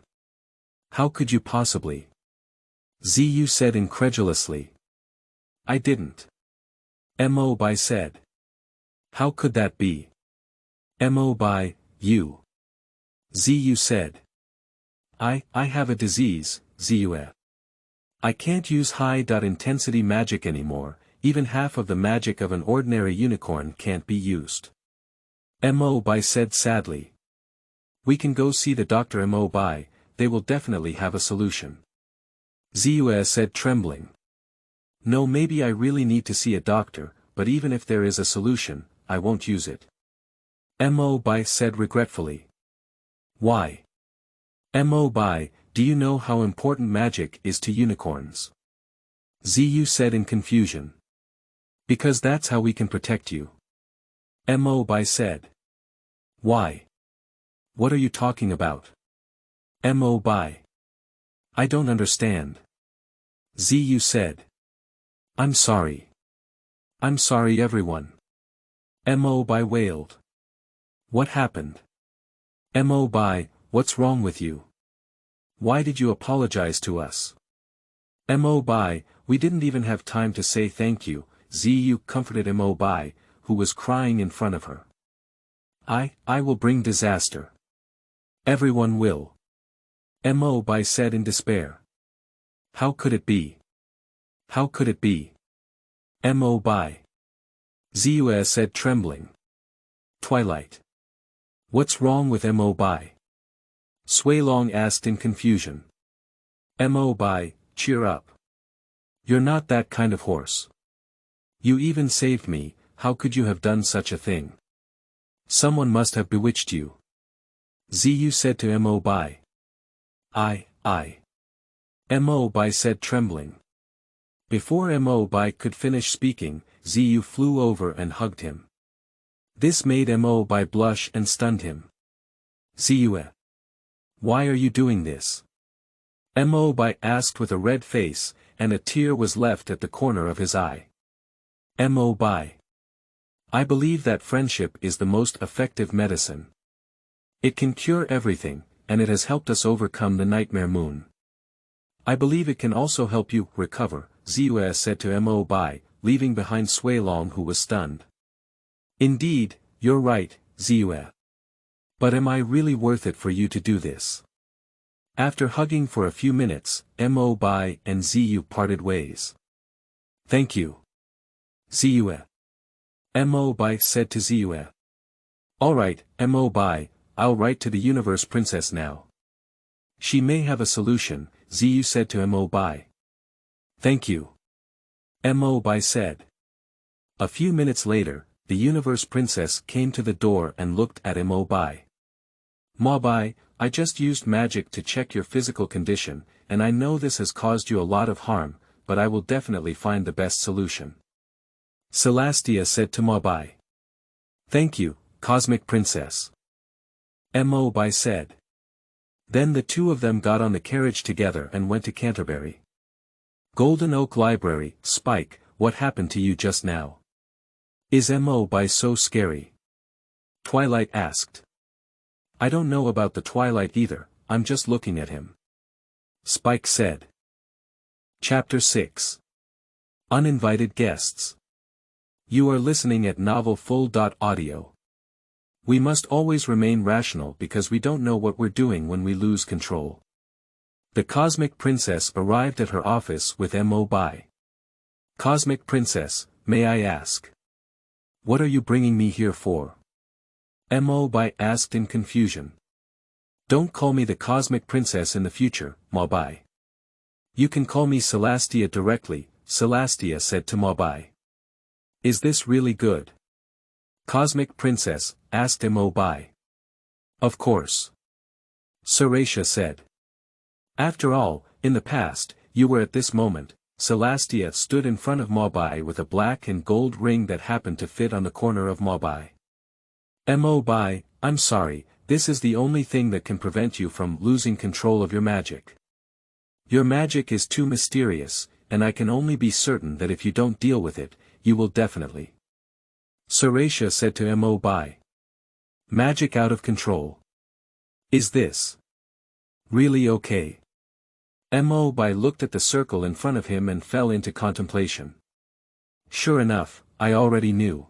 How could you possibly? Ziyu said incredulously. I didn't. Mo Bai said. How could that be? Mo Bai, you. Ziyu said. I have a disease, Ziyue. I can't use high-intensity magic anymore, even half of the magic of an ordinary unicorn can't be used. Mo Bai said sadly. We can go see the doctor, Mo Bai, they will definitely have a solution. Ziyue said trembling. No, maybe I really need to see a doctor, but even if there is a solution, I won't use it. Mo Bai said regretfully. Why? Mo Bai, do you know how important magic is to unicorns? Ziyu said in confusion. Because that's how we can protect you. Mo Bai said. Why? What are you talking about? Mo Bai. I don't understand. Ziyu said. I'm sorry. I'm sorry everyone. Mo Bai wailed. What happened? Mo Bai, what's wrong with you? Why did you apologize to us? Mo Bai, we didn't even have time to say thank you, Ziyu comforted Mo Bai, who was crying in front of her. I will bring disaster. Everyone will. Mo Bai said in despair. How could it be? How could it be? Mo Bai. Ziyue said trembling. Twilight. What's wrong with Mo Bai? Sui Long asked in confusion. Mo Bai, cheer up. You're not that kind of horse. You even saved me, how could you have done such a thing? Someone must have bewitched you. Ziyu said to Mo Bai. I. Mo Bai said trembling. Before Mo Bai could finish speaking, Ziyu flew over and hugged him. This made Mo Bai blush and stunned him. Ziyue. Why are you doing this? Mo Bai asked with a red face, and a tear was left at the corner of his eye. Mo Bai. I believe that friendship is the most effective medicine. It can cure everything, and it has helped us overcome the nightmare moon. I believe it can also help you recover, Ziyue said to Mo Bai, leaving behind Sui Long who was stunned. Indeed, you're right, Ziyue. But am I really worth it for you to do this? After hugging for a few minutes, Mo Bai and Ziyu parted ways. Thank you. Ziyue. Mo Bai said to Ziyue. Alright, Mo Bai, I'll write to the Universe Princess now. She may have a solution, Ziyu said to Mo Bai. Thank you. Mo Bai said. A few minutes later, the Universe Princess came to the door and looked at Mo Bai. Mo Bai, I just used magic to check your physical condition, and I know this has caused you a lot of harm, but I will definitely find the best solution. Celestia said to Mo Bai. Thank you, Cosmic Princess. Mo Bai said. Then the two of them got on the carriage together and went to Canterbury. Golden Oak Library, Spike, what happened to you just now? Is Mo Bai so scary? Twilight asked. I don't know about the Twilight either, I'm just looking at him. Spike said. Chapter 6. Uninvited Guests. You are listening at novelfull.audio. We must always remain rational because we don't know what we're doing when we lose control. The Cosmic Princess arrived at her office with Mo Bai. Cosmic Princess, may I ask? What are you bringing me here for? Mo Bai asked in confusion. Don't call me the Cosmic Princess in the future, Mo Bai. You can call me Celestia directly, Celestia said to Mo Bai. Is this really good? Cosmic Princess asked Mo Bai. Of course. Celestia said. After all, in the past, you were at this moment. Celestia stood in front of Mo Bai with a black and gold ring that happened to fit on the corner of Mo Bai. Mo Bai, I'm sorry, this is the only thing that can prevent you from losing control of your magic. Your magic is too mysterious, and I can only be certain that if you don't deal with it, you will definitely. Celestia said to Mo Bai. Magic out of control. Is this really okay? Mo Bai looked at the circle in front of him and fell into contemplation. Sure enough, I already knew.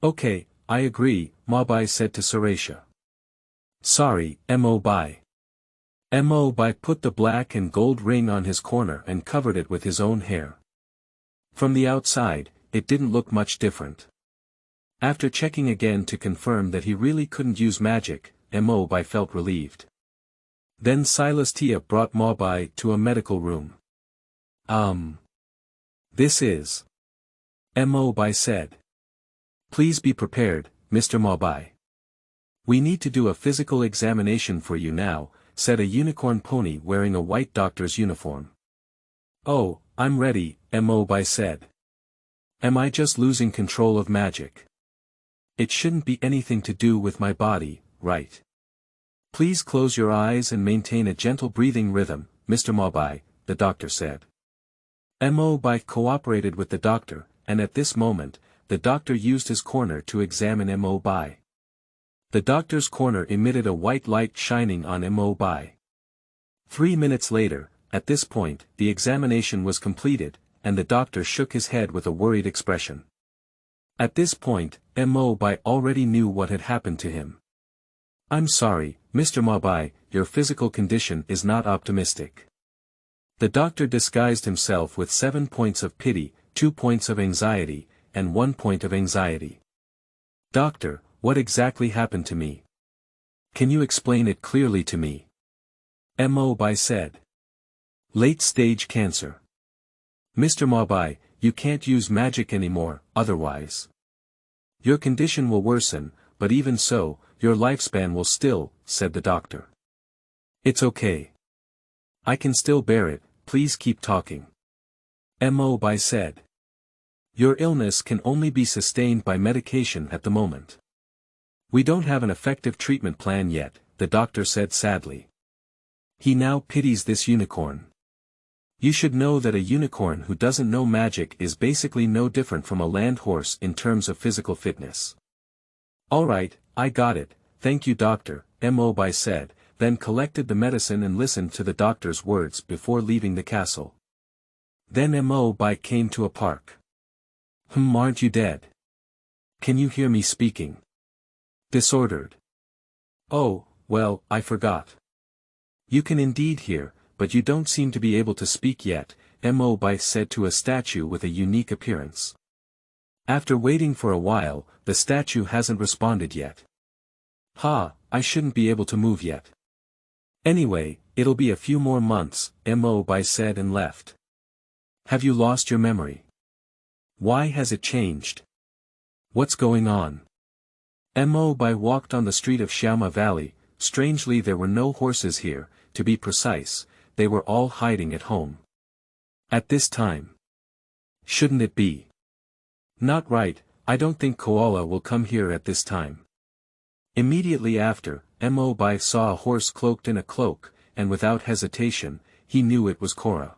Okay, I agree, Mo Bai said to Celestia. Sorry, Mo Bai. Mo Bai put the black and gold ring on his corner and covered it with his own hair. From the outside, it didn't look much different. After checking again to confirm that he really couldn't use magic, Mo Bai felt relieved. Then Celestia brought Mo Bai to a medical room. This is. Mo Bai said. Please be prepared, Mr. Mo Bai. We need to do a physical examination for you now, said a unicorn pony wearing a white doctor's uniform. Oh, I'm ready, Mo Bai said. Am I just losing control of magic? It shouldn't be anything to do with my body, right? Please close your eyes and maintain a gentle breathing rhythm, Mr. Mo Bai, the doctor said. Mo Bai cooperated with the doctor, and at this moment, the doctor used his corner to examine Mo Bai. The doctor's corner emitted a white light shining on Mo Bai. 3 minutes later, at this point, the examination was completed, and the doctor shook his head with a worried expression. At this point, Mo Bai already knew what had happened to him. I'm sorry, Mr. Mo Bai, your physical condition is not optimistic. The doctor disguised himself with 7 points of pity, 2 points of anxiety, and 1 point of anxiety. Doctor, what exactly happened to me? Can you explain it clearly to me? Mo Bai said. Late-stage cancer. Mr. Mo Bai, you can't use magic anymore, otherwise. Your condition will worsen, but even so, your lifespan will still, said the doctor. It's okay. I can still bear it, please keep talking. Mo Bai said. Your illness can only be sustained by medication at the moment. We don't have an effective treatment plan yet, the doctor said sadly. He now pities this unicorn. You should know that a unicorn who doesn't know magic is basically no different from a land horse in terms of physical fitness. Alright, I got it, thank you doctor, Mo Bai said, then collected the medicine and listened to the doctor's words before leaving the castle. Then Mo Bai came to a park. Aren't you dead? Can you hear me speaking? Disordered. Oh, well, I forgot. You can indeed hear, but you don't seem to be able to speak yet, Mo Bai said to a statue with a unique appearance. After waiting for a while, the statue hasn't responded yet. I shouldn't be able to move yet. Anyway, it'll be a few more months, Mo Bai said and left. Have you lost your memory? Why has it changed? What's going on? Mo Bai walked on the street of Xiaoma Valley. Strangely there were no horses here, to be precise, they were all hiding at home. At this time. Shouldn't it be? Not right, I don't think Koala will come here at this time. Immediately after, Mo Bai saw a horse cloaked in a cloak, and without hesitation, he knew it was Cora.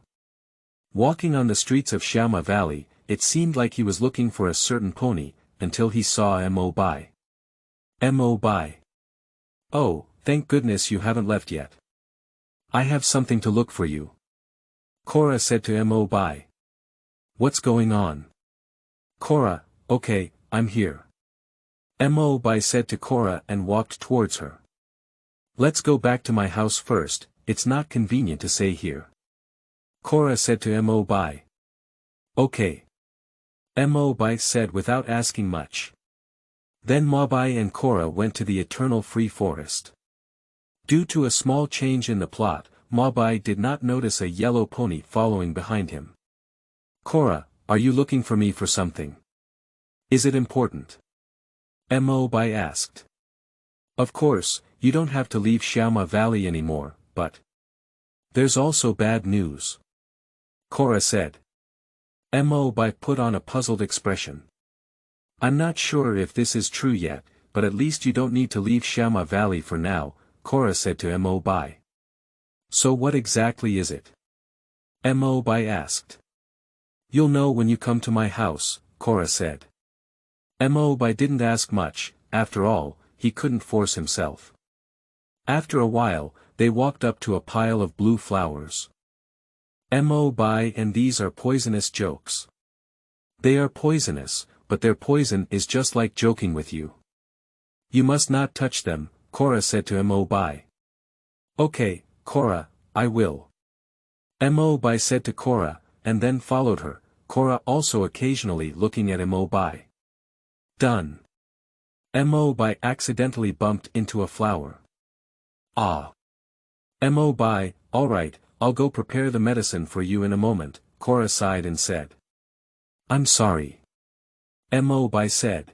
Walking on the streets of Xiaoma Valley, it seemed like he was looking for a certain pony, until he saw Mo Bai. Mo Bai. Oh, thank goodness you haven't left yet. I have something to look for you. Cora said to Mo Bai. What's going on? Cora, okay, I'm here. Mo Bai said to Korra and walked towards her. Let's go back to my house first, it's not convenient to stay here. Korra said to Mo Bai. Okay. Mo Bai said without asking much. Then Mo Bai and Korra went to the eternal free forest. Due to a small change in the plot, Mo Bai did not notice a yellow pony following behind him. Korra, are you looking for me for something? Is it important? Mo Bai asked. Of course, you don't have to leave Xiaoma Valley anymore, but there's also bad news. Korra said. Mo Bai put on a puzzled expression. I'm not sure if this is true yet, but at least you don't need to leave Xiaoma Valley for now, Korra said to Mo Bai. So what exactly is it? Mo Bai asked. You'll know when you come to my house, Korra said. Mo Bai didn't ask much, after all, he couldn't force himself. After a while, they walked up to a pile of blue flowers. Mo Bai and these are poisonous jokes. They are poisonous, but their poison is just like joking with you. You must not touch them, Korra said to Mo Bai. Okay, Korra, I will. Mo Bai said to Korra, and then followed her, Korra also occasionally looking at Mo Bai. Done. Mo Bai accidentally bumped into a flower. Ah. Mo Bai, alright, I'll go prepare the medicine for you in a moment, Korra sighed and said. I'm sorry. Mo Bai said.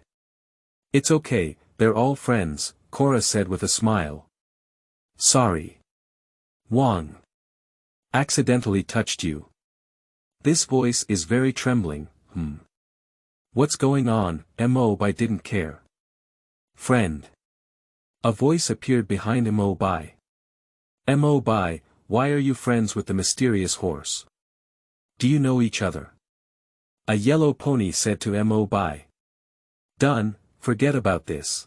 It's okay, they're all friends, Korra said with a smile. Sorry. Wang. Accidentally touched you. This voice is very trembling, What's going on? Mo Bai didn't care. Friend. A voice appeared behind Mo Bai. Mo Bai, why are you friends with the mysterious horse? Do you know each other? A yellow pony said to Mo Bai. Done, forget about this.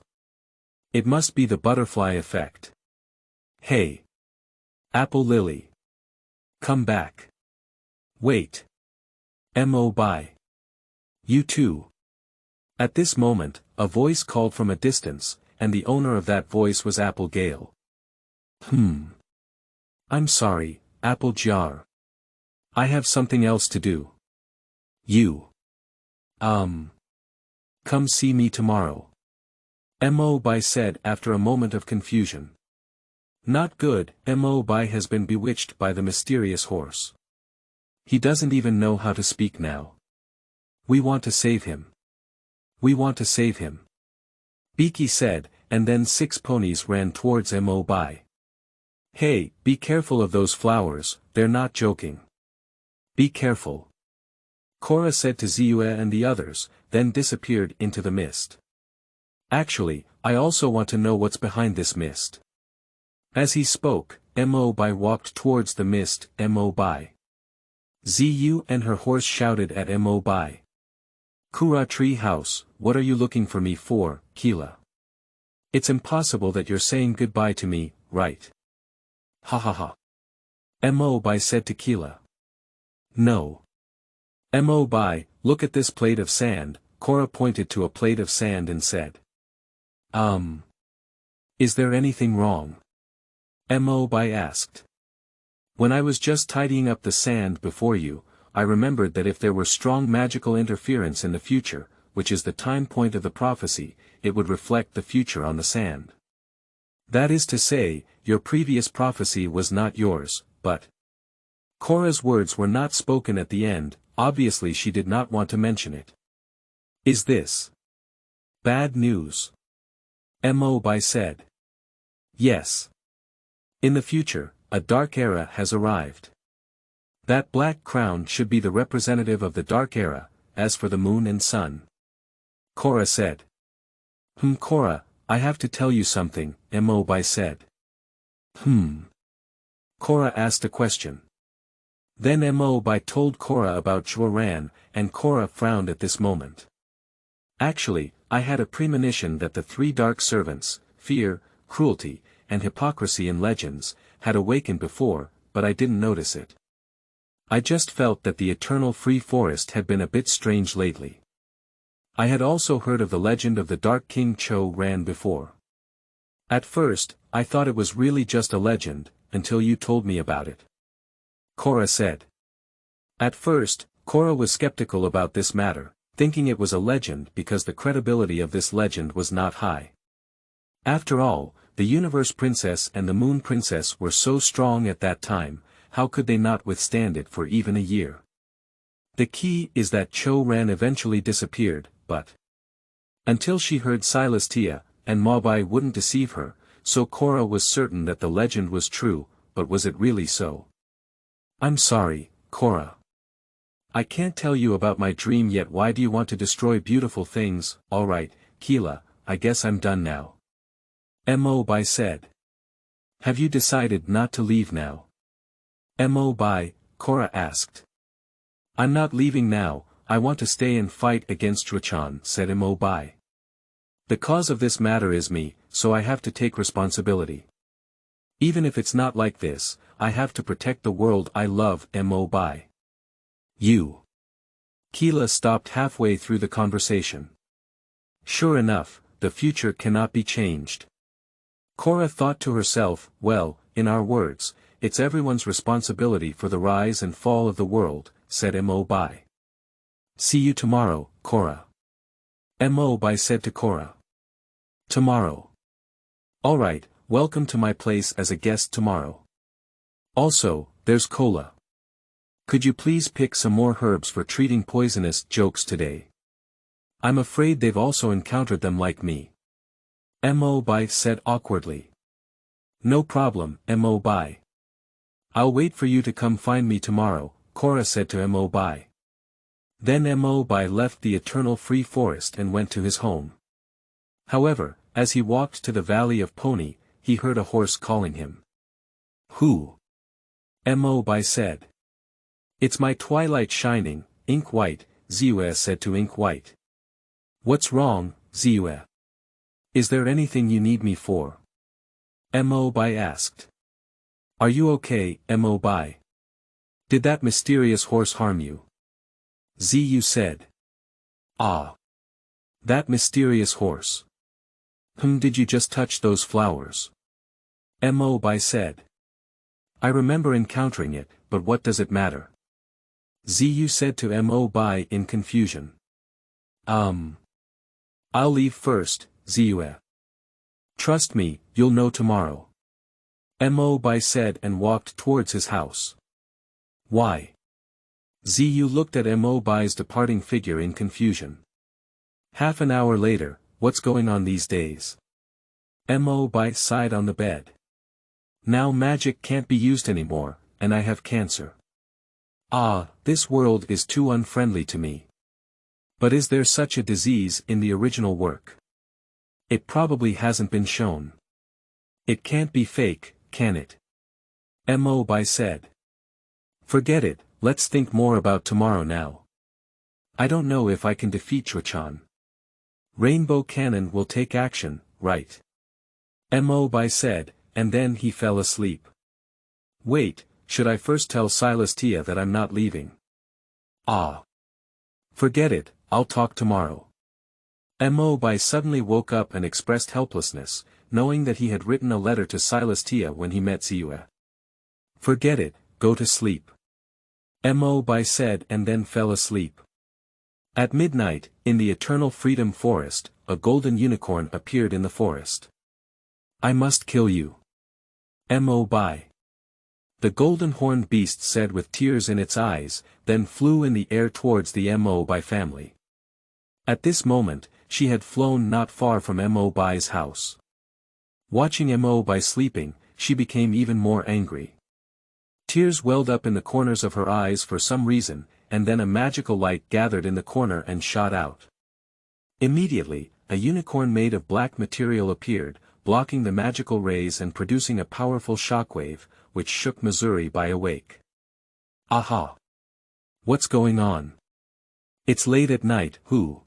It must be the butterfly effect. Hey. Apple Lily. Come back. Wait. Mo Bai. You too. At this moment, a voice called from a distance, and the owner of that voice was Apple Gale. I'm sorry, Apple Jar. I have something else to do. You. Come see me tomorrow. Mo Bai said after a moment of confusion. Not good, Mo Bai has been bewitched by the mysterious horse. He doesn't even know how to speak now. We want to save him. We want to save him. Beaky said, and then 6 ponies ran towards Mo Bai. Hey, be careful of those flowers, they're not joking. Be careful. Korra said to Ziyue and the others, then disappeared into the mist. Actually, I also want to know what's behind this mist. As he spoke, Mo Bai walked towards the mist. Mo Bai. Ziyu and her horse shouted at Mo Bai. Kura Tree House, what are you looking for me for, Keela? It's impossible that you're saying goodbye to me, right? Ha ha ha. Mo Bai said to Keela. No. Mo Bai, look at this plate of sand, Korra pointed to a plate of sand and said. Is there anything wrong? Mo Bai asked. When I was just tidying up the sand before you, I remembered that if there were strong magical interference in the future, which is the time point of the prophecy, it would reflect the future on the sand. That is to say, your previous prophecy was not yours, but... Korra's words were not spoken at the end, obviously she did not want to mention it. Is this bad news? Mo Bai said. Yes. In the future, a dark era has arrived. That black crown should be the representative of the dark era, as for the moon and sun. Korra said. Korra, I have to tell you something, Mo Bai said. Korra asked a question. Then Mo Bai told Korra about Zhuoran, and Korra frowned at this moment. Actually, I had a premonition that the 3 dark servants, fear, cruelty, and hypocrisy in legends, had awakened before, but I didn't notice it. I just felt that the eternal free forest had been a bit strange lately. I had also heard of the legend of the Dark King Cho Ran before. At first, I thought it was really just a legend, until you told me about it. Korra said. At first, Korra was skeptical about this matter, thinking it was a legend because the credibility of this legend was not high. After all, the Universe Princess and the Moon Princess were so strong at that time, how could they not withstand it for even a year? The key is that Cho Ran eventually disappeared, but until she heard Tia, and Mo Bai wouldn't deceive her, so Korra was certain that the legend was true, but was it really so? I'm sorry, Korra. I can't tell you about my dream yet. Why do you want to destroy beautiful things? Alright, Keela, I guess I'm done now. Mo Bai said. Have you decided not to leave now? Mo Bai, Korra asked. I'm not leaving now, I want to stay and fight against Rachan, said Mo Bai. The cause of this matter is me, so I have to take responsibility. Even if it's not like this, I have to protect the world I love. Mo Bai. You. Keela stopped halfway through the conversation. Sure enough, the future cannot be changed. Korra thought to herself, well, in our words, it's everyone's responsibility for the rise and fall of the world, said Mo Bai. See you tomorrow, Korra. Mo Bai said to Korra. Tomorrow. Alright, welcome to my place as a guest tomorrow. Also, there's cola. Could you please pick some more herbs for treating poisonous jokes today? I'm afraid they've also encountered them like me. Mo Bai said awkwardly. No problem, Mo Bai. I'll wait for you to come find me tomorrow, Korra said to Mo Bai. Then Mo Bai left the eternal free forest and went to his home. However, as he walked to the valley of Pony, he heard a horse calling him. Who? Mo Bai said. It's my twilight shining, Ink White, Ziyue said to Ink White. What's wrong, Ziyue? Is there anything you need me for? Mo Bai asked. Are you okay, Mo Bai? Did that mysterious horse harm you? Ziyue said. Ah. That mysterious horse. Did you just touch those flowers? Mo Bai said. I remember encountering it, but what does it matter? Ziyue said to Mo Bai in confusion. I'll leave first, Ziyue. Trust me, you'll know tomorrow. Mo Bai said and walked towards his house. Why? Ziyue looked at Mo Bai's departing figure in confusion. Half an hour later, what's going on these days? Mo Bai sighed on the bed. Now magic can't be used anymore, and I have cancer. Ah, this world is too unfriendly to me. But is there such a disease in the original work? It probably hasn't been shown. It can't be fake, can it? Mo Bai said. Forget it, let's think more about tomorrow now. I don't know if I can defeat Rachan. Rainbow Cannon will take action, right? Mo Bai said, and then he fell asleep. Wait, should I first tell Tia that I'm not leaving? Ah. Forget it, I'll talk tomorrow. Mo Bai suddenly woke up and expressed helplessness, knowing that he had written a letter to Tia when he met Ziyue. Forget it, go to sleep. Mo Bai said and then fell asleep. At midnight, in the Eternal Freedom Forest, a golden unicorn appeared in the forest. I must kill you. Mo Bai. The golden horned beast said with tears in its eyes, then flew in the air towards the Mo Bai family. At this moment, she had flown not far from Mo Bai's house. Watching Mo Bai sleeping, she became even more angry. Tears welled up in the corners of her eyes for some reason, and then a magical light gathered in the corner and shot out. Immediately, a unicorn made of black material appeared, blocking the magical rays and producing a powerful shockwave, which shook Missouri Bai awake. Aha! What's going on? It's late at night, who?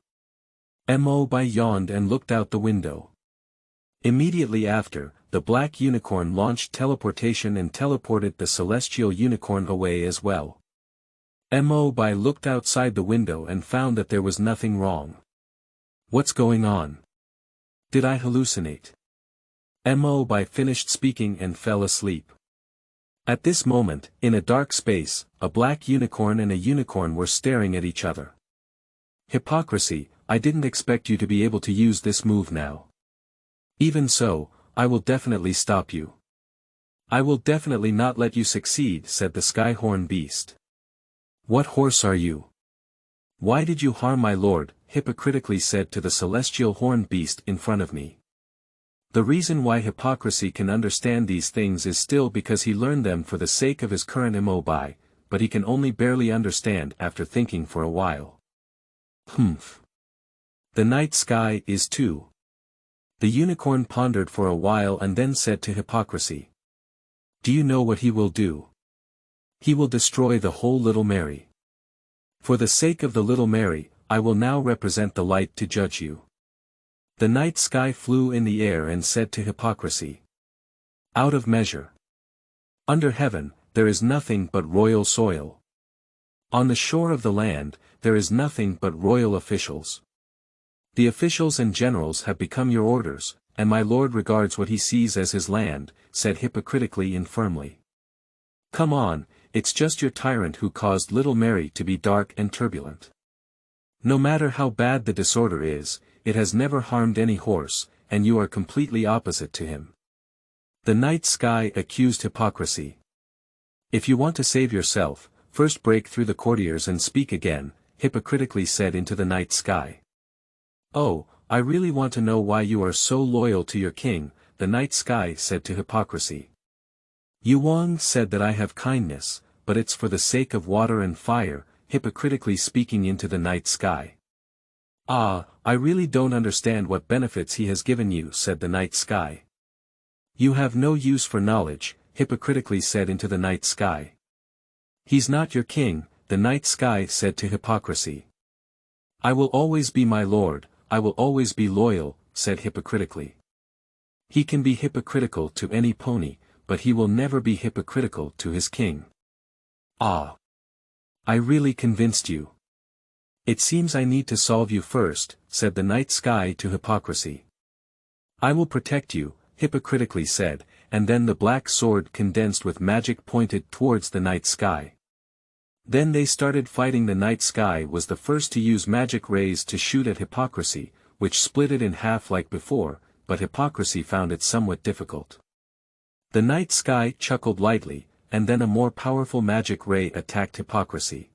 Mo Bai yawned and looked out the window. Immediately after, the black unicorn launched teleportation and teleported the celestial unicorn away as well. Mo Bai looked outside the window and found that there was nothing wrong. What's going on? Did I hallucinate? Mo Bai finished speaking and fell asleep. At this moment, in a dark space, a black unicorn and a unicorn were staring at each other. Hypocrisy, I didn't expect you to be able to use this move now. Even so, I will definitely stop you. I will definitely not let you succeed, said the skyhorn beast. What horse are you? Why did you harm my lord? Hypocritically said to the celestial horned beast in front of me. The reason why hypocrisy can understand these things is still because he learned them for the sake of his current Mo Bai, but he can only barely understand after thinking for a while. Humph. The night sky is too. The unicorn pondered for a while and then said to hypocrisy. Do you know what he will do? He will destroy the whole little Mary. For the sake of the little Mary, I will now represent the light to judge you. The night sky flew in the air and said to hypocrisy. Out of measure. Under heaven, there is nothing but royal soil. On the shore of the land, there is nothing but royal officials. The officials and generals have become your orders, and my lord regards what he sees as his land, said hypocritically and firmly. Come on, it's just your tyrant who caused little Mary to be dark and turbulent. No matter how bad the disorder is, it has never harmed any horse, and you are completely opposite to him. The night sky accused hypocrisy. If you want to save yourself, first break through the courtiers and speak again, hypocritically said into the night sky. Oh, I really want to know why you are so loyal to your king, the night sky said to hypocrisy. Yuan said that I have kindness, but it's for the sake of water and fire, hypocritically speaking into the night sky. Ah, I really don't understand what benefits he has given you, said the night sky. You have no use for knowledge, hypocritically said into the night sky. He's not your king, the night sky said to hypocrisy. I will always be my lord, I will always be loyal, said hypocritically. He can be hypocritical to any pony, but he will never be hypocritical to his king. Ah. I really convinced you. It seems I need to solve you first, said the night sky to hypocrisy. I will protect you, hypocritically said, and then the black sword condensed with magic pointed towards the night sky. Then they started fighting. The night sky was the first to use magic rays to shoot at hypocrisy, which split it in half like before, but hypocrisy found it somewhat difficult. The night sky chuckled lightly, and then a more powerful magic ray attacked hypocrisy.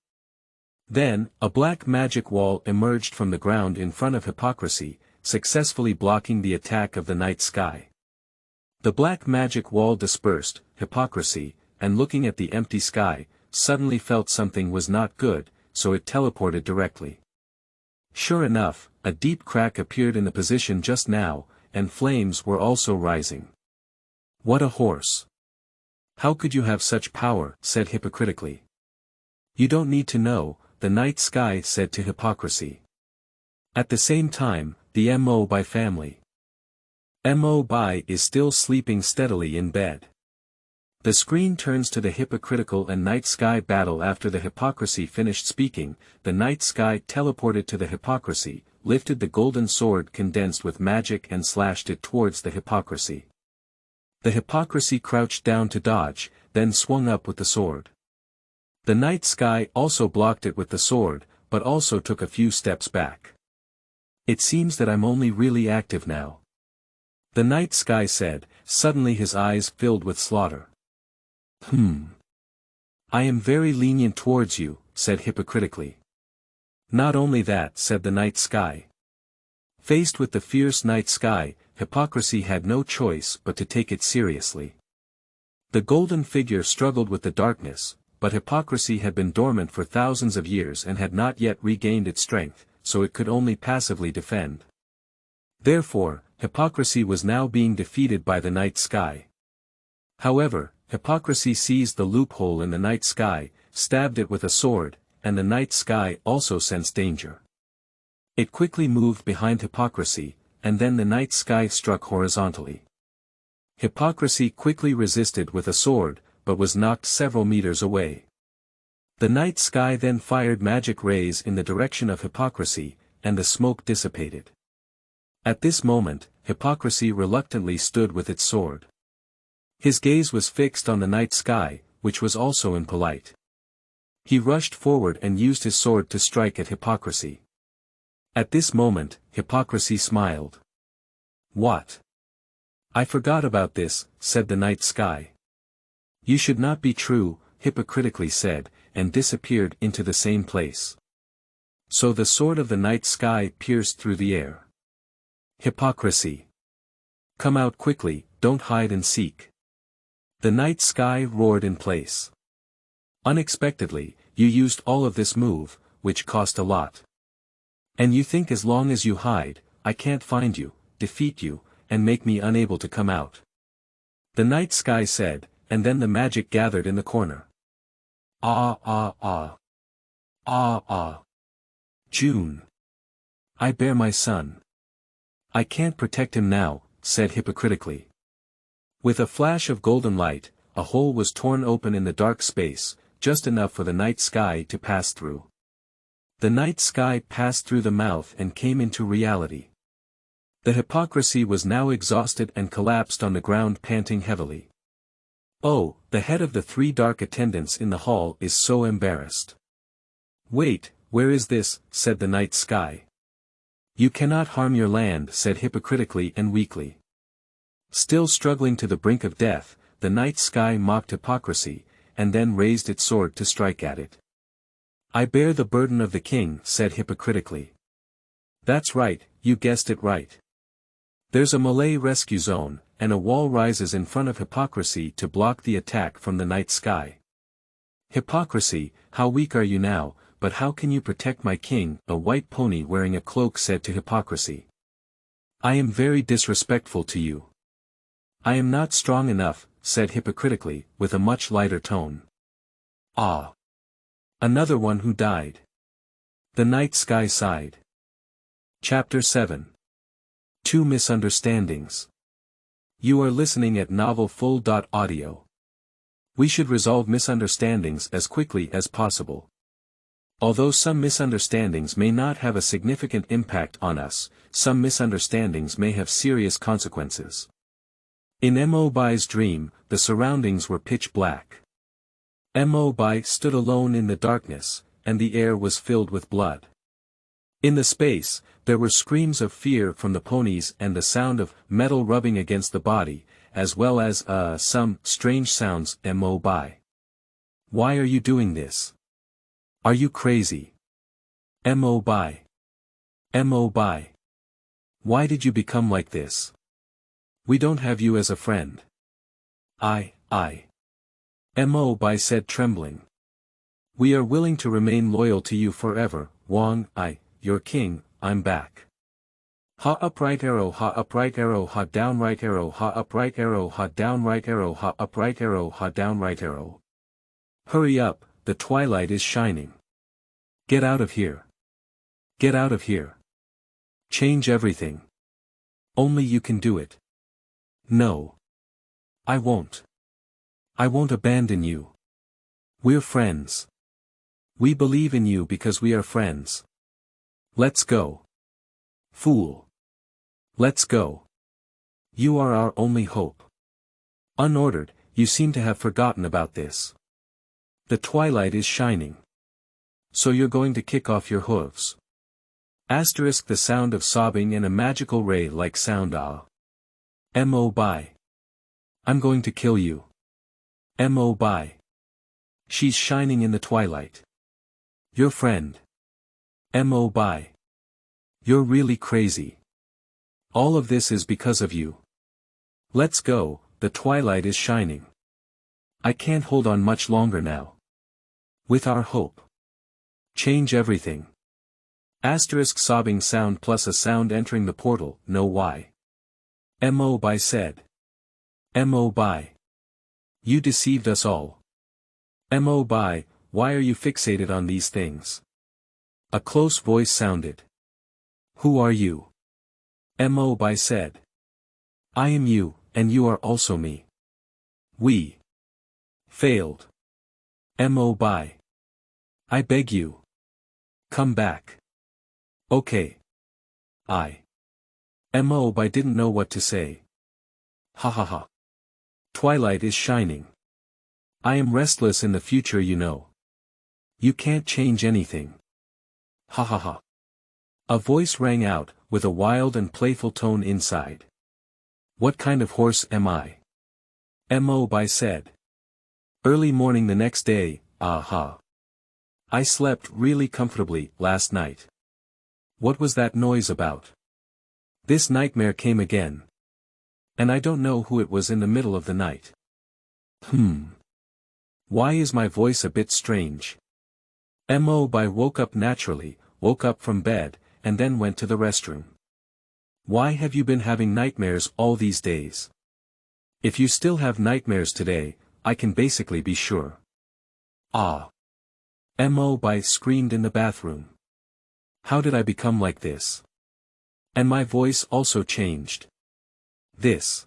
Then, a black magic wall emerged from the ground in front of hypocrisy, successfully blocking the attack of the night sky. The black magic wall dispersed, hypocrisy, and looking at the empty sky, suddenly felt something was not good, so it teleported directly. Sure enough, a deep crack appeared in the position just now, and flames were also rising. What a horse! How could you have such power, said hypocritically. You don't need to know, the night sky said to hypocrisy. At the same time, the Mo Bai family. Mo Bai is still sleeping steadily in bed. The screen turns to the hypocritical and night sky battle. After the hypocrisy finished speaking, the night sky teleported to the hypocrisy, lifted the golden sword condensed with magic and slashed it towards the hypocrisy. The hypocrisy crouched down to dodge, then swung up with the sword. The night sky also blocked it with the sword, but also took a few steps back. It seems that I'm only really active now. The night sky said, suddenly his eyes filled with slaughter. I am very lenient towards you, said hypocritically. Not only that, said the night sky. Faced with the fierce night sky, hypocrisy had no choice but to take it seriously. The golden figure struggled with the darkness, but hypocrisy had been dormant for thousands of years and had not yet regained its strength, so it could only passively defend. Therefore, hypocrisy was now being defeated by the night sky. However, hypocrisy seized the loophole in the night sky, stabbed it with a sword, and the night sky also sensed danger. It quickly moved behind hypocrisy, and then the night sky struck horizontally. Hypocrisy quickly resisted with a sword, but was knocked several meters away. The night sky then fired magic rays in the direction of hypocrisy, and the smoke dissipated. At this moment, Hypocrisy reluctantly stood with its sword. His gaze was fixed on the night sky, which was also impolite. He rushed forward and used his sword to strike at Hypocrisy. At this moment, Hypocrisy smiled. "What? I forgot about this," said the night sky. "You should not be true," hypocritically said, and disappeared into the same place. So the sword of the night sky pierced through the air. Hypocrisy. Come out quickly, don't hide and seek. The night sky roared in place. Unexpectedly, you used all of this move, which cost a lot. And you think as long as you hide, I can't find you, defeat you, and make me unable to come out. The night sky said, and then the magic gathered in the corner. Ah ah ah. Ah ah. June. I bear my son. I can't protect him now, said hypocritically. With a flash of golden light, a hole was torn open in the dark space, just enough for the night sky to pass through. The night sky passed through the mouth and came into reality. The Hypocrisy was now exhausted and collapsed on the ground panting heavily. Oh, the head of the 3 dark attendants in the hall is so embarrassed. Wait, where is this, said the night sky. You cannot harm your land, said hypocritically and weakly. Still struggling to the brink of death, the night sky mocked Hypocrisy, and then raised its sword to strike at it. I bear the burden of the king, said hypocritically. That's right, you guessed it right. There's a Malay rescue zone, and a wall rises in front of Hypocrisy to block the attack from the night sky. Hypocrisy, how weak are you now, but how can you protect my king? A white pony wearing a cloak said to Hypocrisy. I am very disrespectful to you. I am not strong enough, said hypocritically, with a much lighter tone. Ah. Another one who died. The night sky sighed. Chapter 7. 2 Misunderstandings. You are listening at novelfull.audio. We should resolve misunderstandings as quickly as possible. Although some misunderstandings may not have a significant impact on us, some misunderstandings may have serious consequences. In Mo Bai's dream, the surroundings were pitch black. Mo Bai stood alone in the darkness, and the air was filled with blood. In the space, there were screams of fear from the ponies and the sound of metal rubbing against the body, as well as some strange sounds. Mo Bai. Why are you doing this? Are you crazy? Mo Bai. Mo Bai. Why did you become like this? We don't have you as a friend. I. Mo Bai said trembling. We are willing to remain loyal to you forever, Wang, your king, I'm back. Ha upright arrow, ha upright arrow, ha downright arrow, ha upright arrow, ha downright arrow, ha upright arrow, ha downright arrow. Hurry up, the twilight is shining. Get out of here. Get out of here. Change everything. Only you can do it. No. I won't. I won't abandon you. We're friends. We believe in you because we are friends. Let's go. Fool. Let's go. You are our only hope. Unordered, you seem to have forgotten about this. The twilight is shining. So you're going to kick off your hooves. Asterisk the sound of sobbing and a magical ray-like sound. Mo Bai. I'm going to kill you. Mo Bai. She's shining in the twilight. Your friend. Mo Bai. You're really crazy. All of this is because of you. Let's go, the twilight is shining. I can't hold on much longer now. With our hope. Change everything. Asterisk sobbing sound plus a sound entering the portal, no why. Mo Bai said. Mo Bai. You deceived us all. Mo Bai, why are you fixated on these things? A close voice sounded. Who are you? Mo Bai said. I am you, and you are also me. We failed. Mo Bai. I beg you. Come back. Okay. Mo Bai didn't know what to say. Ha ha ha. Twilight is shining. I am restless in the future, you know. You can't change anything. Ha ha ha. A voice rang out, with a wild and playful tone inside. What kind of horse am I? Mo Bai said. Early morning the next day, aha. I slept really comfortably last night. What was that noise about? This nightmare came again. And I don't know who it was in the middle of the night. Why is my voice a bit strange? Mo Bai woke up naturally, woke up from bed, and then went to the restroom. Why have you been having nightmares all these days? If you still have nightmares today, I can basically be sure. Ah. Mo Bai screamed in the bathroom. How did I become like this? And my voice also changed. This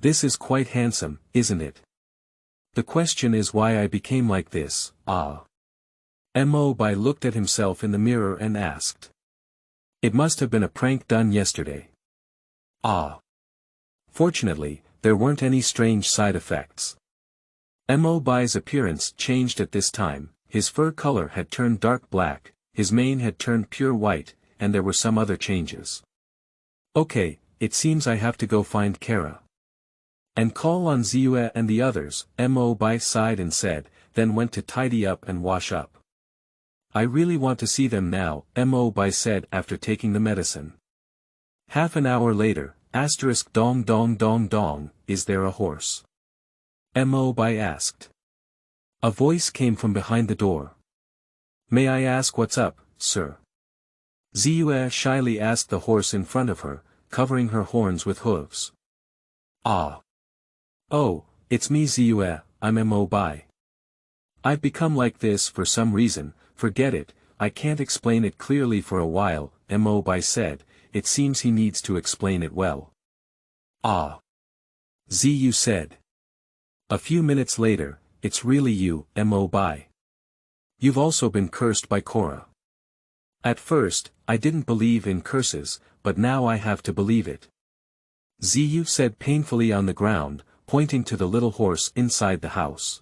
is quite handsome, isn't it? The question is why I became like this, ah. Mo Bai looked at himself in the mirror and asked. It must have been a prank done yesterday. Ah. Fortunately, there weren't any strange side effects. Mo Bai's appearance changed at this time, his fur color had turned dark black, his mane had turned pure white, and there were some other changes. Okay, it seems I have to go find Kara. And call on Ziyue and the others, Mo Bai sighed and said, then went to tidy up and wash up. I really want to see them now, Mo Bai said after taking the medicine. Half an hour later, dong dong dong dong, is there a horse? Mo Bai asked. A voice came from behind the door. May I ask what's up, sir? Ziyue shyly asked the horse in front of her, covering her horns with hooves. Ah. Oh, it's me Ziyue, I'm Mo Bai. I've become like this for some reason, forget it, I can't explain it clearly for a while, Mo Bai said, it seems he needs to explain it well. Ah. Ziyue said. A few minutes later, it's really you, Mo Bai. You've also been cursed by Korra. At first, I didn't believe in curses, but now I have to believe it. Ziyue said painfully on the ground, pointing to the little horse inside the house.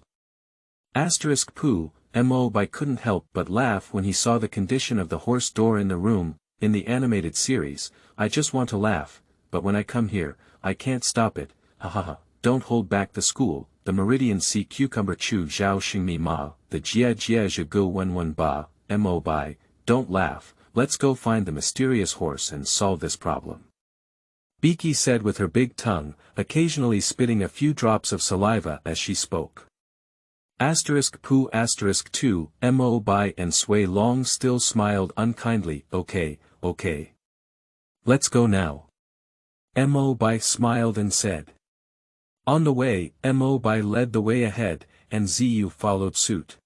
Poo, Mo Bai couldn't help but laugh when he saw the condition of the horse door in the room. In the animated series, I just want to laugh, but when I come here, I can't stop it, ha ha ha, don't hold back the school, the meridian sea cucumber chu zhao xingmi ma, the jie jie zhe gu wen ba, Mo Bai, don't laugh, let's go find the mysterious horse and solve this problem. Beaky said with her big tongue, occasionally spitting a few drops of saliva as she spoke. Poo 2, Mo Bai and Sui Long still smiled unkindly, okay. Let's go now. Mo Bai smiled and said. On the way, Mo Bai led the way ahead, and Ziyue followed suit.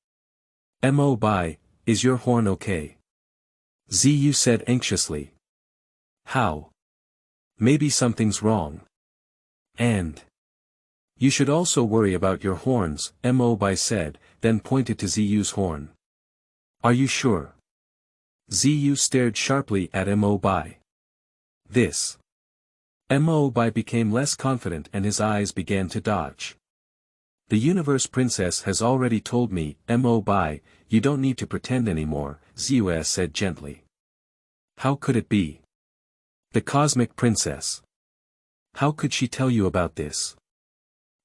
Mo Bai, is your horn okay? Ziyue said anxiously. How? Maybe something's wrong. And you should also worry about your horns, Mo Bai said, then pointed to Ziyue's horn. Are you sure? Ziyue stared sharply at Mo Bai. This. Mo Bai became less confident and his eyes began to dodge. The universe princess has already told me, Mo Bai, you don't need to pretend anymore, Ziyue said gently. How could it be? The cosmic princess. How could she tell you about this?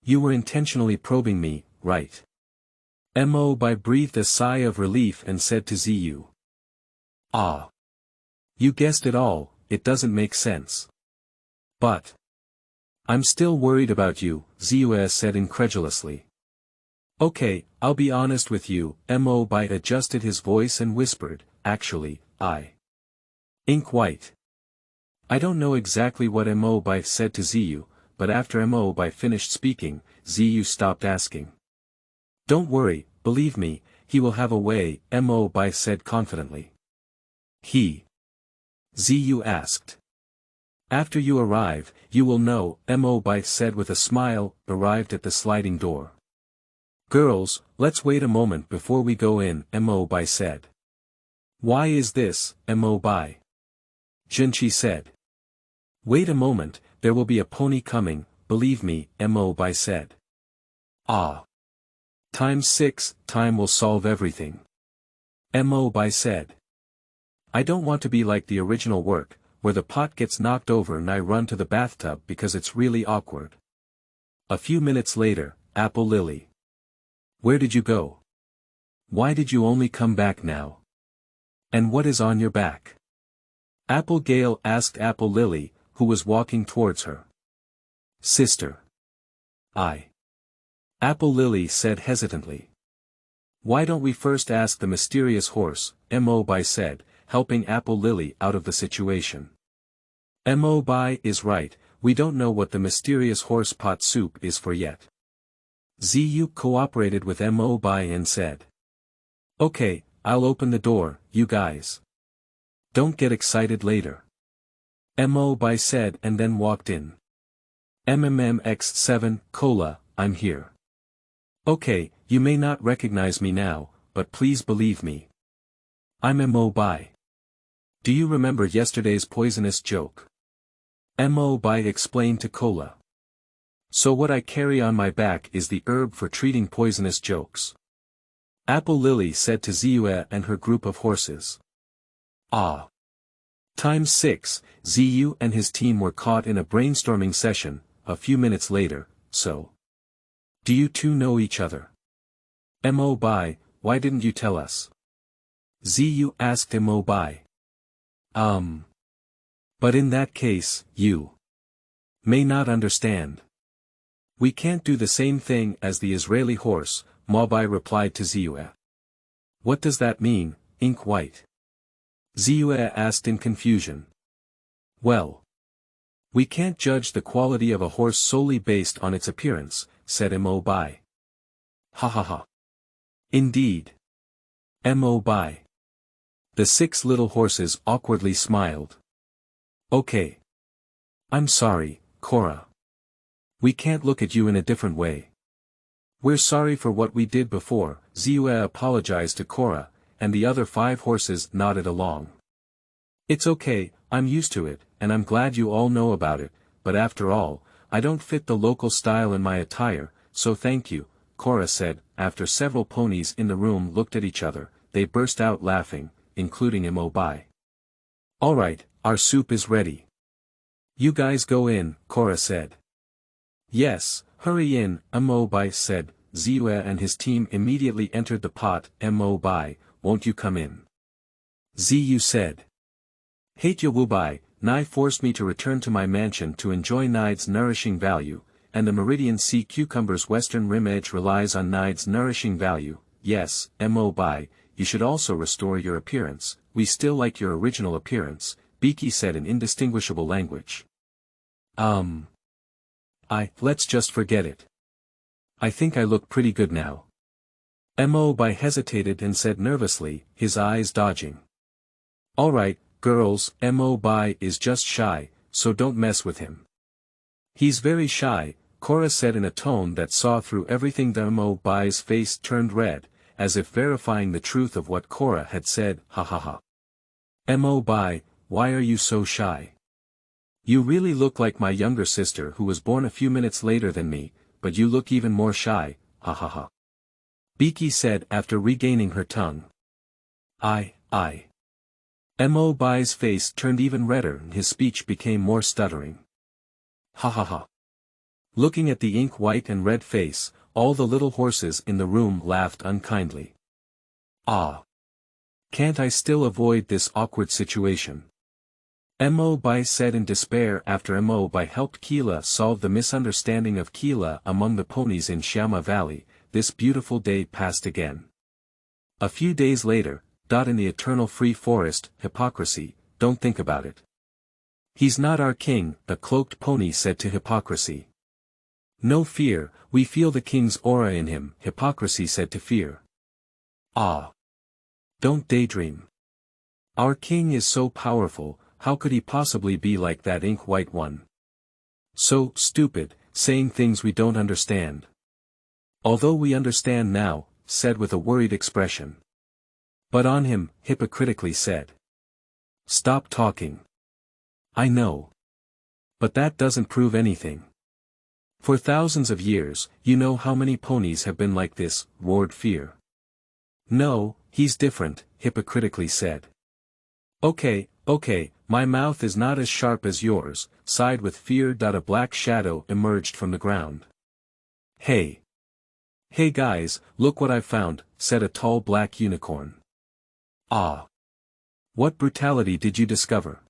You were intentionally probing me, right? Mo Bai breathed a sigh of relief and said to Ziyue. Ah. You guessed it all, it doesn't make sense. But I'm still worried about you, Ziyue said incredulously. Okay, I'll be honest with you, Mo Bai adjusted his voice and whispered, actually, Ink white. I don't know exactly what Mo Bai said to Ziyue, but after Mo Bai finished speaking, Ziyue stopped asking. Don't worry, believe me, he will have a way, Mo Bai said confidently. He? Ziyue asked. After you arrive, you will know, Mo Bai said with a smile, arrived at the sliding door. Girls, let's wait a moment before we go in, Mo Bai said. Why is this, Mo Bai? Junqi said. Wait a moment, there will be a pony coming, believe me, Mo Bai said. Ah. Times 6, time will solve everything. Mo Bai said. I don't want to be like the original work, where the pot gets knocked over and I run to the bathtub because it's really awkward. A few minutes later, Apple Lily. Where did you go? Why did you only come back now? And what is on your back? Apple Gale asked Apple Lily, who was walking towards her. Sister. Apple Lily said hesitantly. Why don't we first ask the mysterious horse, Mo Bai said, helping Apple Lily out of the situation. Mo Bai is right, we don't know what the mysterious horse pot soup is for yet. Ziyu cooperated with Mo Bai and said. Okay, I'll open the door, you guys. Don't get excited later. Mo Bai said and then walked in. MMMX7, Cola, I'm here. Okay, you may not recognize me now, but please believe me. I'm Mo Bai. Do you remember yesterday's poisonous joke? Mo Bai explained to Cola. So what I carry on my back is the herb for treating poisonous jokes. Apple Lily said to Ziyu and her group of horses. Ah. Times 6, Ziyu and his team were caught in a brainstorming session, a few minutes later, so. Do you two know each other? Mo Bai, why didn't you tell us? Ziyu asked Mo Bai. But in that case, you may not understand. We can't do the same thing as the Israeli horse, Mo Bai replied to Ziyu. What does that mean, Ink White? Ziyu asked in confusion. Well. We can't judge the quality of a horse solely based on its appearance, said Mo Bai. Ha ha ha. Indeed. Mo Bai. The 6 little horses awkwardly smiled. Okay. I'm sorry, Cora. We can't look at you in a different way. We're sorry for what we did before, Ziyu apologized to Cora, and the other 5 horses nodded along. It's okay, I'm used to it, and I'm glad you all know about it, but after all, I don't fit the local style in my attire, so thank you, Cora said. After several ponies in the room looked at each other, they burst out laughing, including Mo Bai. Alright, our soup is ready. You guys go in, Cora said. Yes, hurry in, Mo Bai said. Ziyu and his team immediately entered the pot. Mo Bai, won't you come in? Ziyu said. Hate you Wu Bai, Nai forced me to return to my mansion to enjoy Nide's nourishing value, and the Meridian Sea Cucumber's western rim edge relies on Nide's nourishing value. Yes, Mo Bai, you should also restore your appearance, we still like your original appearance, Beaky said in indistinguishable language. Let's just forget it. I think I look pretty good now. Mo Bai hesitated and said nervously, his eyes dodging. Alright, girls, Mo Bai is just shy, so don't mess with him. He's very shy, Cora said in a tone that saw through everything. Mo Bai's face turned red, as if verifying the truth of what Cora had said. Ha ha ha. Mo Bai, why are you so shy? You really look like my younger sister who was born a few minutes later than me, but you look even more shy, ha ha ha. Beaky said after regaining her tongue. Mo Bai's face turned even redder and his speech became more stuttering. Ha ha ha. Looking at the ink white and red face, all the little horses in the room laughed unkindly. Can't I still avoid this awkward situation? Mo Bai said in despair after Mo Bai helped Keela solve the misunderstanding of Keela among the ponies in Xiaoma Valley. This beautiful day passed again. A few days later, in the eternal free forest, Hypocrisy, don't think about it. He's not our king, the cloaked pony said to Hypocrisy. No fear, we feel the king's aura in him, Hypocrisy said to Fear. Don't daydream. Our king is so powerful, how could he possibly be like that ink white one? So stupid, saying things we don't understand. Although we understand now, said with a worried expression. But on him, hypocritically said. Stop talking. I know. But that doesn't prove anything. For thousands of years, you know how many ponies have been like this, roared Fear. No, he's different, hypocritically said. Okay, my mouth is not as sharp as yours, sighed with Fear. A black shadow emerged from the ground. Hey, guys, look what I've found, said a tall black unicorn. Ah! What brutality did you discover?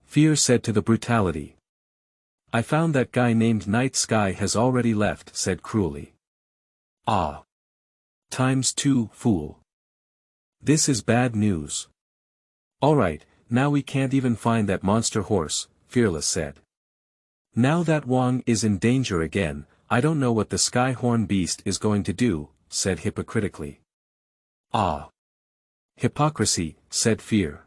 Fear said to the brutality. I found that guy named Night Sky has already left, said cruelly. Ah! ×2, fool. This is bad news. Alright, now we can't even find that monster horse, Fearless said. Now that Wang is in danger again, I don't know what the Skyhorn beast is going to do, said hypocritically. Ah! Hypocrisy, said Fear.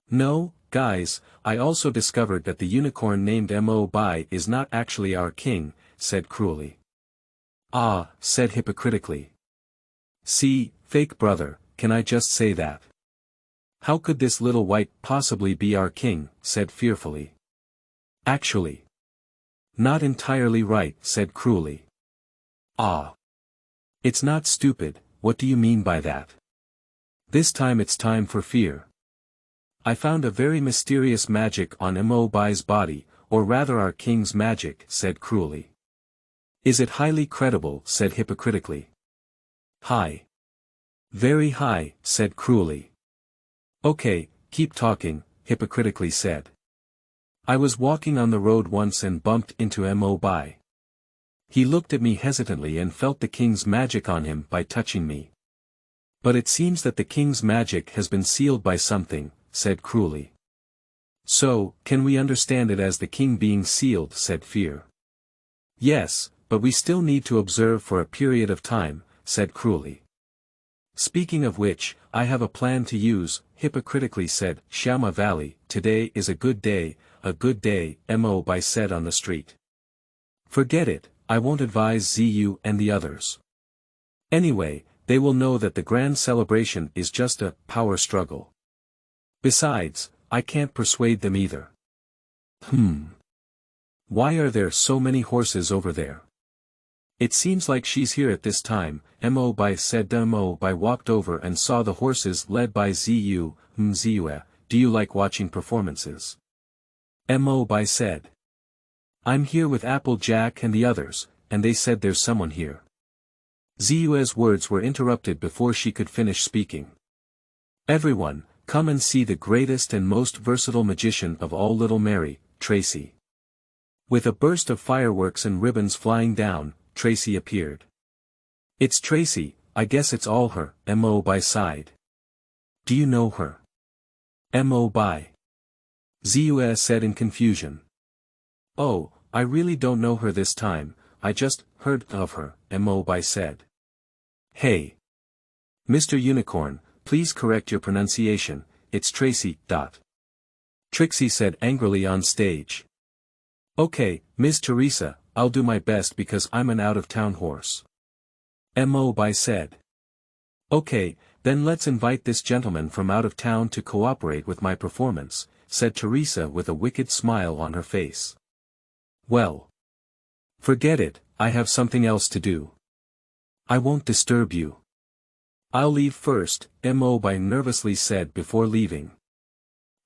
No, guys, I also discovered that the unicorn named Mo Bai is not actually our king, said cruelly. Ah, said hypocritically. See, fake brother, can I just say that? How could this little white possibly be our king, said fearfully. Actually. Not entirely right, said cruelly. Ah. It's not stupid, what do you mean by that? This time it's time for Fear. I found a very mysterious magic on Mo Bai's body, or rather our king's magic, said cruelly. Is it highly credible, said hypocritically. High. Very high, said cruelly. Okay, keep talking, hypocritically said. I was walking on the road once and bumped into Mo Bai. He looked at me hesitantly and felt the king's magic on him by touching me. But it seems that the king's magic has been sealed by something, said cruelly. So, can we understand it as the king being sealed, said Fear. Yes, but we still need to observe for a period of time, said cruelly. Speaking of which, I have a plan to use, hypocritically said Xiaoma Valley. Today is a good day, Mo Bai said on the street. Forget it, I won't advise ZU and the others. Anyway, they will know that the grand celebration is just a power struggle. Besides, I can't persuade them either. Why are there so many horses over there? It seems like she's here at this time, Mo Bai said. Mo Bai walked over and saw the horses led by ZU. Zue, do you like watching performances? Mo Bai said. I'm here with Applejack and the others, and they said there's someone here. Zue's words were interrupted before she could finish speaking. Everyone, come and see the greatest and most versatile magician of all, Little Mary, Tracy. With a burst of fireworks and ribbons flying down, Tracy appeared. It's Tracy, I guess it's all her, Mo Bai sighed. Do you know her? Mo Bai. Zue said in confusion. Oh, I really don't know her this time, I just heard of her, Mo Bai said. Hey. Mr. Unicorn, please correct your pronunciation, it's Tracy. Trixie said angrily on stage. Okay, Ms. Teresa, I'll do my best because I'm an out-of-town horse. Mo Bai said. Okay, then let's invite this gentleman from out of town to cooperate with my performance, said Teresa with a wicked smile on her face. Well. Forget it, I have something else to do. I won't disturb you. I'll leave first, Mo Bai nervously said before leaving.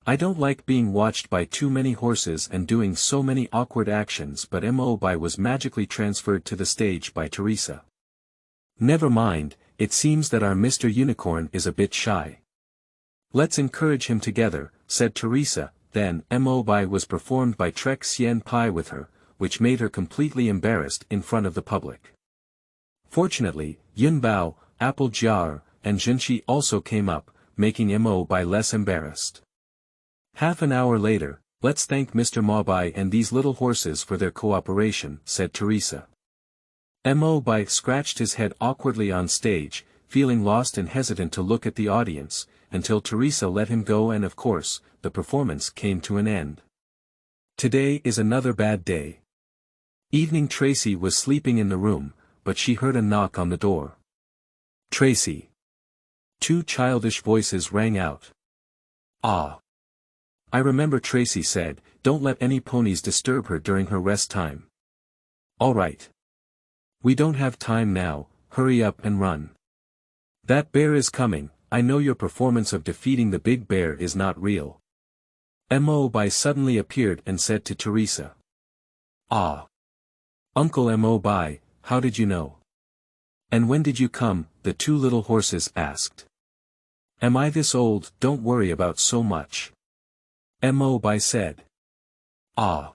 I don't like being watched by too many horses and doing so many awkward actions, but Mo Bai was magically transferred to the stage by Teresa. Never mind, it seems that our Mr. Unicorn is a bit shy. Let's encourage him together, said Teresa. Then Mo Bai was performed by Trek Xian Pai with her, which made her completely embarrassed in front of the public. Fortunately, Yun Bao, Apple Jar, and Jinshi also came up, making Mo Bai less embarrassed. Half an hour later, let's thank Mr. Mo Bai and these little horses for their cooperation, said Teresa. Mo Bai scratched his head awkwardly on stage, feeling lost and hesitant to look at the audience, until Teresa let him go, and of course, the performance came to an end. Today is another bad day. Evening. Tracy was sleeping in the room, but she heard a knock on the door. Tracy. Two childish voices rang out. Ah. I remember, Tracy said, don't let any ponies disturb her during her rest time. Alright. We don't have time now, hurry up and run. That bear is coming, I know your performance of defeating the big bear is not real. Mo Bai suddenly appeared and said to Teresa. Ah. Uncle Mo Bai, how did you know? And when did you come? The two little horses asked. Am I this old? Don't worry about so much. Mo Bai said. Ah.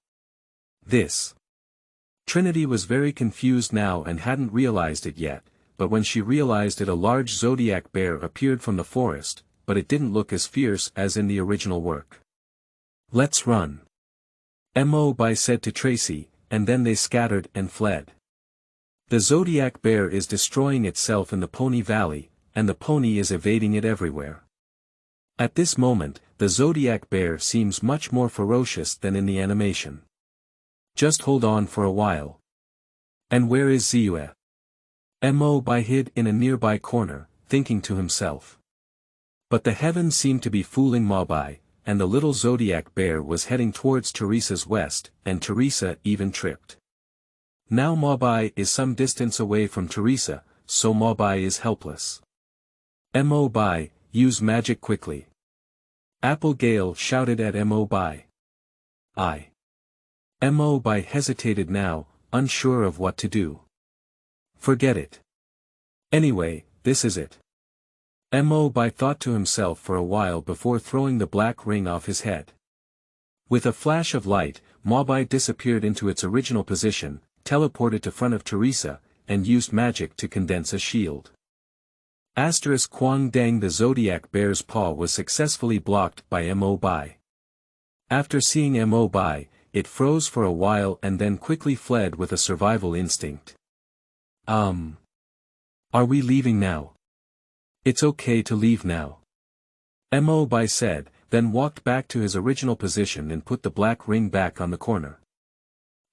This. Trinity was very confused now and hadn't realized it yet, but when she realized it, a large zodiac bear appeared from the forest, but it didn't look as fierce as in the original work. Let's run. Mo Bai said to Tracy, and then they scattered and fled. The zodiac bear is destroying itself in the Pony Valley, and the pony is evading it everywhere. At this moment, the zodiac bear seems much more ferocious than in the animation. Just hold on for a while. And where is Ziyue? Mo Bai hid in a nearby corner, thinking to himself. But the heavens seemed to be fooling Mo Bai, and the little zodiac bear was heading towards Teresa's west, and Teresa even tripped. Now Mo Bai is some distance away from Teresa, so Mo Bai is helpless. Mo Bai, use magic quickly. Apple Gale shouted at Mo Bai. Mo Bai hesitated now, unsure of what to do. Forget it. Anyway, this is it. Mo Bai thought to himself for a while before throwing the black ring off his head. With a flash of light, Mo Bai disappeared into its original position, teleported to front of Teresa, and used magic to condense a shield. Quang Dang, the zodiac bear's paw was successfully blocked by Mo Bai. After seeing Mo Bai, it froze for a while and then quickly fled with a survival instinct. Are we leaving now? It's okay to leave now. Mo Bai said, then walked back to his original position and put the black ring back on the corner.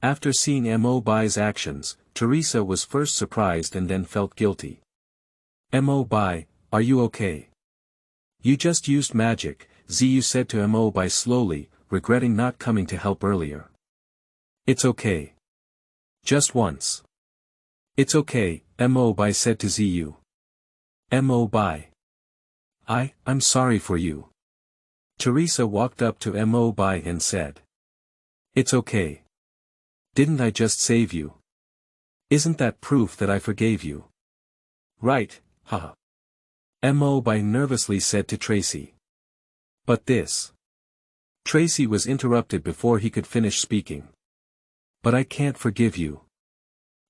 After seeing Mo Bai's actions, Teresa was first surprised and then felt guilty. Mo Bai, are you okay? You just used magic, Ziyu said to Mo Bai slowly, regretting not coming to help earlier. It's okay. Just once. It's okay, Mo Bai said to Ziyu. Mo Bai. I'm sorry for you. Teresa walked up to Mo Bai and said. It's okay. Didn't I just save you? Isn't that proof that I forgave you? Right, haha. Mo Bai nervously said to Tracy. But this. Tracy was interrupted before he could finish speaking. But I can't forgive you.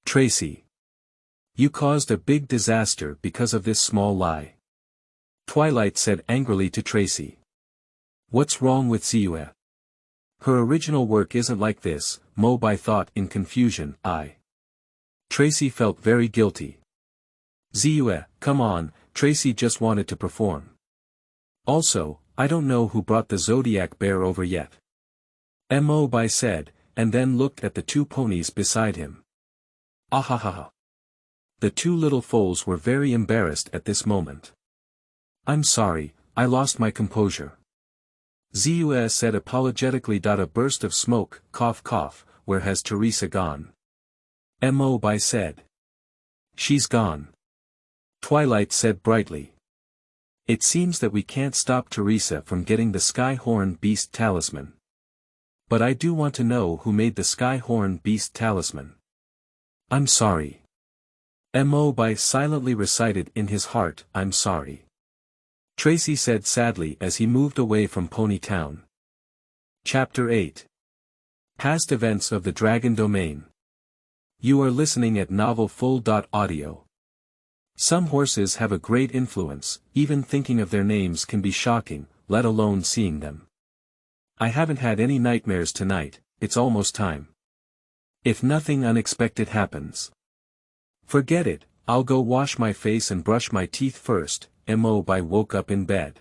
Tracy. You caused a big disaster because of this small lie. Twilight said angrily to Tracy. What's wrong with Ziyue? Her original work isn't like this, Mo Bai thought in confusion. Tracy felt very guilty. Ziyue, come on, Tracy just wanted to perform. Also, I don't know who brought the zodiac bear over yet. Mo Bai said, and then looked at the two ponies beside him. Ahahaha. The two little foals were very embarrassed at this moment. I'm sorry, I lost my composure. Ziyue said apologetically. A burst of smoke, cough cough, where has Teresa gone? Mo Bai said. She's gone. Twilight said brightly. It seems that we can't stop Teresa from getting the Sky Horn Beast Talisman. But I do want to know who made the Sky Horn Beast Talisman. I'm sorry. Mo Bai silently recited in his heart, I'm sorry. Tracy said sadly as he moved away from Pony Town. Chapter 8. Past Events of the Dragon Domain. You are listening at novelfull.audio. Some horses have a great influence, even thinking of their names can be shocking, let alone seeing them. I haven't had any nightmares tonight, it's almost time. If nothing unexpected happens. Forget it, I'll go wash my face and brush my teeth first. Mo Bai woke up in bed.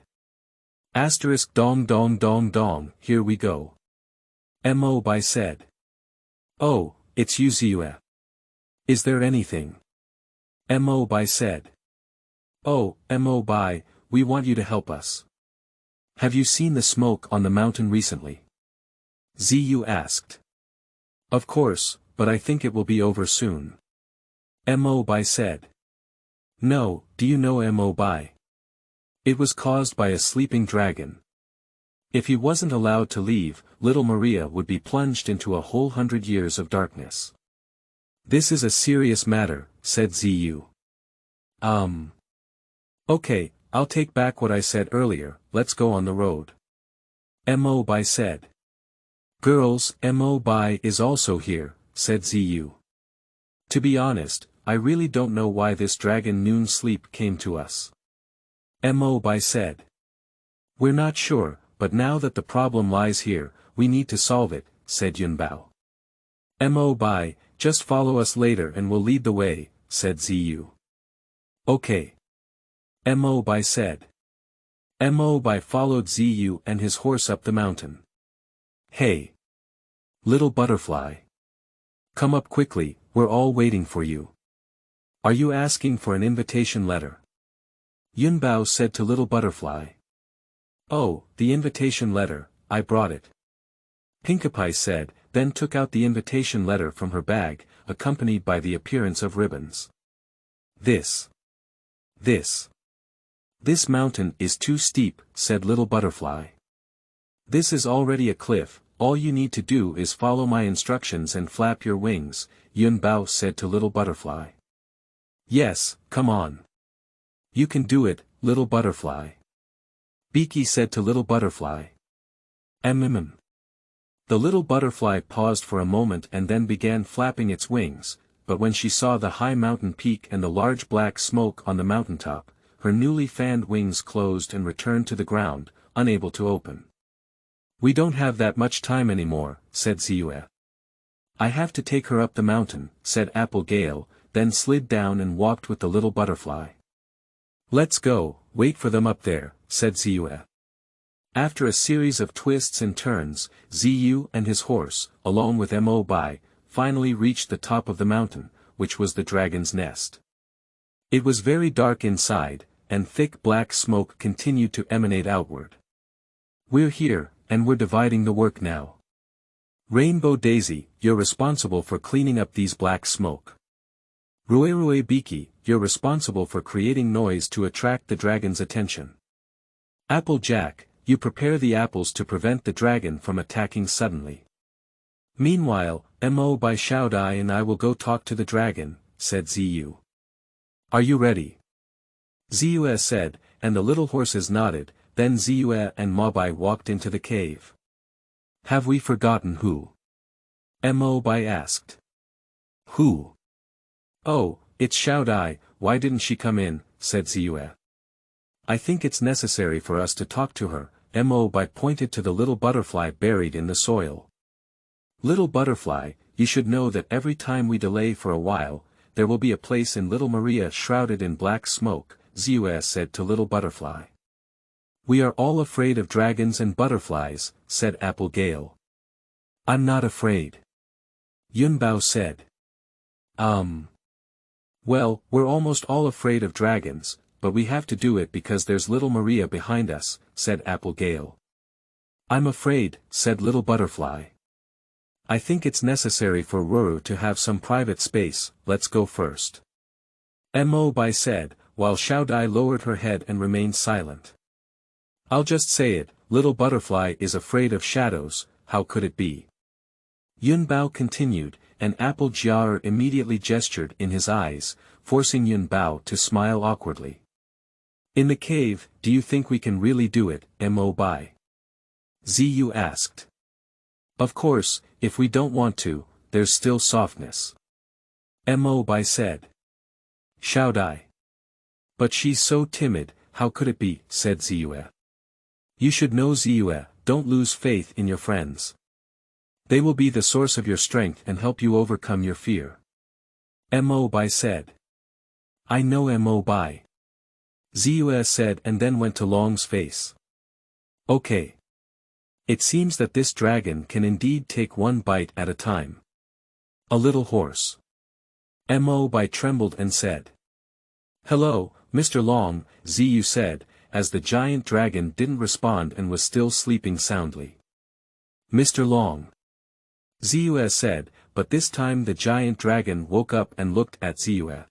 Dong dong dong dong, here we go. Mo Bai said. Oh, it's you Ziyue. Is there anything? Mo Bai said. Oh, Mo Bai, we want you to help us. Have you seen the smoke on the mountain recently? Ziyu asked. Of course, but I think it will be over soon. Mo Bai said. No, do you know Mo Bai? It was caused by a sleeping dragon. If he wasn't allowed to leave, little Maria would be plunged into a whole 100 years of darkness. This is a serious matter, said Ziyu. Okay, I'll take back what I said earlier, let's go on the road. Mo Bai said. Girls, Mo Bai is also here, said Ziyu. To be honest, I really don't know why this dragon noon sleep came to us. Mo Bai said. We're not sure, but now that the problem lies here, we need to solve it, said Yunbao. Mo Bai, just follow us later and we'll lead the way, said Ziyu. Okay. Mo Bai said. Mo Bai followed Ziyu and his horse up the mountain. Hey! Little butterfly! Come up quickly, we're all waiting for you. Are you asking for an invitation letter? Yunbao said to little butterfly. Oh, the invitation letter, I brought it. Pinkie said, then took out the invitation letter from her bag, accompanied by the appearance of ribbons. This mountain is too steep, said little butterfly. This is already a cliff, all you need to do is follow my instructions and flap your wings, Yunbao said to little butterfly. Yes, come on. You can do it, little butterfly. Beaky said to little butterfly. The little butterfly paused for a moment and then began flapping its wings, but when she saw the high mountain peak and the large black smoke on the mountaintop, her newly fanned wings closed and returned to the ground, unable to open. We don't have that much time anymore, said Ziyu. I have to take her up the mountain, said Apple Gale, then slid down and walked with the little butterfly. Let's go, wait for them up there, said Ziyu. After a series of twists and turns, Ziyu and his horse, along with Mo Bai, finally reached the top of the mountain, which was the dragon's nest. It was very dark inside, and thick black smoke continued to emanate outward. We're here, and we're dividing the work now. Rainbow Daisy, you're responsible for cleaning up these black smoke. Ruerue Biki, you're responsible for creating noise to attract the dragon's attention. Applejack, you prepare the apples to prevent the dragon from attacking suddenly. Meanwhile, Mo Bai Xiaodai and I will go talk to the dragon, said Ziyu. Are you ready? Ziyu said, and the little horses nodded, then Ziyu and Mo Bai walked into the cave. Have we forgotten who? Mo Bai asked. Who? Oh, it's Xiaodai, why didn't she come in, said Ziyu. I think it's necessary for us to talk to her, Mo Bai pointed to the little butterfly buried in the soil. Little butterfly, you should know that every time we delay for a while, there will be a place in little Maria shrouded in black smoke, Ziyu said to little butterfly. We are all afraid of dragons and butterflies, said Apple Gale. I'm not afraid. Yunbao said. Well, we're almost all afraid of dragons, but we have to do it because there's little Maria behind us, said Apple Gale. I'm afraid, said little butterfly. I think it's necessary for Ruru to have some private space, let's go first. Mo Bai said, while Xiaodai lowered her head and remained silent. I'll just say it, little butterfly is afraid of shadows, how could it be? Yunbao continued, and Apple Jiao immediately gestured in his eyes, forcing Yunbao to smile awkwardly. In the cave, do you think we can really do it, Mo Bai? Ziyu asked. Of course, if we don't want to, there's still softness. Mo Bai said. Xiaodai. But she's so timid, how could it be, said Ziyu. You should know Ziyu, don't lose faith in your friends. They will be the source of your strength and help you overcome your fear. Mo Bai said. I know Mo Bai. Ziyu said and then went to Long's face. Okay. It seems that this dragon can indeed take one bite at a time. A little horse. Mo Bai trembled and said. Hello, Mr. Long, Ziyu said, as the giant dragon didn't respond and was still sleeping soundly. Mr. Long. Ziyue said, but this time the giant dragon woke up and looked at Ziyue.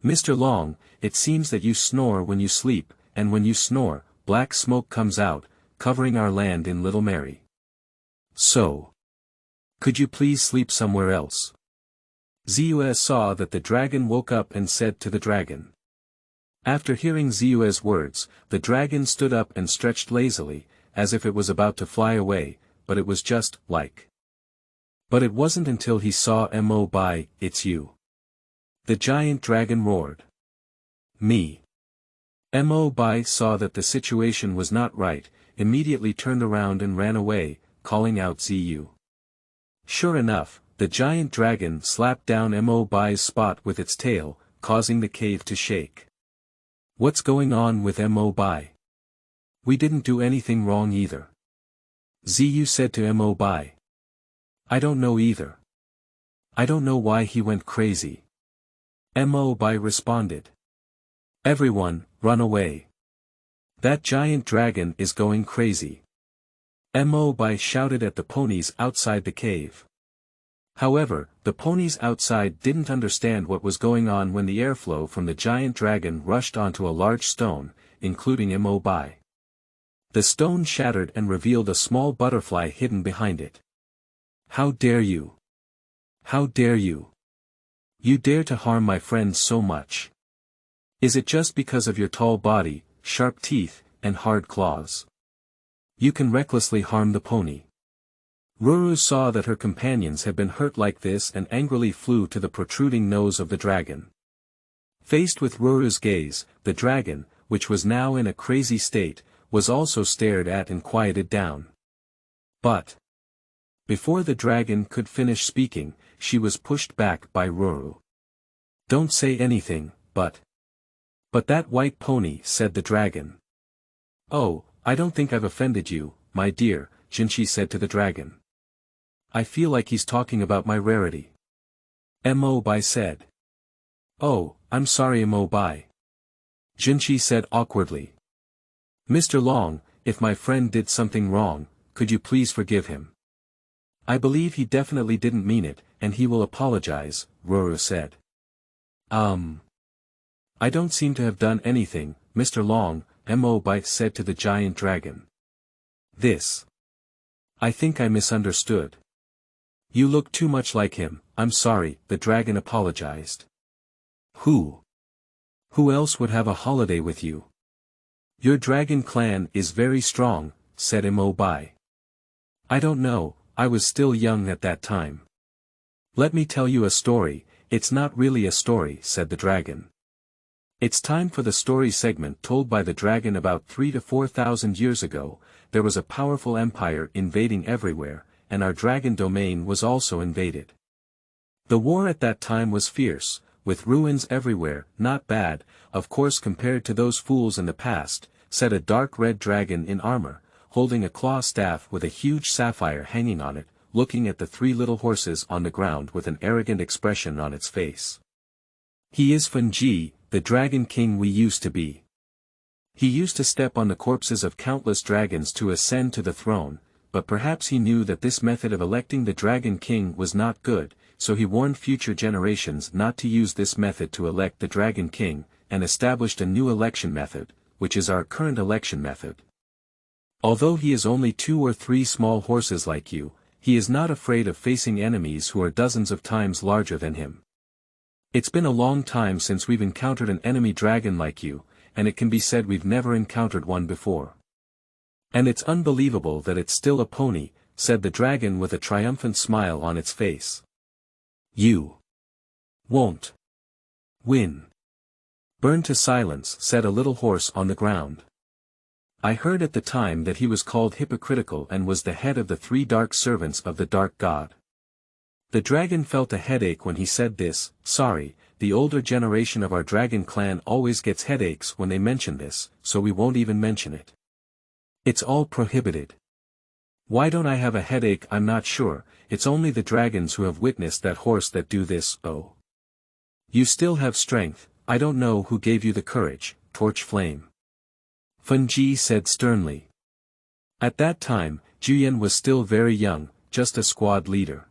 Mr. Long, it seems that you snore when you sleep, and when you snore, black smoke comes out, covering our land in Little Mary. So. Could you please sleep somewhere else? Ziyue saw that the dragon woke up and said to the dragon. After hearing Ziyue's words, the dragon stood up and stretched lazily, as if it was about to fly away, but it was just, like. But it wasn't until he saw Mo Bai, it's you. The giant dragon roared. Me. Mo Bai saw that the situation was not right, immediately turned around and ran away, calling out Ziyu. Sure enough, the giant dragon slapped down Mo Bai's spot with its tail, causing the cave to shake. What's going on with Mo Bai? We didn't do anything wrong either. Ziyu said to Mo Bai. I don't know either. I don't know why he went crazy. Mo Bai responded. Everyone, run away. That giant dragon is going crazy. Mo Bai shouted at the ponies outside the cave. However, the ponies outside didn't understand what was going on when the airflow from the giant dragon rushed onto a large stone, including Mo Bai. The stone shattered and revealed a small butterfly hidden behind it. How dare you? How dare you? You dare to harm my friends so much. Is it just because of your tall body, sharp teeth, and hard claws? You can recklessly harm the pony. Ruru saw that her companions had been hurt like this and angrily flew to the protruding nose of the dragon. Faced with Ruru's gaze, the dragon, which was now in a crazy state, was also stared at and quieted down. But before the dragon could finish speaking, she was pushed back by Ruru. Don't say anything, but that white pony, said the dragon. Oh, I don't think I've offended you, my dear, Jinshi said to the dragon. I feel like he's talking about my rarity. Mo Bai said. Oh, I'm sorry Mo Bai. Jinshi said awkwardly. Mr. Long, if my friend did something wrong, could you please forgive him? I believe he definitely didn't mean it, and he will apologize, Ruru said. I don't seem to have done anything, Mr. Long, Mo Bai said to the giant dragon. I think I misunderstood. You look too much like him, I'm sorry, the dragon apologized. Who else would have a holiday with you? Your dragon clan is very strong, said Mo Bai. I don't know, I was still young at that time. Let me tell you a story, it's not really a story, said the dragon. It's time for the story segment told by the dragon. About 3,000 to 4,000 years ago, there was a powerful empire invading everywhere, and our dragon domain was also invaded. The war at that time was fierce, with ruins everywhere. Not bad, of course, compared to those fools in the past, said a dark red dragon in armor, holding a claw staff with a huge sapphire hanging on it, looking at the three little horses on the ground with an arrogant expression on its face. He is Funji, the dragon king we used to be. He used to step on the corpses of countless dragons to ascend to the throne, but perhaps he knew that this method of electing the dragon king was not good, so he warned future generations not to use this method to elect the dragon king, and established a new election method, which is our current election method. Although he is only 2 or 3 small horses like you, he is not afraid of facing enemies who are dozens of times larger than him. It's been a long time since we've encountered an enemy dragon like you, and it can be said we've never encountered one before. And it's unbelievable that it's still a pony, said the dragon with a triumphant smile on its face. You won't win. Burn to silence, said a little horse on the ground. I heard at the time that he was called hypocritical and was the head of the 3 dark servants of the dark god. The dragon felt a headache when he said this. Sorry, the older generation of our dragon clan always gets headaches when they mention this, so we won't even mention it. It's all prohibited. Why don't I have a headache? I'm not sure, it's only the dragons who have witnessed that horse that do this. Oh. You still have strength, I don't know who gave you the courage, Torch Flame. Funji said sternly. At that time, Juyen was still very young, just a squad leader.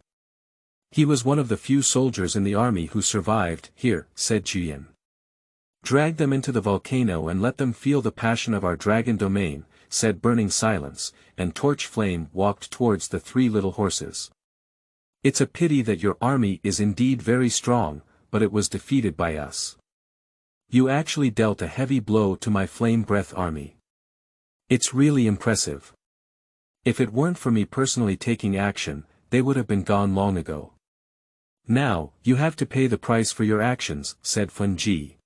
He was one of the few soldiers in the army who survived. Here, said Juyen. Drag them into the volcano and let them feel the passion of our dragon domain, said Burning Silence, and Torch Flame walked towards the three little horses. It's a pity that your army is indeed very strong, but it was defeated by us. You actually dealt a heavy blow to my Flame Breath army. It's really impressive. If it weren't for me personally taking action, they would have been gone long ago. Now, you have to pay the price for your actions, said Funji.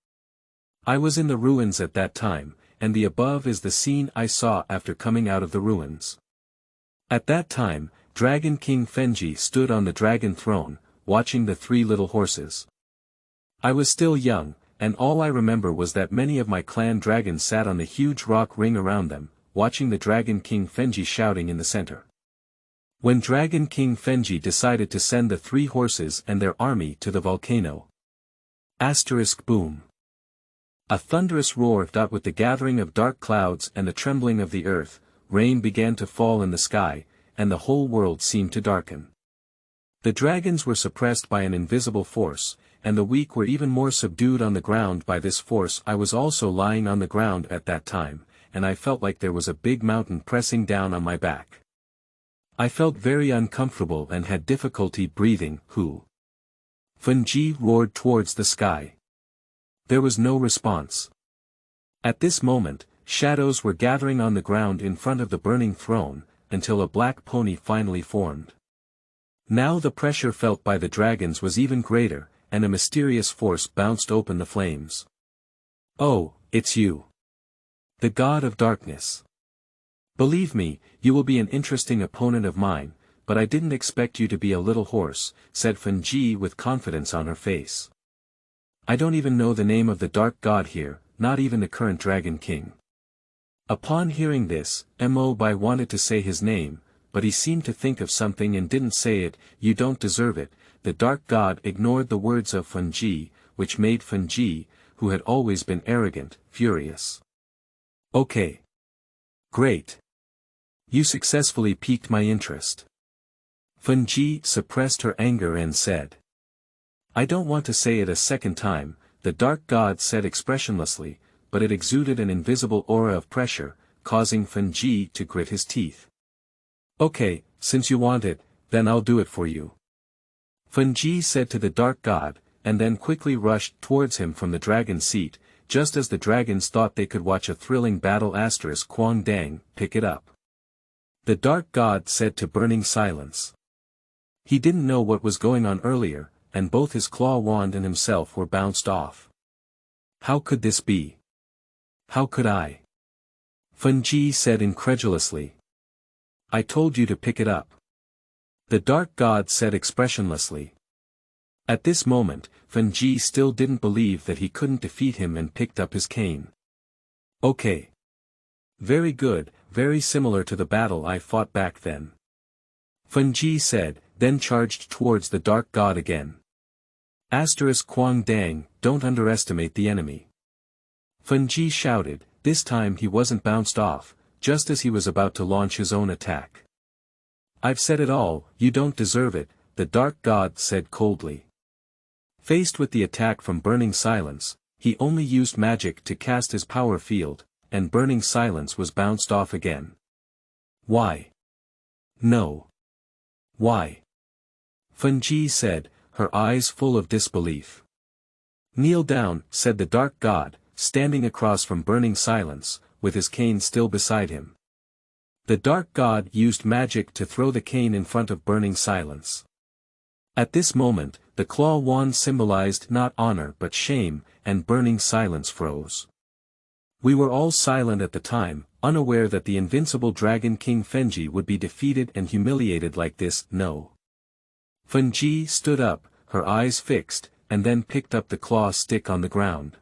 I was in the ruins at that time, and the above is the scene I saw after coming out of the ruins. At that time, Dragon King Fenji stood on the dragon throne, watching the three little horses. I was still young, and all I remember was that many of my clan dragons sat on the huge rock ring around them, watching the Dragon King Fenji shouting in the center. When Dragon King Fenji decided to send the three horses and their army to the volcano. Boom. A thunderous roar with the gathering of dark clouds and the trembling of the earth, rain began to fall in the sky, and the whole world seemed to darken. The dragons were suppressed by an invisible force, and the weak were even more subdued on the ground by this force. I was also lying on the ground at that time, and I felt like there was a big mountain pressing down on my back. I felt very uncomfortable and had difficulty breathing. Funji roared towards the sky. There was no response. At this moment, shadows were gathering on the ground in front of the burning throne, until a black pony finally formed. Now the pressure felt by the dragons was even greater, and a mysterious force bounced open the flames. Oh, it's you. The God of Darkness. Believe me, you will be an interesting opponent of mine, but I didn't expect you to be a little horse, said Funji with confidence on her face. I don't even know the name of the dark god here, not even the current Dragon King. Upon hearing this, Mo Bai wanted to say his name, but he seemed to think of something and didn't say it. You don't deserve it. The dark god ignored the words of Funji, which made Funji, who had always been arrogant, furious. Okay. Great. You successfully piqued my interest. Funji suppressed her anger and said. I don't want to say it a second time, the dark god said expressionlessly, but it exuded an invisible aura of pressure, causing Funji to grit his teeth. Okay, since you want it, then I'll do it for you. Funji said to the dark god, and then quickly rushed towards him from the dragon seat, just as the dragons thought they could watch a thrilling battle. Quang Dang, pick it up. The dark god said to Burning Silence. He didn't know what was going on earlier, and both his claw wand and himself were bounced off. How could this be? How could I? Funji said incredulously. I told you to pick it up. The dark god said expressionlessly. At this moment, Funji still didn't believe that he couldn't defeat him and picked up his cane. Okay. Very good, very similar to the battle I fought back then. Funji said, then charged towards the dark god again. Quang Dang, don't underestimate the enemy. Funji shouted, this time he wasn't bounced off, just as he was about to launch his own attack. I've said it all, you don't deserve it, the dark god said coldly. Faced with the attack from Burning Silence, he only used magic to cast his power field, and Burning Silence was bounced off again. Why? No. Why? Funji said, her eyes full of disbelief. Kneel down, said the dark god, standing across from Burning Silence, with his cane still beside him. The dark god used magic to throw the cane in front of Burning Silence. At this moment, the claw wand symbolized not honor but shame, and Burning Silence froze. We were all silent at the time, unaware that the invincible Dragon King Fenji would be defeated and humiliated like this. No. Funji stood up, her eyes fixed, and then picked up the claw stick on the ground.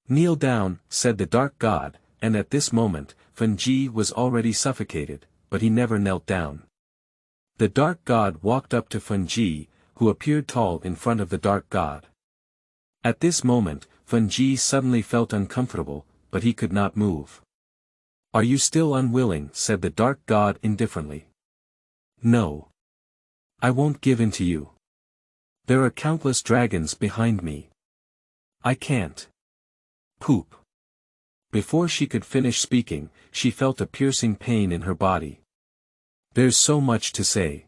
Kneel down, said the dark god, and at this moment, Funji was already suffocated, but he never knelt down. The dark god walked up to Funji, who appeared tall in front of the dark god. At this moment, Funji suddenly felt uncomfortable, but he could not move. Are you still unwilling? Said the dark god indifferently. No. I won't give in to you. There are countless dragons behind me. I can't. Poop. Before she could finish speaking, she felt a piercing pain in her body. There's so much to say.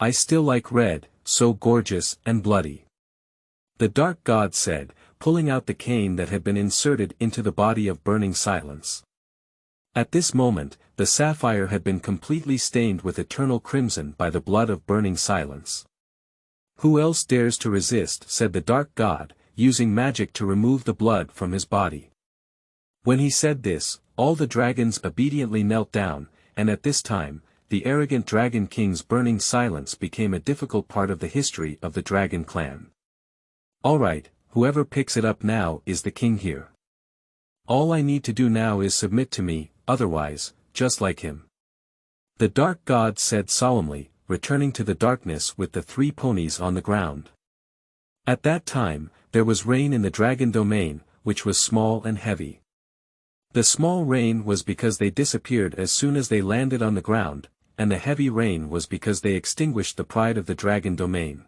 I still like red, so gorgeous and bloody. The dark god said, pulling out the cane that had been inserted into the body of burning silence. At this moment, the sapphire had been completely stained with eternal crimson by the blood of burning silence. Who else dares to resist? Said the dark god, using magic to remove the blood from his body. When he said this, all the dragons obediently knelt down, and at this time, the arrogant Dragon King's burning silence became a difficult part of the history of the Dragon Clan. Alright, whoever picks it up now is the king here. All I need to do now is submit to me, otherwise, just like him. The dark god said solemnly, returning to the darkness with the 3 ponies on the ground. At that time, there was rain in the dragon domain, which was small and heavy. The small rain was because they disappeared as soon as they landed on the ground, and the heavy rain was because they extinguished the pride of the dragon domain.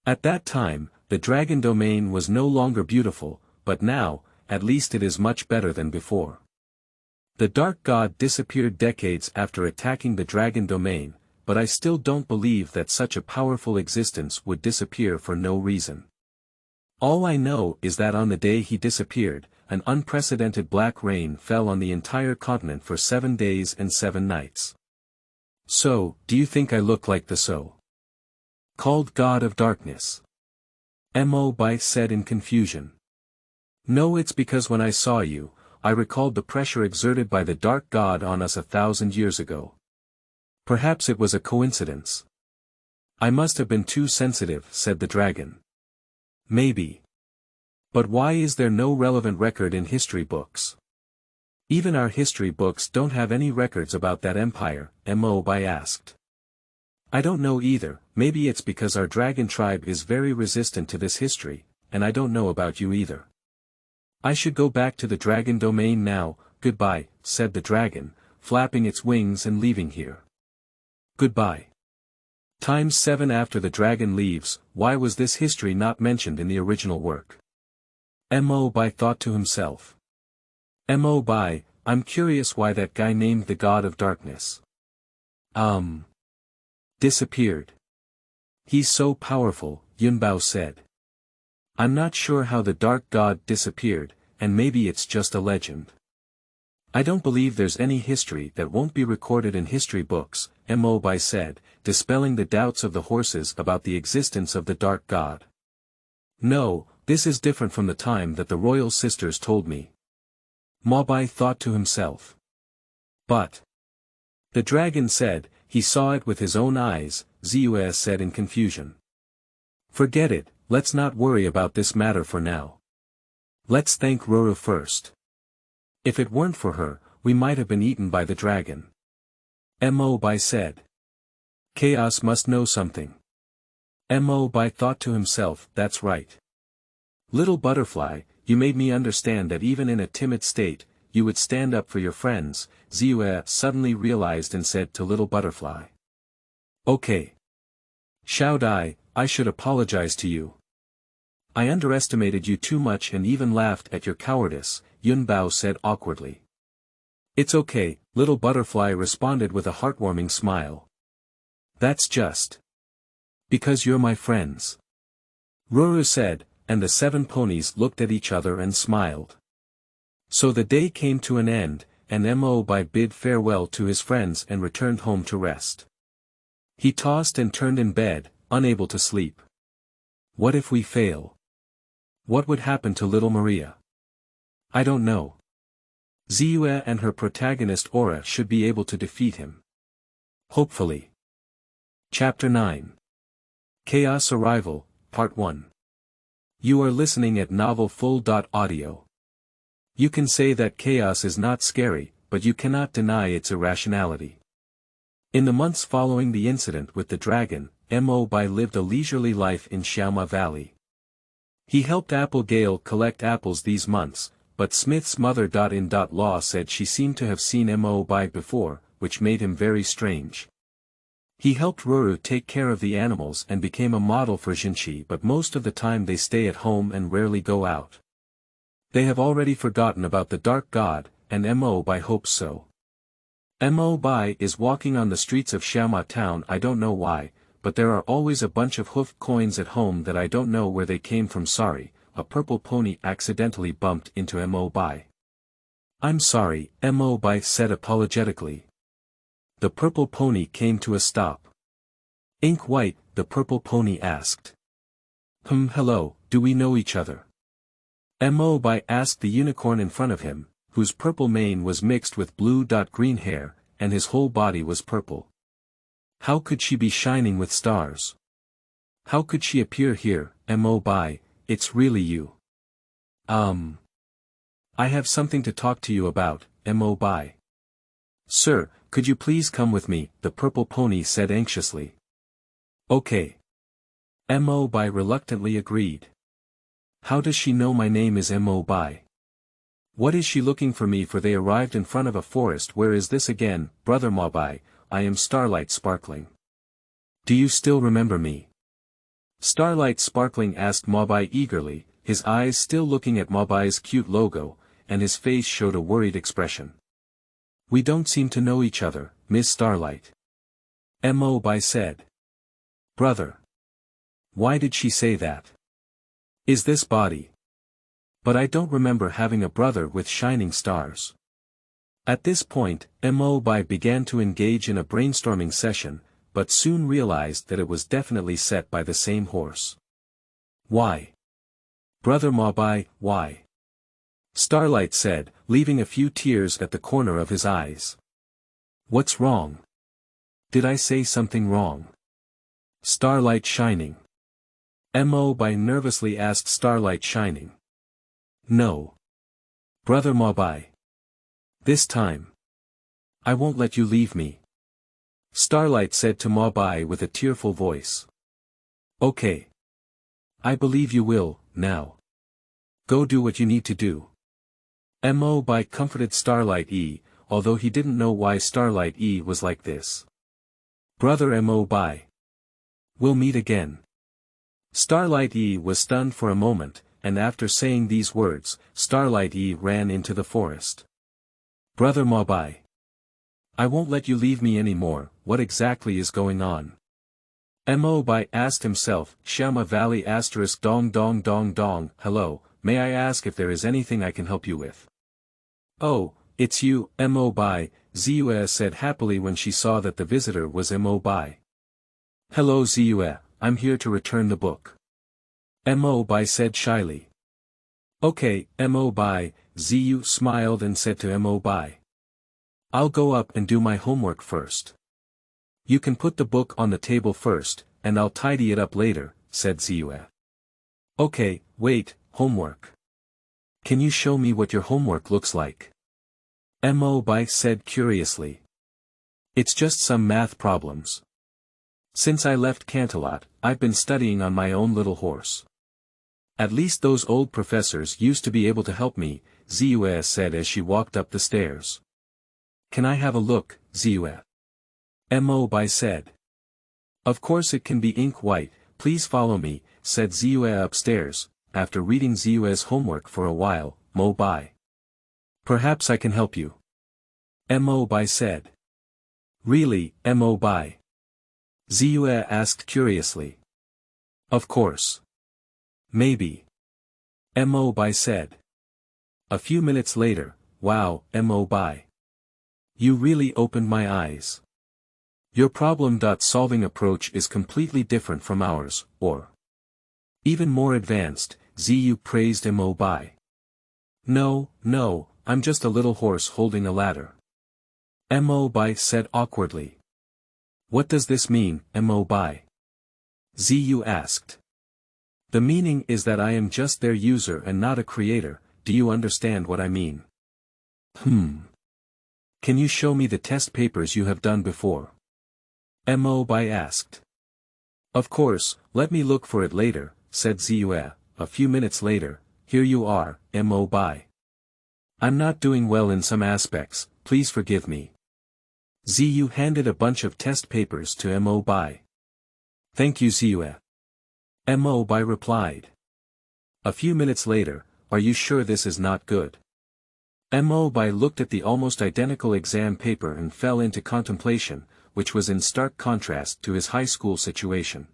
At that time, the dragon domain was no longer beautiful, but now, at least it is much better than before. The dark god disappeared decades after attacking the dragon domain, but I still don't believe that such a powerful existence would disappear for no reason. All I know is that on the day he disappeared, an unprecedented black rain fell on the entire continent for 7 days and 7 nights. So, do you think I look like the so-called God of Darkness? Mo Bai said in confusion. No, it's because when I saw you, I recalled the pressure exerted by the dark god on us 1,000 years ago. Perhaps it was a coincidence. I must have been too sensitive, said the dragon. Maybe. But why is there no relevant record in history books? Even our history books don't have any records about that empire, Mo Bai asked. I don't know either, maybe it's because our dragon tribe is very resistant to this history, and I don't know about you either. I should go back to the dragon domain now. Goodbye, said the dragon, flapping its wings and leaving here. Goodbye. Times 7 after the dragon leaves, why was this history not mentioned in the original work? Mo Bai thought to himself. Mo Bai, I'm curious why that guy named the God of Darkness disappeared. He's so powerful, Yunbao said. I'm not sure how the dark god disappeared, and maybe it's just a legend. I don't believe there's any history that won't be recorded in history books, Mo Bai said, dispelling the doubts of the horses about the existence of the dark god. No, this is different from the time that the royal sisters told me. Mo Bai thought to himself. But the dragon said, he saw it with his own eyes, Ziyue said in confusion. Forget it, let's not worry about this matter for now. Let's thank Ruru first. If it weren't for her, we might have been eaten by the dragon. Mo Bai said. Chaos must know something. Mo Bai thought to himself, that's right. Little butterfly, you made me understand that even in a timid state, you would stand up for your friends, Ziyue suddenly realized and said to little butterfly. Okay. Xiao Dai, I should apologize to you. I underestimated you too much and even laughed at your cowardice, Yunbao said awkwardly. It's okay, little butterfly responded with a heartwarming smile. That's just because you're my friends. Ruru said, and the 7 ponies looked at each other and smiled. So the day came to an end, and Mo Bai bid farewell to his friends and returned home to rest. He tossed and turned in bed, unable to sleep. What if we fail? What would happen to little Maria? I don't know. Ziyue and her protagonist Aura should be able to defeat him. Hopefully. Chapter 9. Chaos Arrival, Part 1. You are listening at novelfull.audio. You can say that chaos is not scary, but you cannot deny its irrationality. In the months following the incident with the dragon, Mo Bai lived a leisurely life in Xiaoma Valley. He helped Apple Gale collect apples these months, but Smith's mother-in-law said she seemed to have seen Mo Bai before, which made him very strange. He helped Ruru take care of the animals and became a model for Jinchi, but most of the time they stay at home and rarely go out. They have already forgotten about the dark god, and Mo Bai hopes so. Mo Bai is walking on the streets of Xiaoma town. I don't know why, but there are always a bunch of hoofed coins at home that I don't know where they came from. Sorry, a purple pony accidentally bumped into Mo Bai. I'm sorry, Mo Bai said apologetically. The purple pony came to a stop. Ink white, the purple pony asked. Hello, do we know each other? Mo Bai asked the unicorn in front of him, whose purple mane was mixed with blue-green hair, and his whole body was purple. How could she be shining with stars? How could she appear here, Mo Bai? It's really you. I have something to talk to you about, Mo Bai. Sir, could you please come with me? The purple pony said anxiously. Okay. Mo Bai reluctantly agreed. How does she know my name is Mo Bai? What is she looking for me for? They arrived in front of a forest. Where is this again, brother Mo Bai? I am Starlight Sparkling. Do you still remember me? Starlight Sparkling asked Mo Bai eagerly, his eyes still looking at Mo Bai's cute logo, and his face showed a worried expression. We don't seem to know each other, Miss Starlight. Mo Bai said. Brother. Why did she say that? Is this body? But I don't remember having a brother with shining stars. At this point, Mo Bai began to engage in a brainstorming session, but soon realized that it was definitely set by the same horse. Why? Brother Mo Bai, why? Starlight said, leaving a few tears at the corner of his eyes. What's wrong? Did I say something wrong? Starlight Shining. Mo Bai nervously asked Starlight Shining. No. Brother Mo Bai. This time. I won't let you leave me. Starlight said to Mo Bai with a tearful voice. Okay. I believe you will, now. Go do what you need to do. Mo Bai comforted Starlight although he didn't know why Starlight was like this. Brother Mo Bai. We'll meet again. Starlight was stunned for a moment, and after saying these words, Starlight ran into the forest. Brother Mo Bai. I won't let you leave me anymore. What exactly is going on? Mo Bai asked himself. Xiaoma Valley **** dong dong dong dong. Hello, may I ask if there is anything I can help you with? Oh, it's you, Mo Bai, Ziyue said happily when she saw that the visitor was Mo Bai. Hello Ziyue, I'm here to return the book. Mo Bai said shyly. Okay, Mo Bai, Ziyu smiled and said to Mo Bai. I'll go up and do my homework first. You can put the book on the table first, and I'll tidy it up later, said Ziyue. Okay, wait, homework. Can you show me what your homework looks like? Mo Bai said curiously. It's just some math problems. Since I left Canterlot, I've been studying on my own little horse. At least those old professors used to be able to help me, Ziyue said as she walked up the stairs. Can I have a look, Ziyue? Mo Bai said. Of course it can be ink white, please follow me, said Ziyue upstairs. After reading Ziyue's homework for a while, Mo Bai. Perhaps I can help you. Mo Bai said. Really, Mo Bai? Ziyue asked curiously. Of course. Maybe. Mo Bai said. A few minutes later, wow, Mo Bai. You really opened my eyes. Your problem-solving approach is completely different from ours, or even more advanced, Ziyu praised Mo Bai. No, I'm just a little horse holding a ladder. Mo Bai said awkwardly. What does this mean, Mo Bai? Ziyu asked. The meaning is that I am just their user and not a creator. Do you understand what I mean? Can you show me the test papers you have done before? Mo Bai asked. Of course, let me look for it later, said Ziyue. A few minutes later, here you are, Mo Bai. I'm not doing well in some aspects, please forgive me. Ziyu handed a bunch of test papers to Mo Bai. Thank you Ziyu. Mo Bai replied. A few minutes later, are you sure this is not good? Mo Bai looked at the almost identical exam paper and fell into contemplation, which was in stark contrast to his high school situation.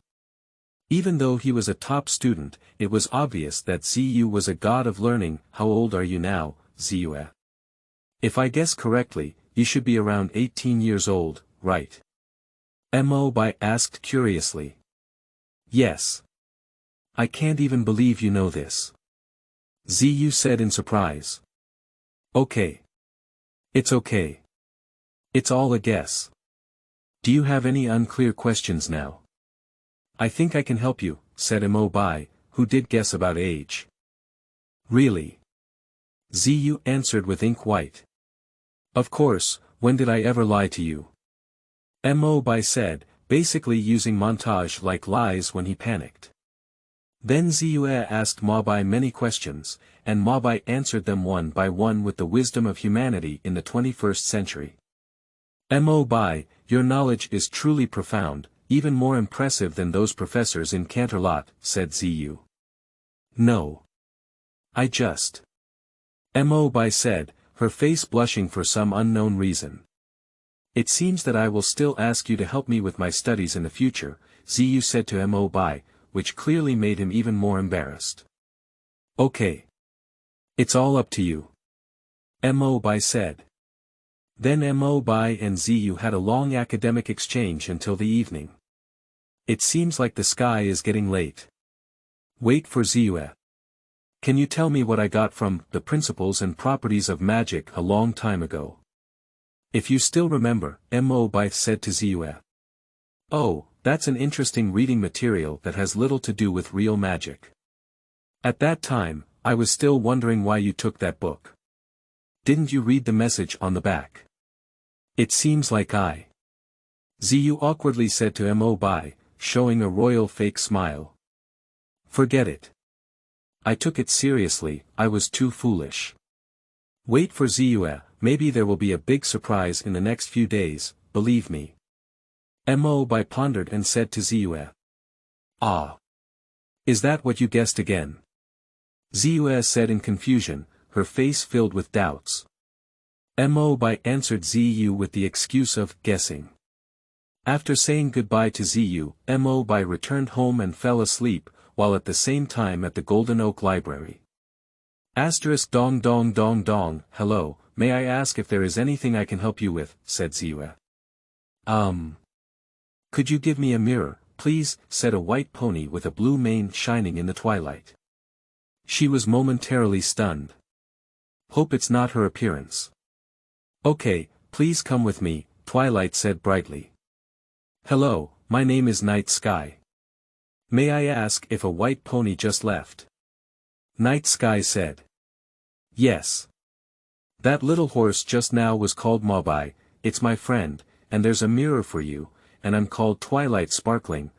Even though he was a top student, it was obvious that Ziyu was a god of learning. How old are you now, Ziyu? If I guess correctly, you should be around 18 years old, right? Mo Bai asked curiously. Yes. I can't even believe you know this. Ziyu said in surprise. Okay. It's okay. It's all a guess. Do you have any unclear questions now? I think I can help you, said Mo Bai, who did guess about age. Really? Ziyu answered with ink white. Of course, when did I ever lie to you? Mo Bai said, basically using montage-like lies when he panicked. Then Ziyu asked Mo Bai many questions, and Mo Bai answered them one by one with the wisdom of humanity in the 21st century. Mo Bai, your knowledge is truly profound, even more impressive than those professors in Canterlot, said Ziyu. No. I just. Mo Bai said, her face blushing for some unknown reason. It seems that I will still ask you to help me with my studies in the future, Ziyu said to Mo Bai, which clearly made him even more embarrassed. Okay. It's all up to you. Mo Bai said. Then Mo Bai and Ziyu had a long academic exchange until the evening. It seems like the sky is getting late. Wait for Ziyu. Can you tell me what I got from The Principles and Properties of Magic a long time ago? If you still remember, Mo Bai said to Ziyu. Oh, that's an interesting reading material that has little to do with real magic. At that time, I was still wondering why you took that book. Didn't you read the message on the back? It seems like I. Ziyu awkwardly said to Mo Bai, showing a royal fake smile. Forget it. I took it seriously, I was too foolish. Wait for Ziyu, maybe there will be a big surprise in the next few days, believe me. Mo Bai pondered and said to Ziyu. Ah. Is that what you guessed again? Ziyu said in confusion, her face filled with doubts. Mo Bai answered Ziyu with the excuse of guessing. After saying goodbye to Ziyu, Mo Bai returned home and fell asleep, while at the same time at the Golden Oak Library. Asterisk dong dong dong dong, hello, may I ask if there is anything I can help you with, said Ziyu. Could you give me a mirror, please, said a white pony with a blue mane shining in the twilight. She was momentarily stunned. Hope it's not her appearance. Okay, please come with me, Twilight said brightly. Hello, my name is Night Sky. May I ask if a white pony just left? Night Sky said. Yes. That little horse just now was called Mo Bai, it's my friend, and there's a mirror for you, and I'm called Twilight Sparkling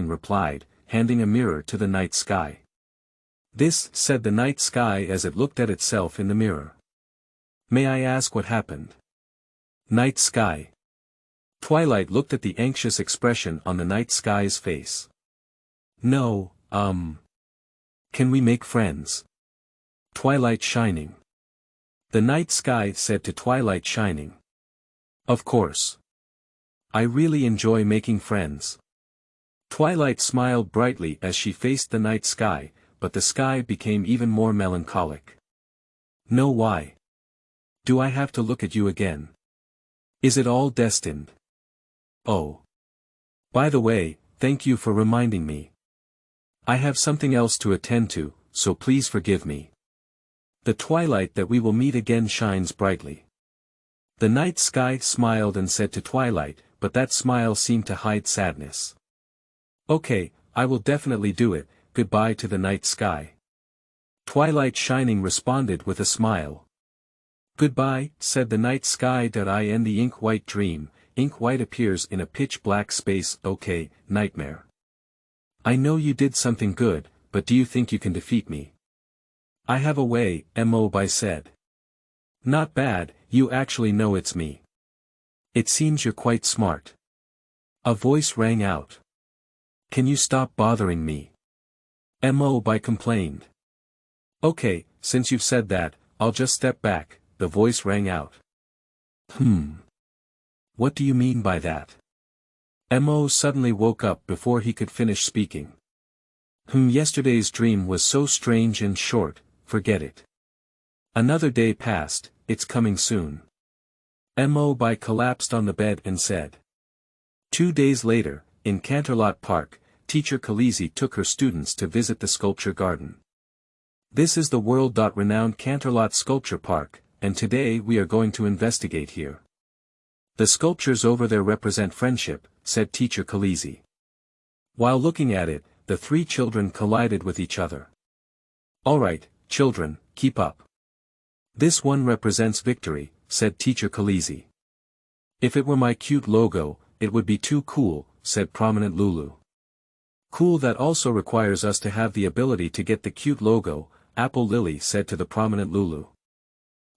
replied, handing a mirror to the Night Sky. This, said the Night Sky as it looked at itself in the mirror. May I ask what happened? Night Sky. Twilight looked at the anxious expression on the Night Sky's face. No, Can we make friends? Twilight Shining. The Night Sky said to Twilight Shining. Of course. I really enjoy making friends. Twilight smiled brightly as she faced the Night Sky, but the sky became even more melancholic. No, why? Do I have to look at you again? Is it all destined? Oh. By the way, thank you for reminding me. I have something else to attend to, so please forgive me. The twilight that we will meet again shines brightly. The Night Sky smiled and said to Twilight, but that smile seemed to hide sadness. Okay, I will definitely do it, goodbye to the Night Sky. Twilight Shining responded with a smile. Goodbye, said the Night Sky. I end the ink white dream. Ink white appears in a pitch black space. Okay, nightmare. I know you did something good, but do you think you can defeat me? I have a way, Mo Bai said. Not bad, you actually know it's me. It seems you're quite smart. A voice rang out. Can you stop bothering me? Mo Bai complained. Okay, since you've said that, I'll just step back, the voice rang out. What do you mean by that? Mo suddenly woke up before he could finish speaking. Yesterday's dream was so strange and short, forget it. Another day passed, it's coming soon. Mo Bai collapsed on the bed and said. 2 days later, in Canterlot Park, teacher Khaleesi took her students to visit the sculpture garden. This is the world-renowned Canterlot Sculpture Park, and today we are going to investigate here. The sculptures over there represent friendship, said teacher Khaleesi. While looking at it, the 3 children collided with each other. Alright, children, keep up. This one represents victory, said teacher Khaleesi. If it were my cute logo, it would be too cool, said prominent Lulu. Cool, that also requires us to have the ability to get the cute logo, Apple Lily said to the prominent Lulu.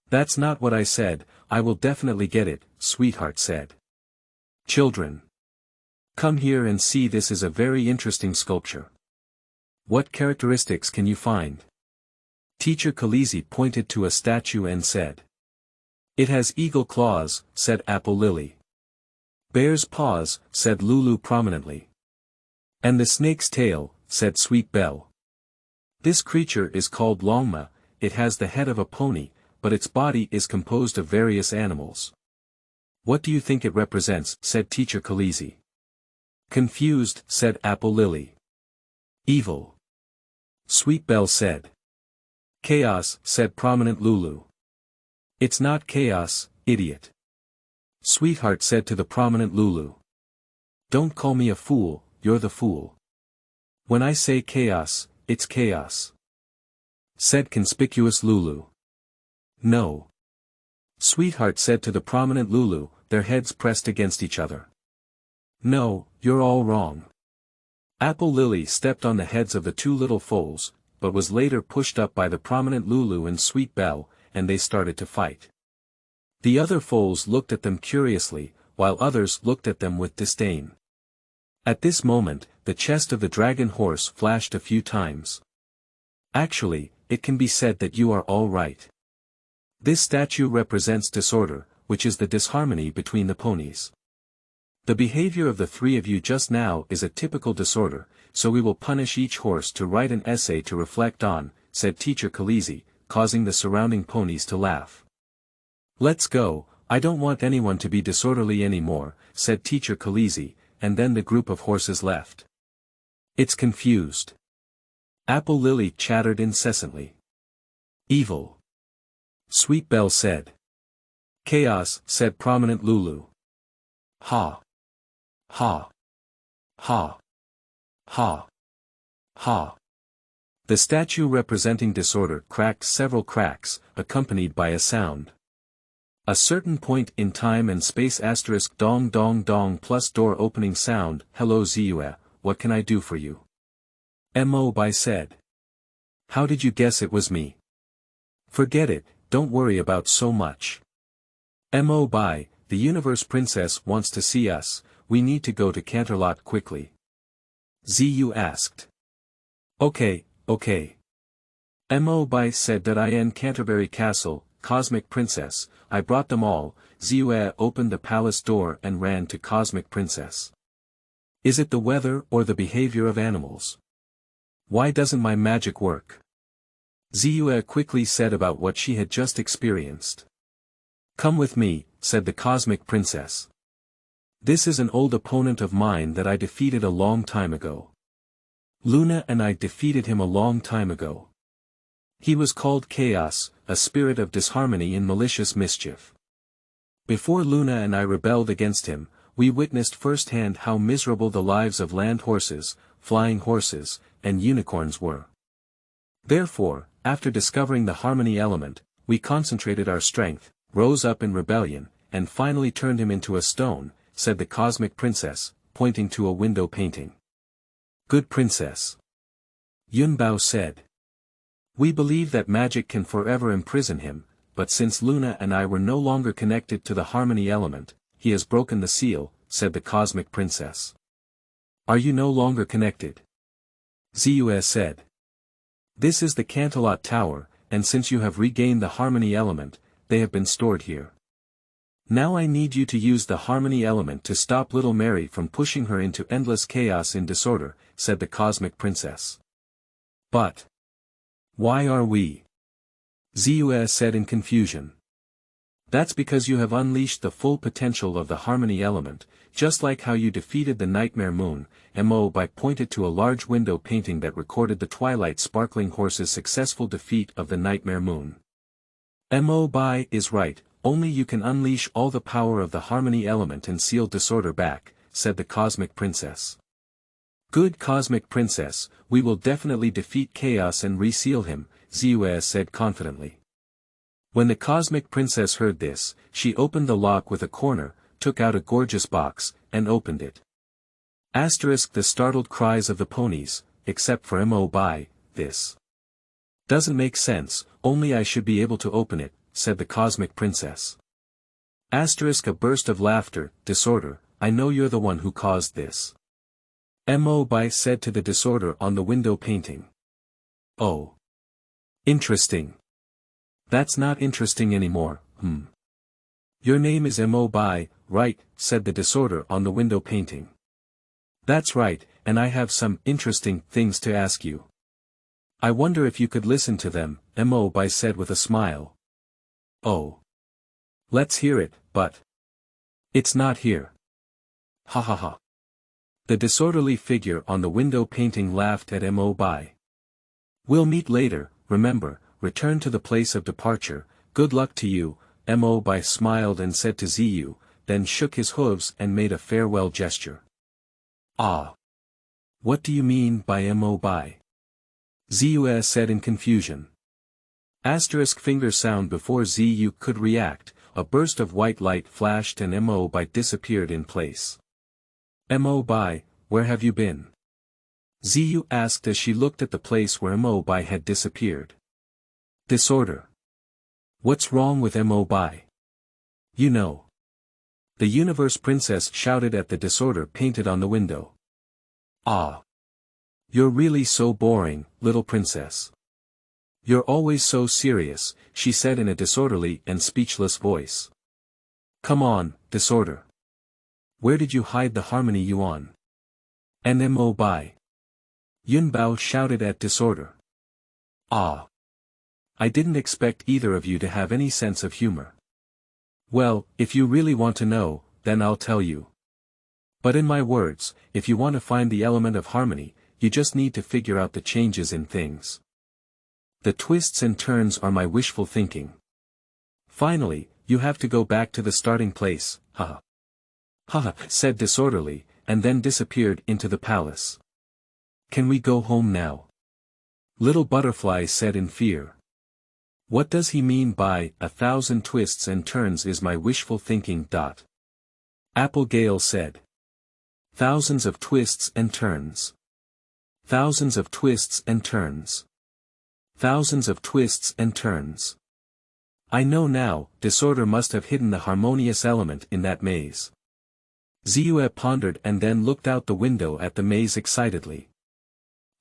That's not what I said, I will definitely get it, Sweetheart said. Children. Come here and see, this is a very interesting sculpture. What characteristics can you find? Teacher Khaleesi pointed to a statue and said. It has eagle claws, said Apple Lily. Bear's paws, said Lulu prominently. And the snake's tail, said Sweet Belle. This creature is called Longma, it has the head of a pony, but its body is composed of various animals. What do you think it represents, said teacher Khaleesi. Confused, said Apple Lily. Evil. Sweet Belle said. Chaos, said prominent Lulu. It's not chaos, idiot. Sweetheart said to the prominent Lulu. Don't call me a fool, you're the fool. When I say chaos, it's chaos. Said conspicuous Lulu. No. Sweetheart said to the prominent Lulu, their heads pressed against each other. No, you're all wrong. Apple Lily stepped on the heads of the 2 little foals, but was later pushed up by the prominent Lulu and Sweet Belle, and they started to fight. The other foals looked at them curiously, while others looked at them with disdain. At this moment, the chest of the dragon horse flashed a few times. Actually, it can be said that you are all right. This statue represents disorder, which is the disharmony between the ponies. The behavior of the 3 of you just now is a typical disorder, so we will punish each horse to write an essay to reflect on, said teacher Khaleesi, causing the surrounding ponies to laugh. Let's go, I don't want anyone to be disorderly anymore, said teacher Khaleesi, and then the group of horses left. It's confused. Apple Lily chattered incessantly. Evil. Sweet Belle said. Chaos, said prominent Lulu. Ha. Ha. Ha. Ha. Ha. The statue representing disorder cracked several cracks, accompanied by a sound. A certain point in time and space * dong dong dong plus door opening sound. Hello Ziyue, what can I do for you? Mo Bai said. How did you guess it was me? Forget it, don't worry about so much. Mo Bai, the universe princess wants to see us, we need to go to Canterlot quickly. Ziyu asked. Okay. Mo Bai said that I am Canterbury Castle, Cosmic Princess, I brought them all. Ziyue opened the palace door and ran to Cosmic Princess. Is it the weather or the behavior of animals? Why doesn't my magic work? Ziyue quickly said about what she had just experienced. Come with me, said the Cosmic Princess. This is an old opponent of mine that I defeated a long time ago. Luna and I defeated him a long time ago. He was called Chaos, a spirit of disharmony and malicious mischief. Before Luna and I rebelled against him, we witnessed firsthand how miserable the lives of land horses, flying horses, and unicorns were. Therefore, after discovering the harmony element, we concentrated our strength, rose up in rebellion, and finally turned him into a stone, said the Cosmic Princess, pointing to a window painting. Good princess. Yunbao said. We believe that magic can forever imprison him, but since Luna and I were no longer connected to the harmony element, he has broken the seal, said the Cosmic Princess. Are you no longer connected? Zeus said. This is the Canterlot Tower, and since you have regained the harmony element, they have been stored here. Now I need you to use the harmony element to stop little Mary from pushing her into endless chaos and disorder, said the Cosmic Princess. But why are we? Zeus said in confusion. That's because you have unleashed the full potential of the harmony element, just like how you defeated the Nightmare Moon. Mo Bai pointed to a large window painting that recorded the Twilight Sparkling Horse's successful defeat of the Nightmare Moon. Mo Bai is right, only you can unleash all the power of the harmony element and seal disorder back, said the Cosmic Princess. Good Cosmic Princess, we will definitely defeat chaos and reseal him, Zeus said confidently. When the Cosmic Princess heard this, she opened the lock with a corner, took out a gorgeous box, and opened it. The startled cries of the ponies, except for Mo Bai, this doesn't make sense, only I should be able to open it, said the Cosmic Princess. A burst of laughter, disorder, I know you're the one who caused this. Mo Bai said to the disorder on the window painting. Oh. Interesting. That's not interesting anymore, Your name is Mo Bai, right, said the disorder on the window painting. That's right, and I have some interesting things to ask you. I wonder if you could listen to them, Mo Bai said with a smile. Oh. Let's hear it, but it's not here. Ha ha ha. The disorderly figure on the window painting laughed at Mo Bai. We'll meet later, remember, return to the place of departure, good luck to you, Mo Bai smiled and said to Zu, then shook his hooves and made a farewell gesture. Ah. What do you mean by Mo Bai? Zeus said in confusion. Finger sound before Zu could react, a burst of white light flashed and Mo Bai disappeared in place. Mo Bai, where have you been? Zu asked as she looked at the place where Mo Bai had disappeared. Disorder. What's wrong with Mo Bai? You know. The Universe Princess shouted at the disorder painted on the window. Ah. You're really so boring, little princess. You're always so serious, she said in a disorderly and speechless voice. Come on, disorder. Where did you hide the harmony yuan? And Mo Bai? Yun Bao shouted at disorder. Ah. I didn't expect either of you to have any sense of humor. Well, if you really want to know, then I'll tell you. But in my words, if you want to find the element of harmony, you just need to figure out the changes in things. The twists and turns are my wishful thinking. Finally, you have to go back to the starting place, haha. Haha, said disorderly, and then disappeared into the palace. Can we go home now? Little Butterfly said in fear. What does he mean by, 1,000 twists and turns is my wishful thinking. Apple Gale said. Thousands of twists and turns. Thousands of twists and turns. Thousands of twists and turns. I know now, disorder must have hidden the harmonious element in that maze. Zue pondered and then looked out the window at the maze excitedly.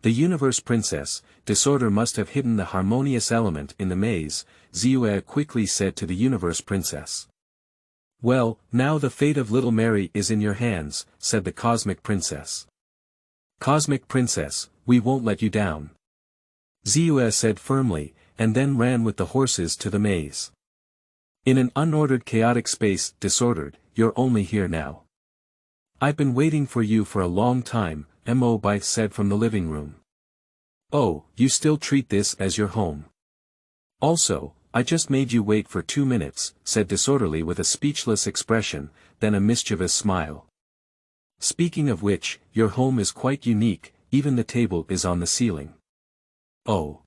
The Universe Princess, disorder must have hidden the harmonious element in the maze, Zue quickly said to the Universe Princess. Well, now the fate of little Mary is in your hands, said the Cosmic Princess. Cosmic Princess, we won't let you down. Zue said firmly, and then ran with the horses to the maze. In an unordered chaotic space, disordered, you're only here now. I've been waiting for you for a long time, Mo Bai said from the living room. Oh, you still treat this as your home. Also, I just made you wait for 2 minutes, said disorderly with a speechless expression, then a mischievous smile. Speaking of which, your home is quite unique, even the table is on the ceiling. Oh.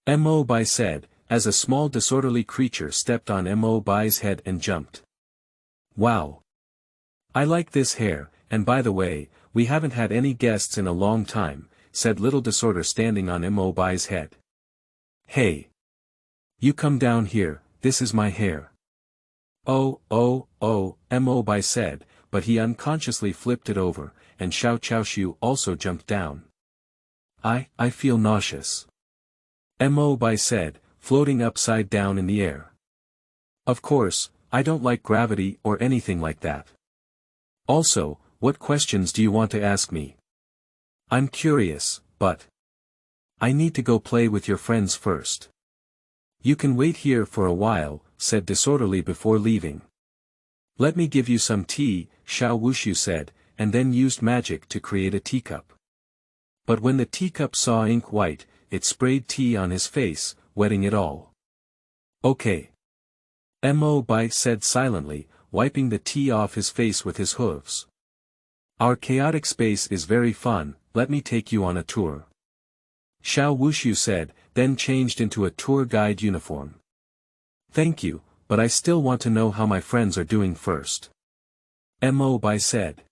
Mo Bai said, as a small disorderly creature stepped on Mo Bai's head and jumped. Wow. I like this hair, and by the way, we haven't had any guests in a long time, said little disorder standing on Mo Bai's head. Hey! You come down here, this is my hair. Oh, Mo Bai said, but he unconsciously flipped it over, and Xiao Xiu also jumped down. I feel nauseous. Mo Bai said, floating upside down in the air. Of course, I don't like gravity or anything like that. Also, what questions do you want to ask me? I'm curious, but I need to go play with your friends first. You can wait here for a while, said Disorderly before leaving. Let me give you some tea, Xiao Wushu said, and then used magic to create a teacup. But when the teacup saw ink white, it sprayed tea on his face, wetting it all. Okay. Mo Bai said silently, wiping the tea off his face with his hooves. Our chaotic space is very fun, let me take you on a tour. Xiao Wushu said, then changed into a tour guide uniform. Thank you, but I still want to know how my friends are doing first. Mo Bai said.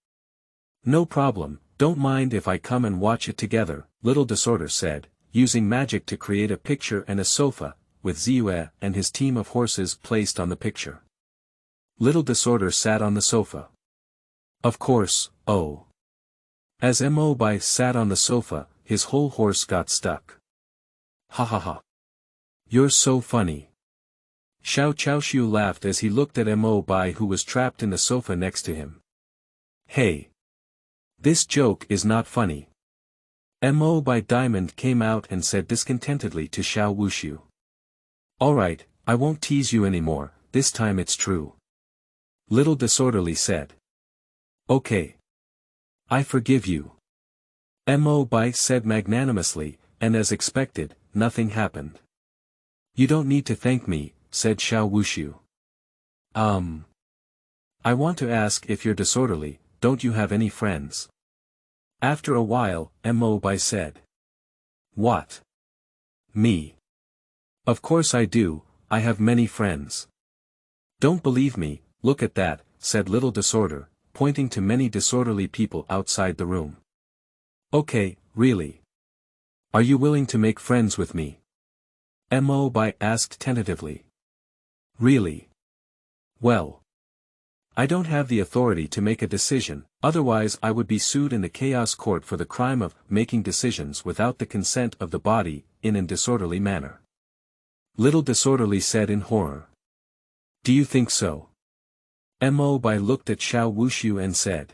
No problem, don't mind if I come and watch it together, Little Disorder said, using magic to create a picture and a sofa, with Ziyue and his team of horses placed on the picture. Little Disorder sat on the sofa. Of course, oh. As Mo Bai sat on the sofa, his whole horse got stuck. Ha ha ha. You're so funny. Xiao Xiu laughed as he looked at Mo Bai who was trapped in the sofa next to him. Hey. This joke is not funny. Mo Bai Diamond came out and said discontentedly to Xiao Wushu. Alright, I won't tease you anymore, this time it's true. Little Disorderly said. Okay. I forgive you. Mo Bai said magnanimously, and as expected, nothing happened. You don't need to thank me, said Xiao Wushu. I want to ask if you're disorderly, don't you have any friends? After a while, Mo Bai said. What? Me? Of course I do, I have many friends. Don't believe me, look at that, said Little Disorder, pointing to many disorderly people outside the room. Okay, really. Are you willing to make friends with me? Mo Bai asked tentatively. Really? Well. I don't have the authority to make a decision, otherwise I would be sued in the Chaos Court for the crime of making decisions without the consent of the body, in an disorderly manner. Little Disorderly said in horror. Do you think so? Mo Bai looked at Xiao Wushu and said.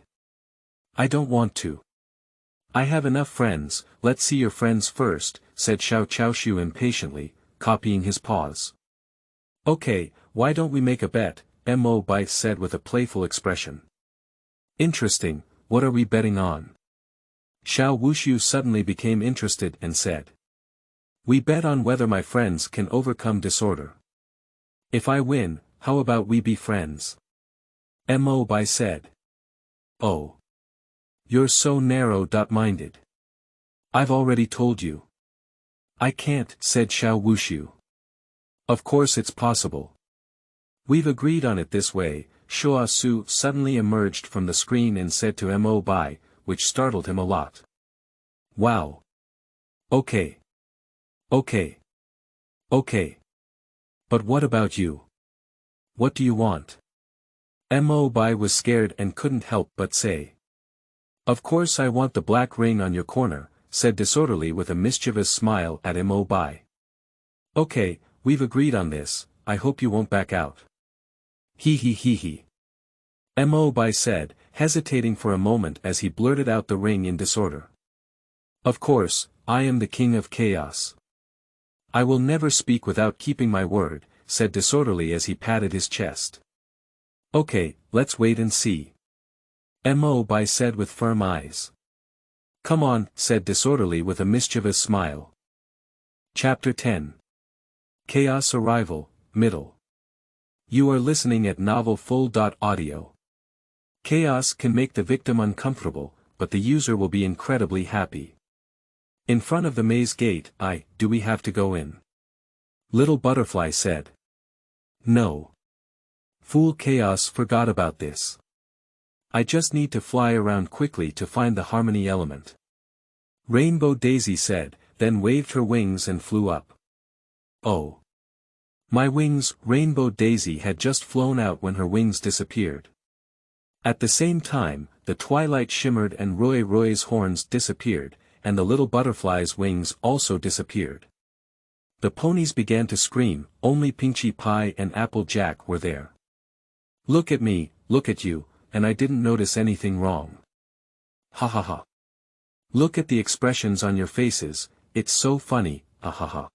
I don't want to. I have enough friends, let's see your friends first, said Xiao Xiu impatiently, copying his pause. Okay, why don't we make a bet, Mo Bai said with a playful expression. Interesting, what are we betting on? Xiao Wushu suddenly became interested and said. We bet on whether my friends can overcome disorder. If I win, how about we be friends? Mo Bai said. Oh. You're so narrow-minded. I've already told you. I can't, said Xiao Wushu. Of course it's possible. We've agreed on it this way, Shua Su suddenly emerged from the screen and said to Mo Bai, which startled him a lot. Wow. Okay. Okay. Okay. But what about you? What do you want? Mo Bai was scared and couldn't help but say. Of course I want the black ring on your corner, said Disorderly with a mischievous smile at Mo Bai. Okay, we've agreed on this, I hope you won't back out. He. Mo Bai said, hesitating for a moment as he blurted out the ring in disorder. Of course, I am the King of Chaos. I will never speak without keeping my word, said Disorderly as he patted his chest. Okay, let's wait and see. Mo Bai said with firm eyes. Come on, said Disorderly with a mischievous smile. Chapter 10. Chaos Arrival, Middle. You are listening at novelfull.audio. Chaos can make the victim uncomfortable, but the user will be incredibly happy. In front of the maze gate, do we have to go in? Little Butterfly said. No. Fool Chaos forgot about this. I just need to fly around quickly to find the harmony element. Rainbow Daisy said, then waved her wings and flew up. Oh. My wings, Rainbow Daisy had just flown out when her wings disappeared. At the same time, the twilight shimmered and Roy's horns disappeared, and the little butterfly's wings also disappeared. The ponies began to scream, only Pinchy Pie and Applejack were there. Look at me, look at you, and I didn't notice anything wrong. Ha ha ha. Look at the expressions on your faces, it's so funny, ah ha ha.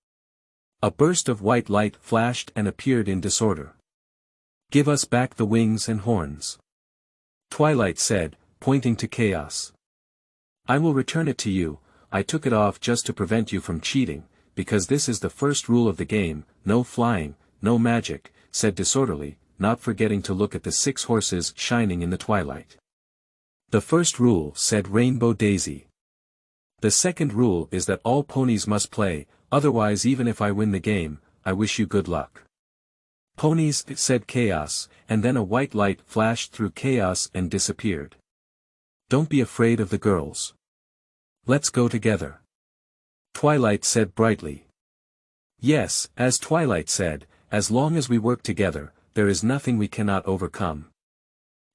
A burst of white light flashed and appeared in disorder. Give us back the wings and horns. Twilight said, pointing to Chaos. I will return it to you. I took it off just to prevent you from cheating, because this is the first rule of the game, no flying, no magic, said Disorderly, not forgetting to look at the 6 horses shining in the twilight. The first rule, said Rainbow Daisy. The second rule is that all ponies must play, otherwise even if I win the game, I wish you good luck. Ponies, said Chaos, and then a white light flashed through Chaos and disappeared. Don't be afraid of the girls. Let's go together. Twilight said brightly. Yes, as Twilight said, as long as we work together, there is nothing we cannot overcome.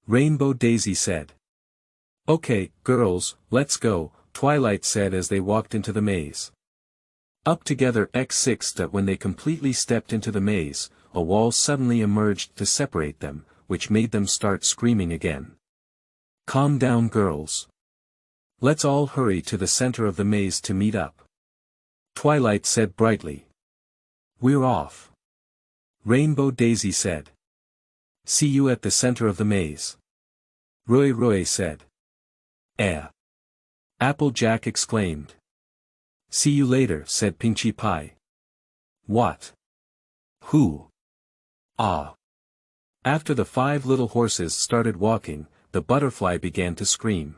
Rainbow Daisy said. Okay, girls, let's go, Twilight said as they walked into the maze. Up together X6 that when they completely stepped into the maze, a wall suddenly emerged to separate them, which made them start screaming again. Calm down girls. Let's all hurry to the center of the maze to meet up. Twilight said brightly. We're off. Rainbow Daisy said. See you at the center of the maze. Roy said. Applejack exclaimed. See you later, said Pinchy Pie. What? Who? Ah. After the 5 little horses started walking, the butterfly began to scream.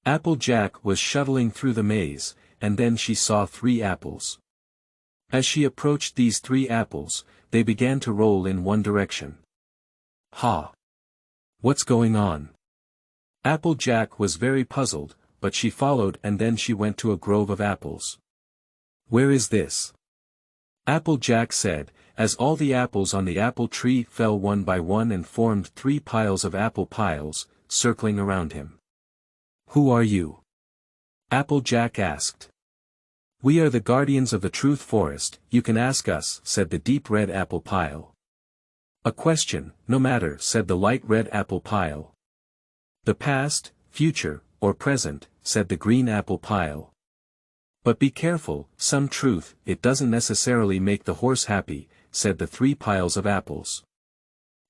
Applejack was shuttling through the maze, and then she saw 3 apples. As she approached these 3 apples, they began to roll in one direction. Ha! What's going on? Applejack was very puzzled, but she followed and then she went to a grove of apples. Where is this? Applejack said, as all the apples on the apple tree fell one by one and formed 3 piles of apple piles, circling around him. Who are you? Applejack asked. We are the guardians of the truth forest, you can ask us, said the deep red apple pile. A question, no matter, said the light red apple pile. The past, future, or present, said the green apple pile. But be careful, some truth, it doesn't necessarily make the horse happy, said the 3 piles of apples.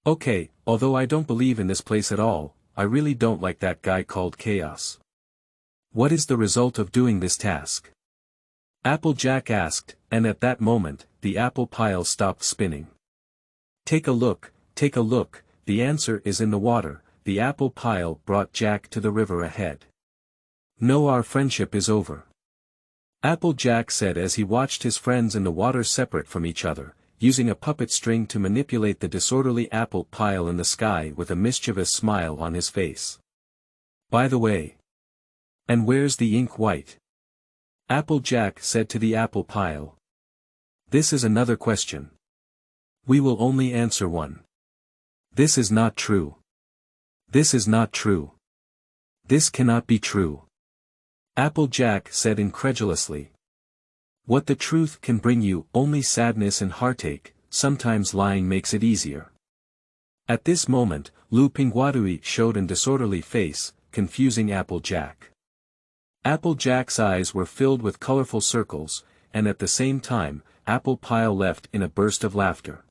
Okay, although I don't believe in this place at all, I really don't like that guy called Chaos. What is the result of doing this task? Applejack asked, and at that moment, the apple pile stopped spinning. Take a look, the answer is in the water, the apple pile brought Jack to the river ahead. No, our friendship is over. Applejack said as he watched his friends in the water separate from each other, using a puppet string to manipulate the disorderly apple pile in the sky with a mischievous smile on his face. By the way. And where's the ink white? Applejack said to the apple pile. This is another question. We will only answer one. This is not true. This is not true. This cannot be true. Applejack said incredulously. What the truth can bring you, only sadness and heartache, sometimes lying makes it easier. At this moment, Lu Pinguadui showed an disorderly face, confusing Applejack. Applejack's eyes were filled with colorful circles, and at the same time, Apple Pile left in a burst of laughter.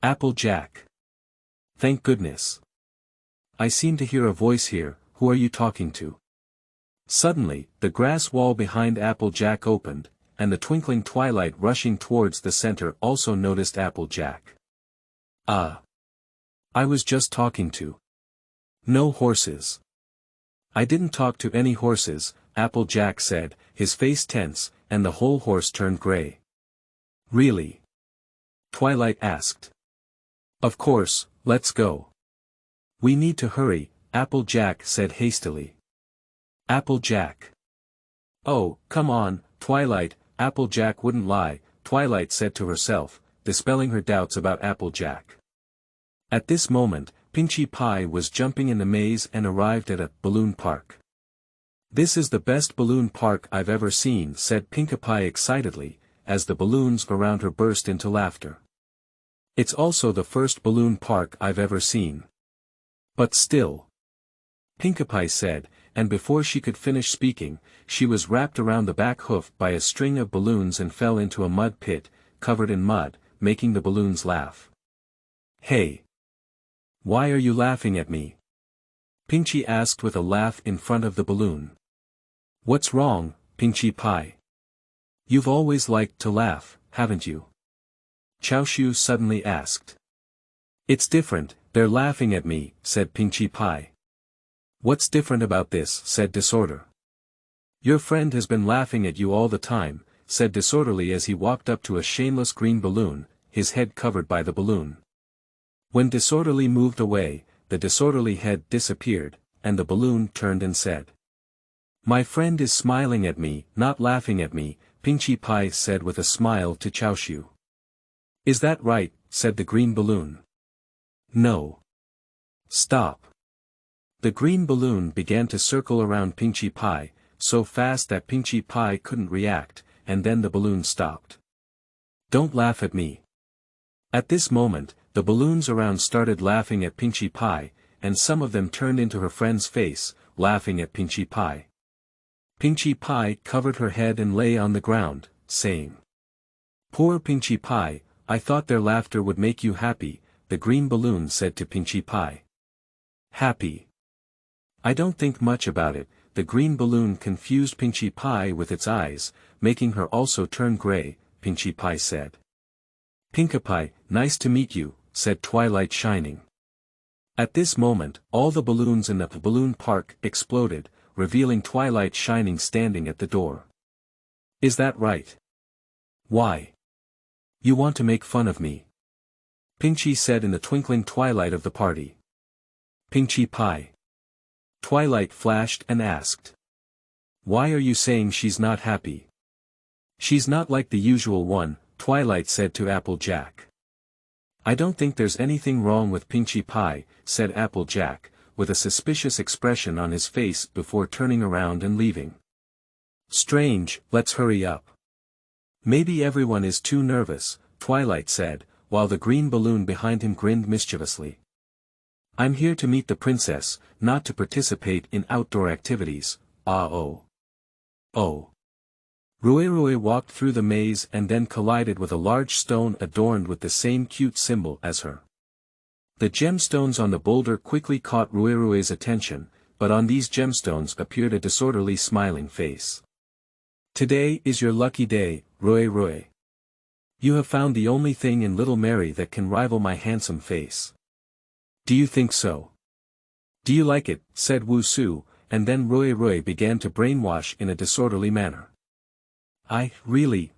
Applejack. Thank goodness. I seem to hear a voice here, who are you talking to? Suddenly, the grass wall behind Applejack opened, and the twinkling twilight rushing towards the center also noticed Applejack. Ah. I was just talking to. No horses. I didn't talk to any horses, Applejack said, his face tense, and the whole horse turned gray. Really? Twilight asked. Of course, let's go. We need to hurry, Applejack said hastily. Applejack. Oh, come on, Twilight, Applejack wouldn't lie, Twilight said to herself, dispelling her doubts about Applejack. At this moment, Pinkie Pie was jumping in the maze and arrived at a balloon park. "This is the best balloon park I've ever seen," said Pinkie Pie excitedly, as the balloons around her burst into laughter. "It's also the first balloon park I've ever seen." "But still," Pinkie Pie said, and before she could finish speaking, she was wrapped around the back hoof by a string of balloons and fell into a mud pit, covered in mud, making the balloons laugh. "Hey! Why are you laughing at me?" Pinkie asked with a laugh in front of the balloon. "What's wrong, Pinkie Pie? You've always liked to laugh, haven't you?" Chowshu suddenly asked. "It's different, they're laughing at me," said Pinkie Pie. "What's different about this?" said Disorder. "Your friend has been laughing at you all the time," said Disorderly as he walked up to a shameless green balloon, his head covered by the balloon. When Disorderly moved away, the disorderly head disappeared, and the balloon turned and said, "My friend is smiling at me, not laughing at me," Pinkie Pie said with a smile to Chowshu. "Is that right?" said the green balloon. "No. Stop." The green balloon began to circle around Pinkie Pie, so fast that Pinkie Pie couldn't react, and then the balloon stopped. "Don't laugh at me." At this moment, the balloons around started laughing at Pinkie Pie, and some of them turned into her friend's face, laughing at Pinkie Pie. Pinkie Pie covered her head and lay on the ground, saying, "Poor Pinkie Pie, I thought their laughter would make you happy," the green balloon said to Pinkie Pie. "Happy? I don't think much about it." The green balloon confused Pinkie Pie with its eyes, making her also turn gray, Pinkie Pie said. "Pinkie Pie, nice to meet you," said Twilight Shining. At this moment, all the balloons in the balloon park exploded, revealing Twilight Shining standing at the door. "Is that right? Why? You want to make fun of me?" Pinkie said in the twinkling twilight of the party. "Pinkie Pie." Twilight flashed and asked. "Why are you saying she's not happy?" "She's not like the usual one," Twilight said to Applejack. "I don't think there's anything wrong with Pinkie Pie," said Applejack, with a suspicious expression on his face before turning around and leaving. "Strange, let's hurry up." "Maybe everyone is too nervous," Twilight said, while the green balloon behind him grinned mischievously. "I'm here to meet the princess, not to participate in outdoor activities, ah-oh." "Oh." Rui walked through the maze and then collided with a large stone adorned with the same cute symbol as her. The gemstones on the boulder quickly caught Rui's attention, but on these gemstones appeared a disorderly smiling face. "Today is your lucky day, Rui. You have found the only thing in Little Mary that can rival my handsome face. Do you think so? Do you like it?" said Wusu, and then Rui began to brainwash in a disorderly manner. "I really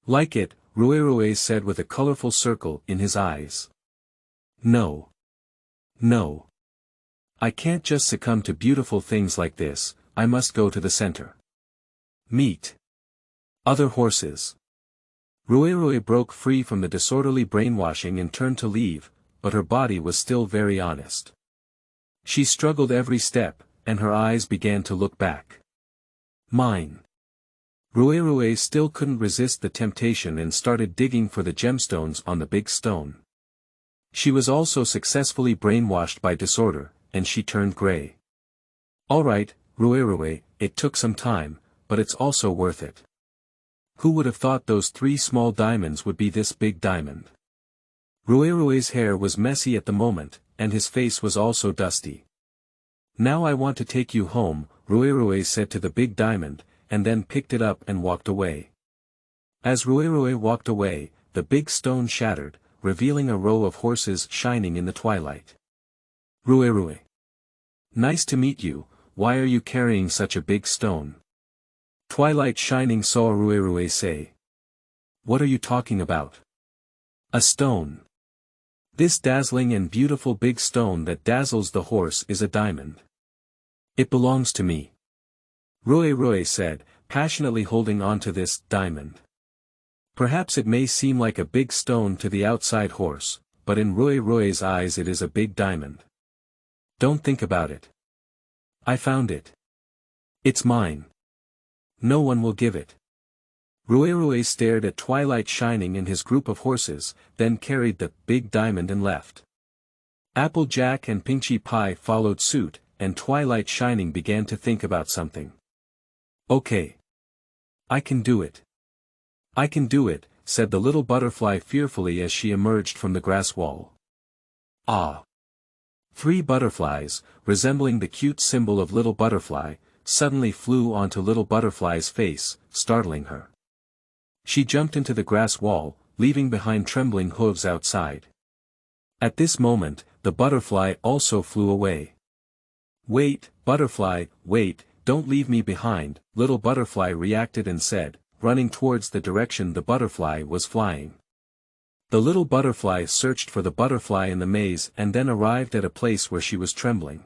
like it," Rui said with a colorful circle in his eyes. No. I can't just succumb to beautiful things like this, I must go to the center. Meet other horses." Rui broke free from the disorderly brainwashing and turned to leave, but her body was still very honest. She struggled every step, and her eyes began to look back. "Mine." Rui still couldn't resist the temptation and started digging for the gemstones on the big stone. She was also successfully brainwashed by disorder, and she turned gray. "Alright, Rui, it took some time, but it's also worth it. Who would have thought those 3 small diamonds would be this big diamond?" Rui's hair was messy at the moment, and his face was also dusty. "Now I want to take you home," Rui said to the big diamond, and then picked it up and walked away. As Rui walked away, the big stone shattered, revealing a row of horses shining in the twilight. "Rui. Nice to meet you, why are you carrying such a big stone?" Twilight Shining saw Rui say. "What are you talking about?" "A stone. This dazzling and beautiful big stone that dazzles the horse is a diamond. It belongs to me." Rui said, passionately holding on to this diamond. Perhaps it may seem like a big stone to the outside horse, but in Rui's eyes it is a big diamond. Don't think about it. I found it. It's mine. No one will give it. Rui stared at Twilight Shining and his group of horses, then carried the big diamond and left. Applejack and Pinchy Pie followed suit, and Twilight Shining began to think about something. Okay. I can do it. I can do it, said the little butterfly fearfully as she emerged from the grass wall. Ah! 3 butterflies, resembling the cute symbol of Little Butterfly, suddenly flew onto Little Butterfly's face, startling her. She jumped into the grass wall, leaving behind trembling hooves outside. At this moment, the butterfly also flew away. Wait, butterfly, wait, don't leave me behind, Little Butterfly reacted and said, running towards the direction the butterfly was flying. The little butterfly searched for the butterfly in the maze and then arrived at a place where she was trembling.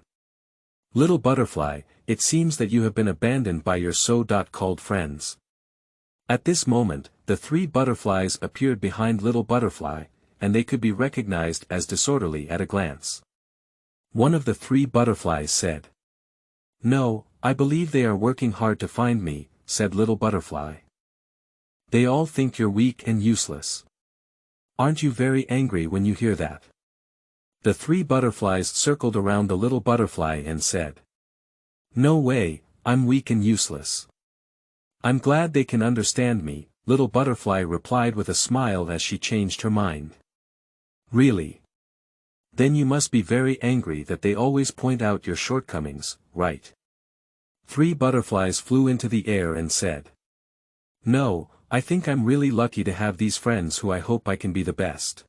Little butterfly, it seems that you have been abandoned by your so-called friends. At this moment, the 3 butterflies appeared behind Little Butterfly, and they could be recognized as disorderly at a glance. One of the 3 butterflies said. No, I believe they are working hard to find me, said Little Butterfly. They all think you're weak and useless. Aren't you very angry when you hear that? The 3 butterflies circled around the little butterfly and said. No way, I'm weak and useless. I'm glad they can understand me, Little Butterfly replied with a smile as she changed her mind. Really? Then you must be very angry that they always point out your shortcomings, right? 3 butterflies flew into the air and said. No, I think I'm really lucky to have these friends who I hope I can be the best.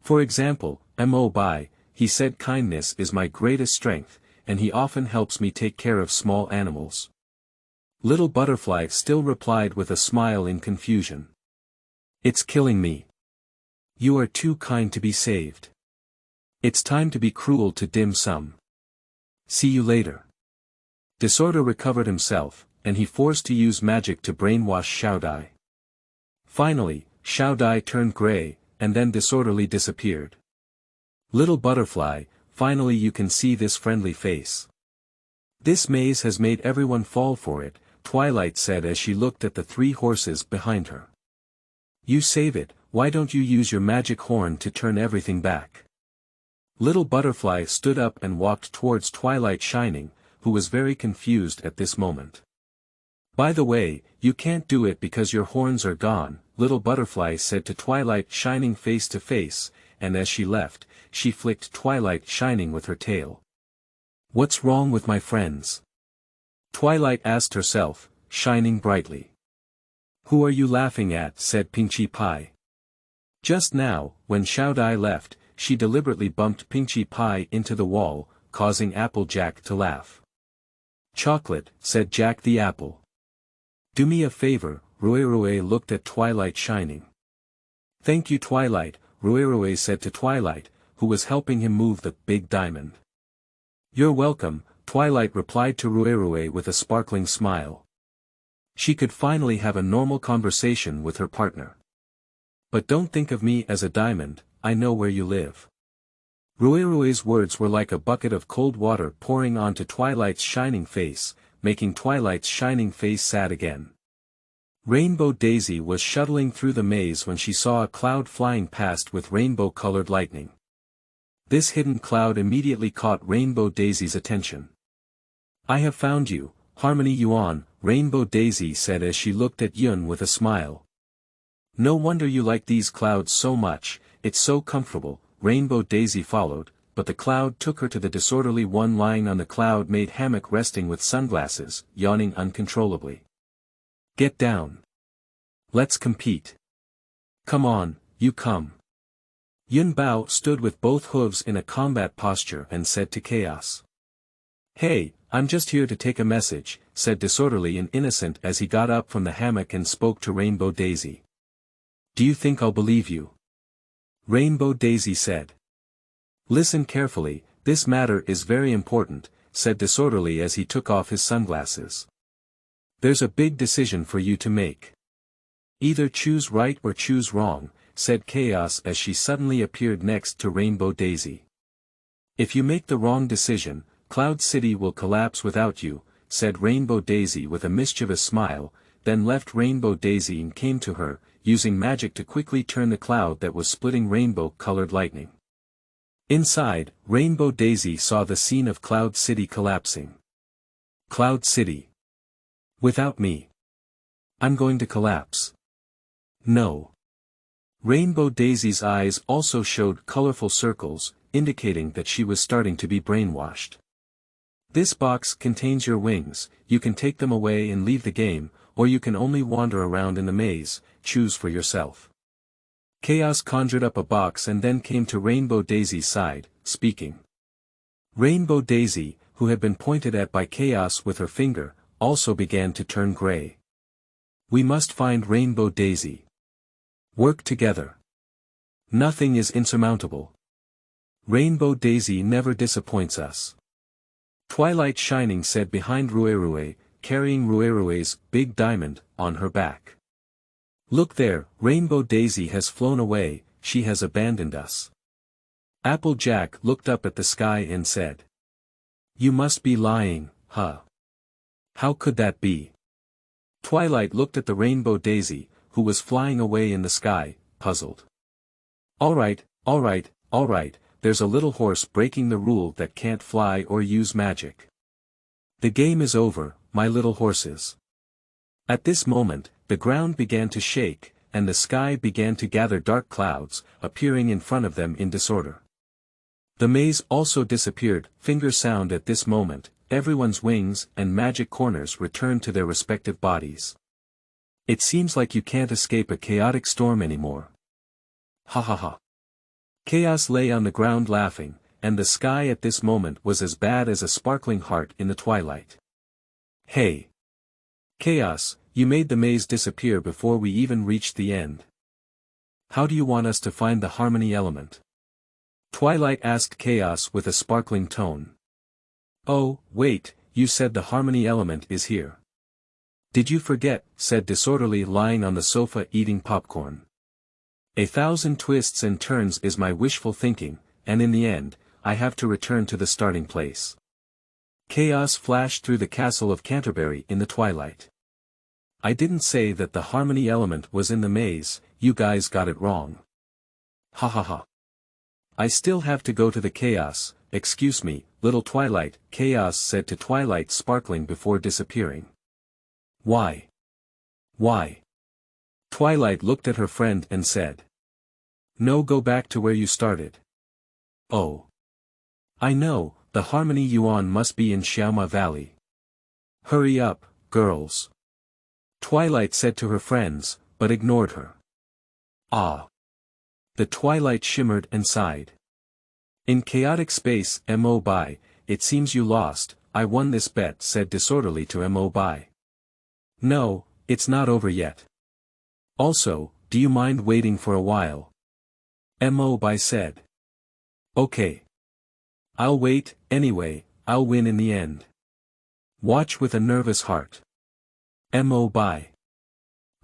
For example, Mo Bai, he said kindness is my greatest strength, and he often helps me take care of small animals. Little Butterfly still replied with a smile in confusion. It's killing me. You are too kind to be saved. It's time to be cruel to dim sum. See you later. Disorder recovered himself, and he forced to use magic to brainwash Xiaodai. Finally, Xiaodai turned gray, and then disorderly disappeared. Little Butterfly, finally you can see this friendly face. This maze has made everyone fall for it, Twilight said as she looked at the 3 horses behind her. You save it, why don't you use your magic horn to turn everything back? Little Butterfly stood up and walked towards Twilight Shining, who was very confused at this moment. By the way, you can't do it because your horns are gone, Little Butterfly said to Twilight Shining face to face, and as she left, she flicked Twilight Shining with her tail. What's wrong with my friends? Twilight asked herself, shining brightly. Who are you laughing at? Said Pinchy Pie. Just now, when Xiaodai left, she deliberately bumped Pinchy Pie into the wall, causing Applejack to laugh. Chocolate, said Jack the Apple. Do me a favor, Rui looked at Twilight Shining. Thank you Twilight, Rui said to Twilight, who was helping him move the big diamond. You're welcome, Twilight replied to Rui with a sparkling smile. She could finally have a normal conversation with her partner. But don't think of me as a diamond, I know where you live. Rui's words were like a bucket of cold water pouring onto Twilight's shining face, making Twilight's shining face sad again. Rainbow Daisy was shuttling through the maze when she saw a cloud flying past with rainbow-colored lightning. This hidden cloud immediately caught Rainbow Daisy's attention. I have found you, Harmony Yuan, Rainbow Daisy said as she looked at Yun with a smile. No wonder you like these clouds so much, it's so comfortable, Rainbow Daisy followed, but the cloud took her to the disorderly one lying on the cloud-made hammock resting with sunglasses, yawning uncontrollably. Get down. Let's compete. Come on, you come. Yun Bao stood with both hooves in a combat posture and said to Chaos. Hey, I'm just here to take a message, said Disorderly and Innocent as he got up from the hammock and spoke to Rainbow Daisy. Do you think I'll believe you? Rainbow Daisy said. Listen carefully, this matter is very important, said Disorderly as he took off his sunglasses. There's a big decision for you to make. Either choose right or choose wrong, said Chaos as she suddenly appeared next to Rainbow Daisy. If you make the wrong decision, Cloud City will collapse without you, said Rainbow Daisy with a mischievous smile, then left Rainbow Daisy and came to her, using magic to quickly turn the cloud that was splitting rainbow-colored lightning. Inside, Rainbow Daisy saw the scene of Cloud City collapsing. Cloud City. Without me. I'm going to collapse. No. Rainbow Daisy's eyes also showed colorful circles, indicating that she was starting to be brainwashed. This box contains your wings, you can take them away and leave the game, or you can only wander around in the maze, choose for yourself. Chaos conjured up a box and then came to Rainbow Daisy's side, speaking. Rainbow Daisy, who had been pointed at by Chaos with her finger, also began to turn gray. We must find Rainbow Daisy. Work together. Nothing is insurmountable. Rainbow Daisy never disappoints us. Twilight Shining said behind Ruerue, carrying Ruerue's big diamond on her back. Look there, Rainbow Daisy has flown away, she has abandoned us. Applejack looked up at the sky and said. You must be lying, huh? How could that be? Twilight looked at the Rainbow Daisy, who was flying away in the sky, puzzled. Alright, there's a little horse breaking the rule that can't fly or use magic. The game is over, my little horses. At this moment, the ground began to shake, and the sky began to gather dark clouds, appearing in front of them in disorder. The maze also disappeared, finger sound at this moment, everyone's wings and magic corners returned to their respective bodies. It seems like you can't escape a chaotic storm anymore. Ha ha ha. Chaos lay on the ground laughing, and the sky at this moment was as bad as a sparkling heart in the twilight. Hey! Chaos, you made the maze disappear before we even reached the end. How do you want us to find the harmony element? Twilight asked Chaos with a sparkling tone. Oh, wait, you said the harmony element is here. Did you forget, said Disorderly lying on the sofa eating popcorn. 1,000 twists and turns is my wishful thinking, and in the end, I have to return to the starting place. Chaos flashed through the castle of Canterbury in the twilight. I didn't say that the harmony element was in the maze, you guys got it wrong. Ha ha ha. I still have to go to the chaos, excuse me, little Twilight, Chaos said to Twilight sparkling before disappearing. Why? Why? Twilight looked at her friend and said. No, go back to where you started. Oh. I know, the Harmony Yuan must be in Xiaoma Valley. Hurry up, girls. Twilight said to her friends, but ignored her. Ah. The twilight shimmered and sighed. In chaotic space, Mo Bai, it seems you lost, I won this bet, said Disorderly to Mo Bai. No, it's not over yet. Also, do you mind waiting for a while? Mo Bai said. Okay. I'll wait, anyway, I'll win in the end. Watch with a nervous heart. Mo Bai.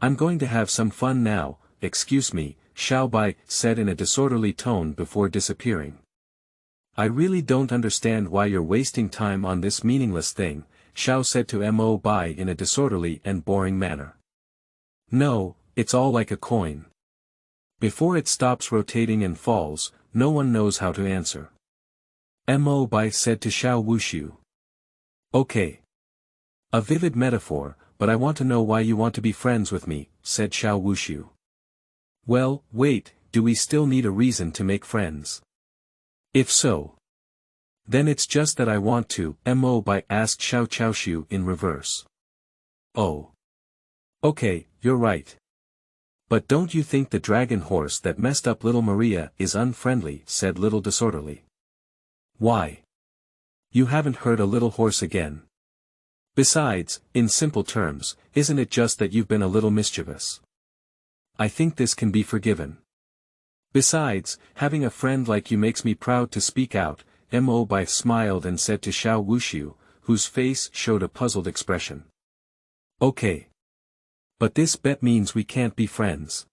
I'm going to have some fun now, excuse me, Xiao Bai said in a disorderly tone before disappearing. I really don't understand why you're wasting time on this meaningless thing, Xiao said to Mo Bai in a disorderly and boring manner. No, it's all like a coin. Before it stops rotating and falls, no one knows how to answer. Mo Bai said to Xiao Wushu. Okay. A vivid metaphor, but I want to know why you want to be friends with me, said Xiao Wushu. Well, wait, do we still need a reason to make friends? If so. Then it's just that I want to, Mo Bai asked Xiao Chaoshu in reverse. Oh. Okay, you're right. But don't you think the dragon horse that messed up little Maria is unfriendly, said little Disorderly. Why? You haven't heard a little horse again. Besides, in simple terms, isn't it just that you've been a little mischievous? I think this can be forgiven. Besides, having a friend like you makes me proud to speak out, Mo Bai smiled and said to Xiao Wushu, whose face showed a puzzled expression. Okay. But this bet means we can't be friends.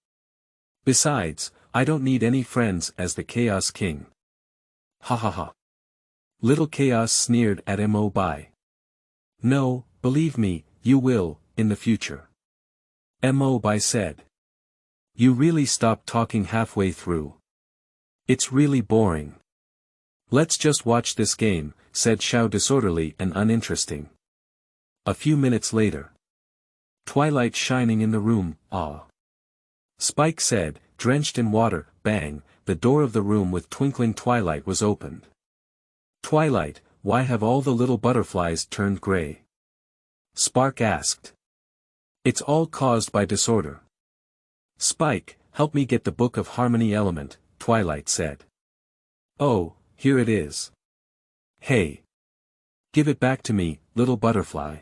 Besides, I don't need any friends as the Chaos King. Ha ha ha. Little Chaos sneered at Mo Bai. No, believe me, you will, in the future. Mo Bai said. You really stopped talking halfway through. It's really boring. Let's just watch this game, said Xiao disorderly and uninteresting. A few minutes later. Twilight shining in the room, ah. Spike said, drenched in water, bang, the door of the room with twinkling twilight was opened. Twilight, why have all the little butterflies turned gray? Spark asked. It's all caused by disorder. Spike, help me get the Book of Harmony element, Twilight said. Oh, here it is. Hey. Give it back to me, little butterfly.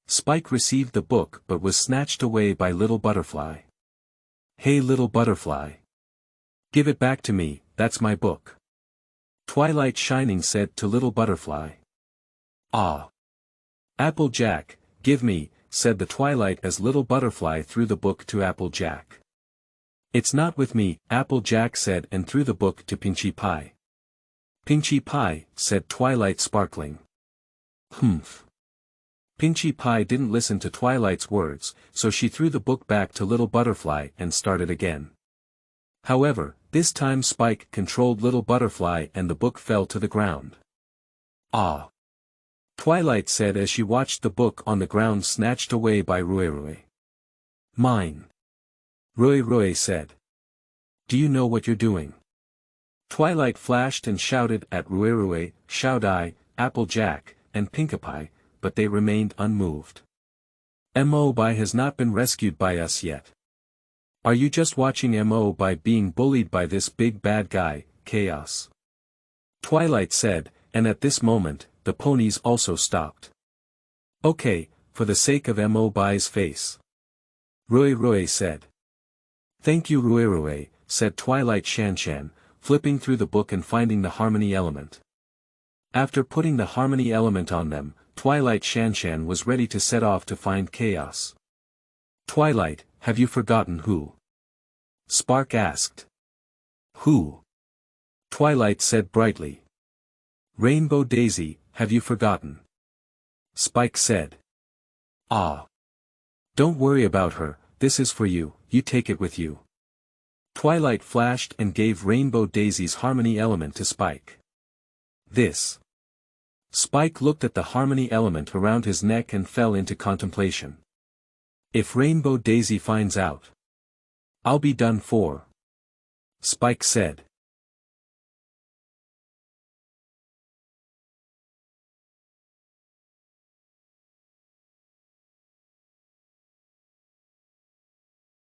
Spike received the book but was snatched away by little butterfly. Hey little butterfly. Give it back to me, that's my book. Twilight Shining said to little butterfly. Ah. Applejack, give me, said the Twilight as little butterfly threw the book to Applejack. It's not with me, Applejack said and threw the book to Pinchy Pie. Pinchy Pie, said Twilight sparkling. Humph. Pinchy Pie didn't listen to Twilight's words, so she threw the book back to little butterfly and started again. However, this time Spike controlled little butterfly and the book fell to the ground. Ah. Twilight said as she watched the book on the ground snatched away by Rui. Mine. Rui said. Do you know what you're doing? Twilight flashed and shouted at Rui, Shout-I, Applejack, and Pinkie, but they remained unmoved. Mo Bai has not been rescued by us yet. Are you just watching Mo Bai being bullied by this big bad guy, Chaos? Twilight said, and at this moment, the ponies also stopped. Okay, for the sake of Mo Bai's face. Rui said. Thank you Rui, said Twilight Shanshan, flipping through the book and finding the harmony element. After putting the harmony element on them, Twilight Shanshan was ready to set off to find Chaos. Twilight, have you forgotten who? Spark asked. Who? Twilight said brightly. Rainbow Daisy, have you forgotten? Spike said. Ah. Don't worry about her, this is for you, you take it with you. Twilight flashed and gave Rainbow Daisy's harmony element to Spike. This. Spike looked at the harmony element around his neck and fell into contemplation. If Rainbow Daisy finds out, I'll be done for. Spike said.